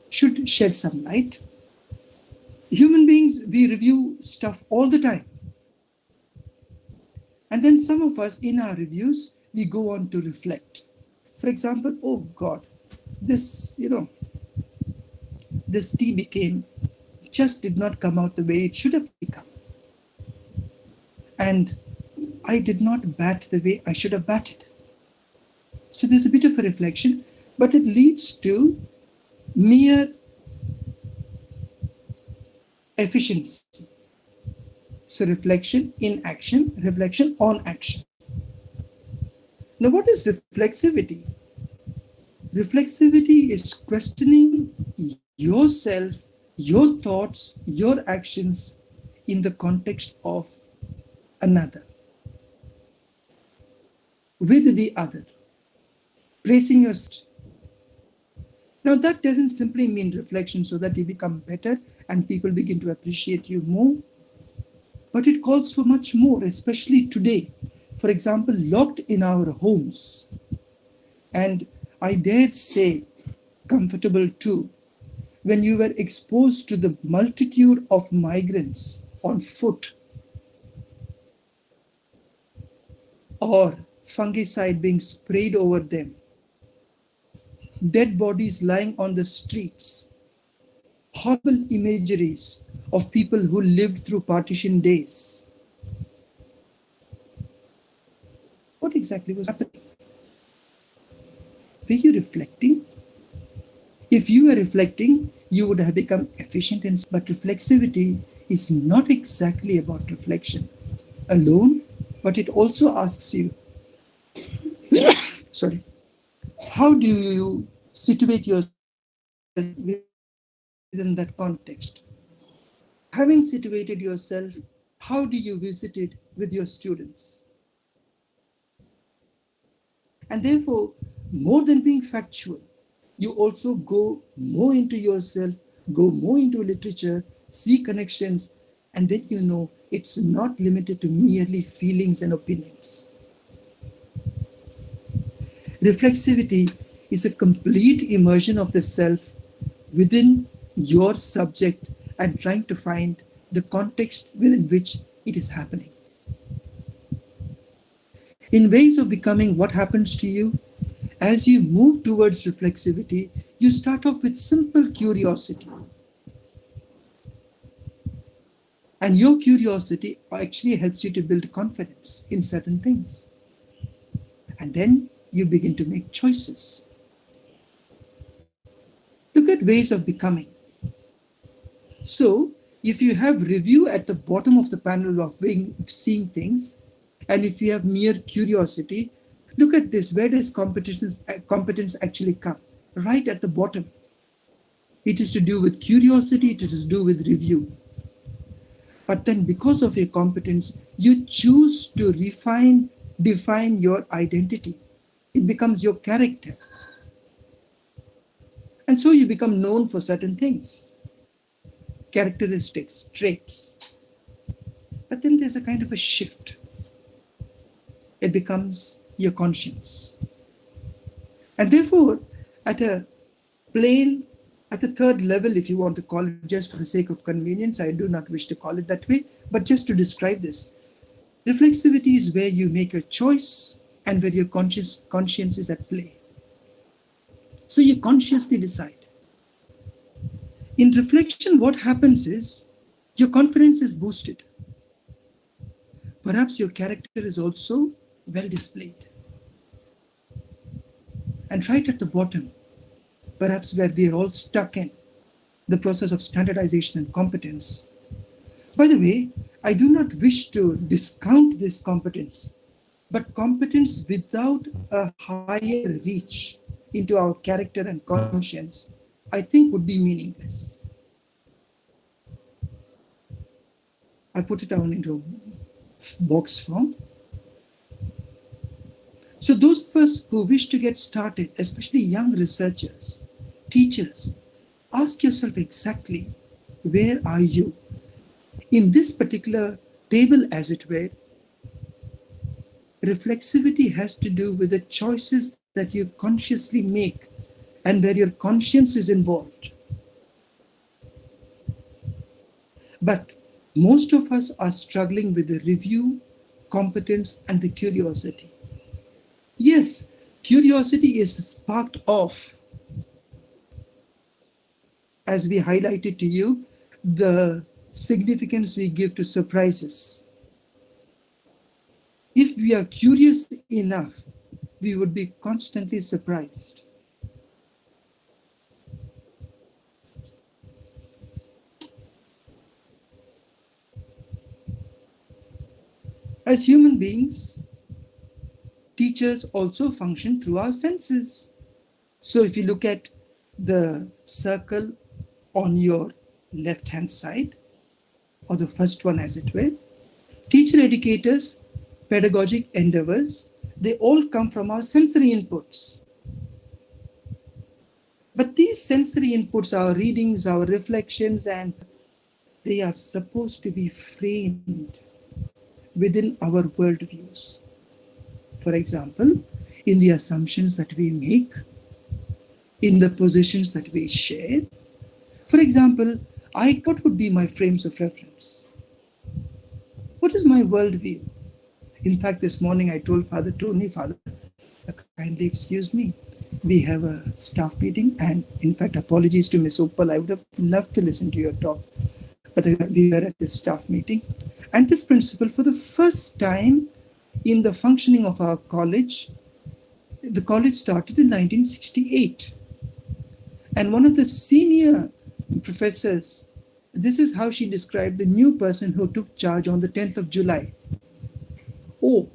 should shed some light. Human beings, we review stuff all the time. And then some of us, in our reviews, we go on to reflect. For example, oh God, this tea just did not come out the way it should have become. And I did not bat the way I should have batted. So there's a bit of a reflection, but it leads to mere efficiency. So reflection in action, reflection on action. Now, what is reflexivity? Reflexivity is questioning yourself, your thoughts, your actions in the context of another, with the other, placing yourself Now, that doesn't simply mean reflection so that you become better and people begin to appreciate you more, but it calls for much more, especially today. For example, locked in our homes, and I dare say comfortable too, when you were exposed to the multitude of migrants on foot or fungicide being sprayed over them, dead bodies lying on the streets, horrible imageries of people who lived through partition days. What exactly was happening? Were you reflecting? If you were reflecting, you would have become efficient. But reflexivity is not exactly about reflection alone, but it also asks you, sorry, how do you situate yourself within that context? Having situated yourself, how do you visit it with your students? And therefore, more than being factual, you also go more into yourself, go more into literature, see connections, and then you know it's not limited to merely feelings and opinions. Reflexivity is a complete immersion of the self within your subject and trying to find the context within which it is happening. In ways of becoming what happens to you, as you move towards reflexivity, you start off with simple curiosity. And your curiosity actually helps you to build confidence in certain things. And then you begin to make choices. Look at ways of becoming. So, if you have review at the bottom of the panel of seeing things, and if you have mere curiosity, look at this. Where does competence actually come? Right at the bottom. It is to do with curiosity, it is to do with review. But then because of your competence, you choose to define your identity. It becomes your character. And so you become known for certain things, characteristics, traits. But then there's a kind of a shift. It becomes your conscience. And therefore, at the third level, if you want to call it, just for the sake of convenience, I do not wish to call it that way, but just to describe this, reflexivity is where you make a choice and where your conscience is at play. So you consciously decide. In reflection, what happens is your confidence is boosted. Perhaps your character is also well displayed. And right at the bottom, perhaps where we are all stuck in the process of standardization and competence. By the way, I do not wish to discount this competence, but competence without a higher reach into our character and conscience, I think would be meaningless. I put it down into a box form. So those of us who wish to get started, especially young researchers, teachers, ask yourself exactly, where are you? In this particular table, as it were, reflexivity has to do with the choices that you consciously make and where your conscience is involved. But most of us are struggling with the review, competence, and the curiosity. Yes, curiosity is sparked off, as we highlighted to you, the significance we give to surprises. If we are curious enough, we would be constantly surprised. As human beings, teachers also function through our senses. So if you look at the circle on your left-hand side, or the first one as it were, teacher educators, pedagogic endeavors, they all come from our sensory inputs. But these sensory inputs, our readings, our reflections, and they are supposed to be framed within our worldviews. For example, in the assumptions that we make, in the positions that we share. For example, what would be my frames of reference? What is my worldview? In fact, this morning I told Father Tony, Father, kindly excuse me. We have a staff meeting, and in fact, apologies to Miss Uppal. I would have loved to listen to your talk, but we were at this staff meeting. And this principle, for the first time in the functioning of our college, the college started in 1968. And one of the senior professors, this is how she described the new person who took charge on the 10th of July. Oh,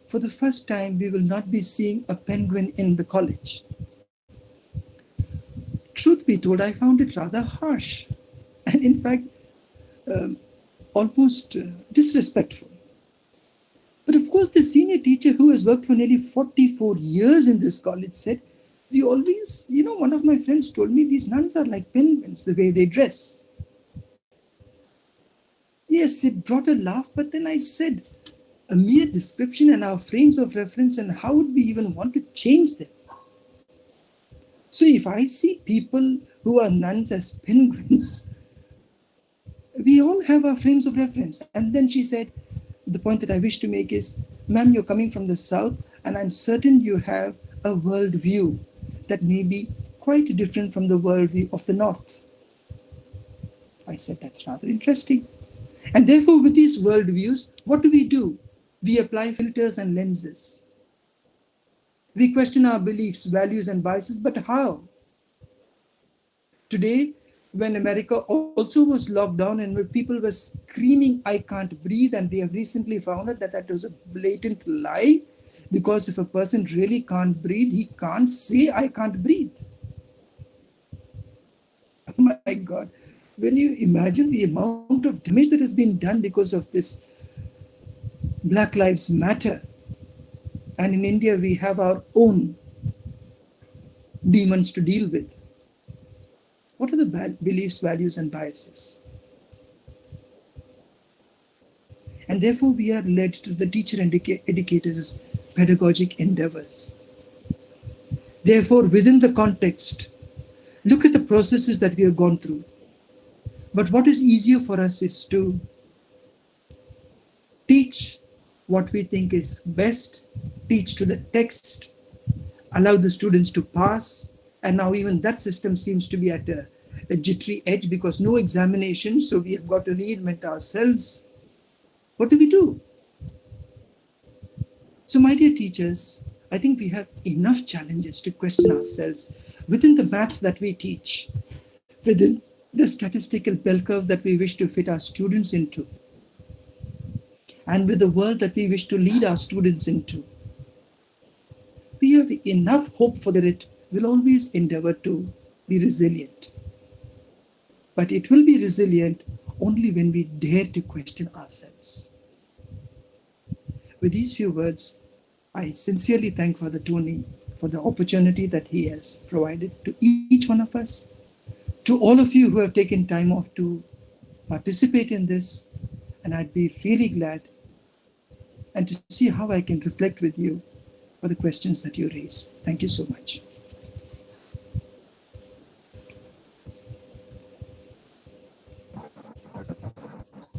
for the first time, we will not be seeing a penguin in the college. Truth be told, I found it rather harsh and in fact, almost disrespectful. But of course, the senior teacher who has worked for nearly 44 years in this college said, we always, one of my friends told me these nuns are like penguins, the way they dress. Yes, it brought a laugh, but then I said, a mere description and our frames of reference, and how would we even want to change them? So if I see people who are nuns as penguins, we all have our frames of reference. And then she said, the point that I wish to make is, ma'am, you're coming from the south, and I'm certain you have a worldview that may be quite different from the worldview of the north. I said, that's rather interesting. And therefore, with these worldviews, what do? We apply filters and lenses. We question our beliefs, values, and biases, but how? Today, when America also was locked down and where people were screaming, I can't breathe, and they have recently found out that that was a blatant lie, because if a person really can't breathe, he can't say, I can't breathe. Oh my God. When you imagine the amount of damage that has been done because of this Black Lives Matter, and in India we have our own demons to deal with. What are the beliefs, values, and biases? And therefore we are led to the teacher and educators' pedagogic endeavors. Therefore, within the context, look at the processes that we have gone through. But what is easier for us is to teach what we think is best, teach to the text, allow the students to pass, and now even that system seems to be at a jittery edge because no examination, so we have got to reinvent ourselves. What do? So my dear teachers, I think we have enough challenges to question ourselves within the maths that we teach, within the statistical bell curve that we wish to fit our students into, and with the world that we wish to lead our students into. We have enough hope for that it will always endeavor to be resilient. But it will be resilient only when we dare to question ourselves. With these few words, I sincerely thank Father Tony for the opportunity that he has provided to each one of us, to all of you who have taken time off to participate in this, and I'd be really glad and to see how I can reflect with you for the questions that you raise. Thank you so much.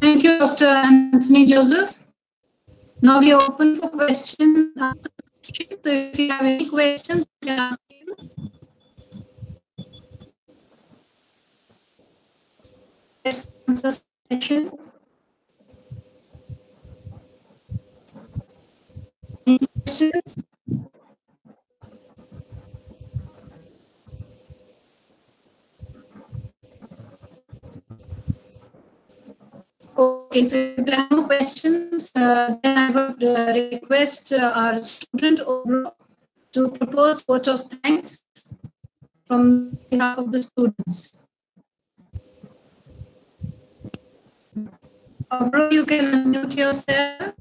Thank you, Dr. Anthony Joseph. Now we are open for questions. So if you have any questions, you can ask him. Answer session. Any questions? Okay, so if there are no questions, then I would request our student Obro to propose vote of thanks from behalf of the students. Obro, you can unmute yourself.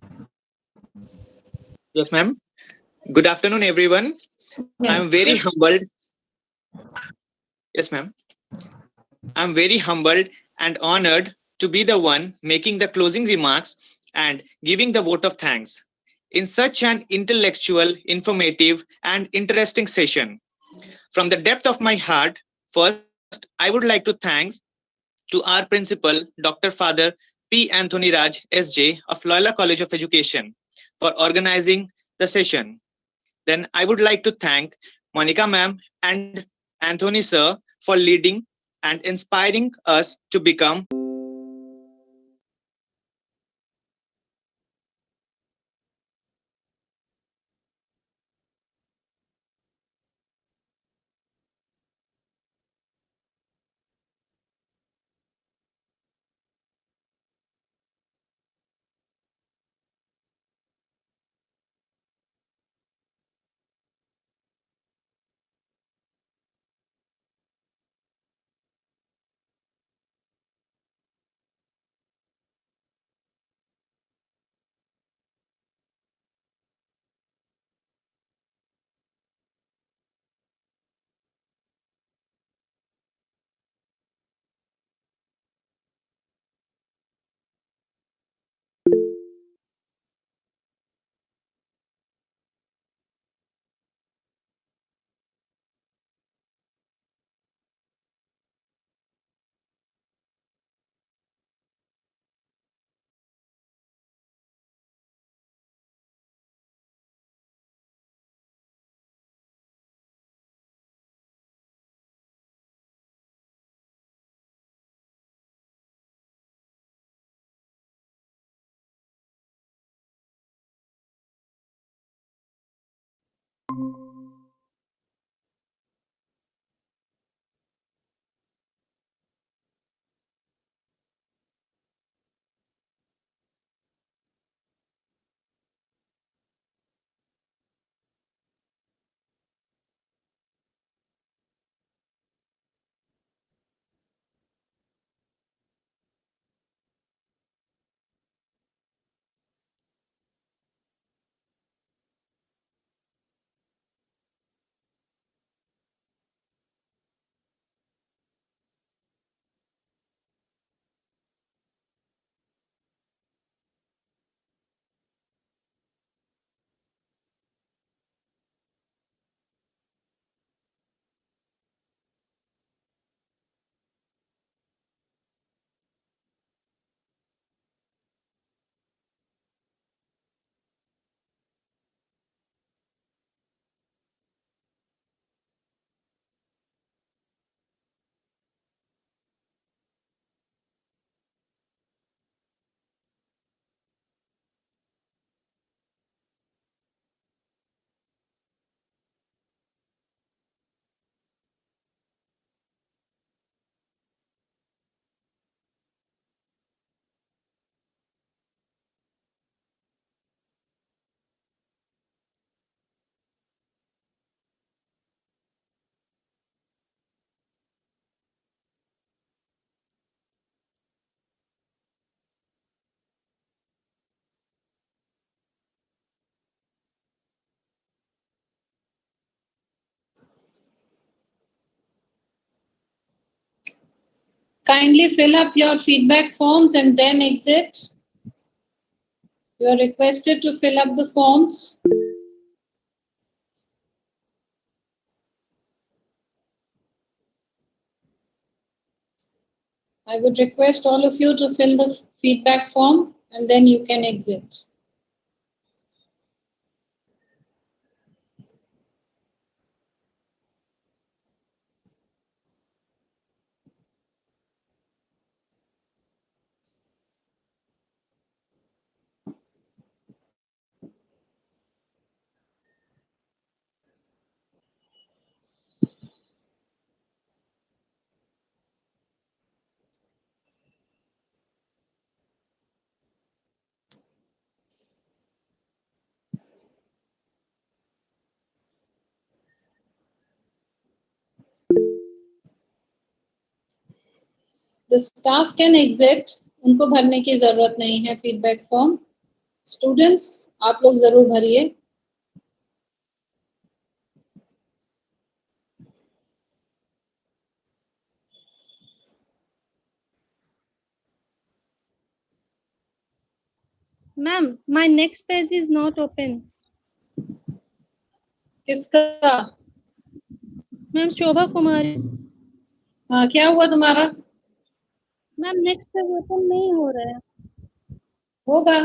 Yes, ma'am. Good afternoon, everyone. Yes. I'm very humbled. Yes, ma'am. I'm very humbled and honored to be the one making the closing remarks and giving the vote of thanks in such an intellectual, informative, and interesting session. From the depth of my heart, first, I would like to thank to our principal, Dr. Father P. Anthony Raj, SJ of Loyola College of Education for organizing the session. Then I would like to thank Monika ma'am and Anthony sir for leading and inspiring us to become Kindly fill up your feedback forms and then exit. You are requested to fill up the forms. I would request all of you to fill the feedback form and then you can exit. The staff can exit. उनको भरने की जरूरत नहीं है feedback form. Students, आप लोग जरूर भरिए. Ma'am my next page is not open. किसका? मैम शोभा कुमारी। हाँ, क्या हुआ तुम्हारा? मैम नेक्स्ट पेज ओपन नहीं हो रहा है। होगा।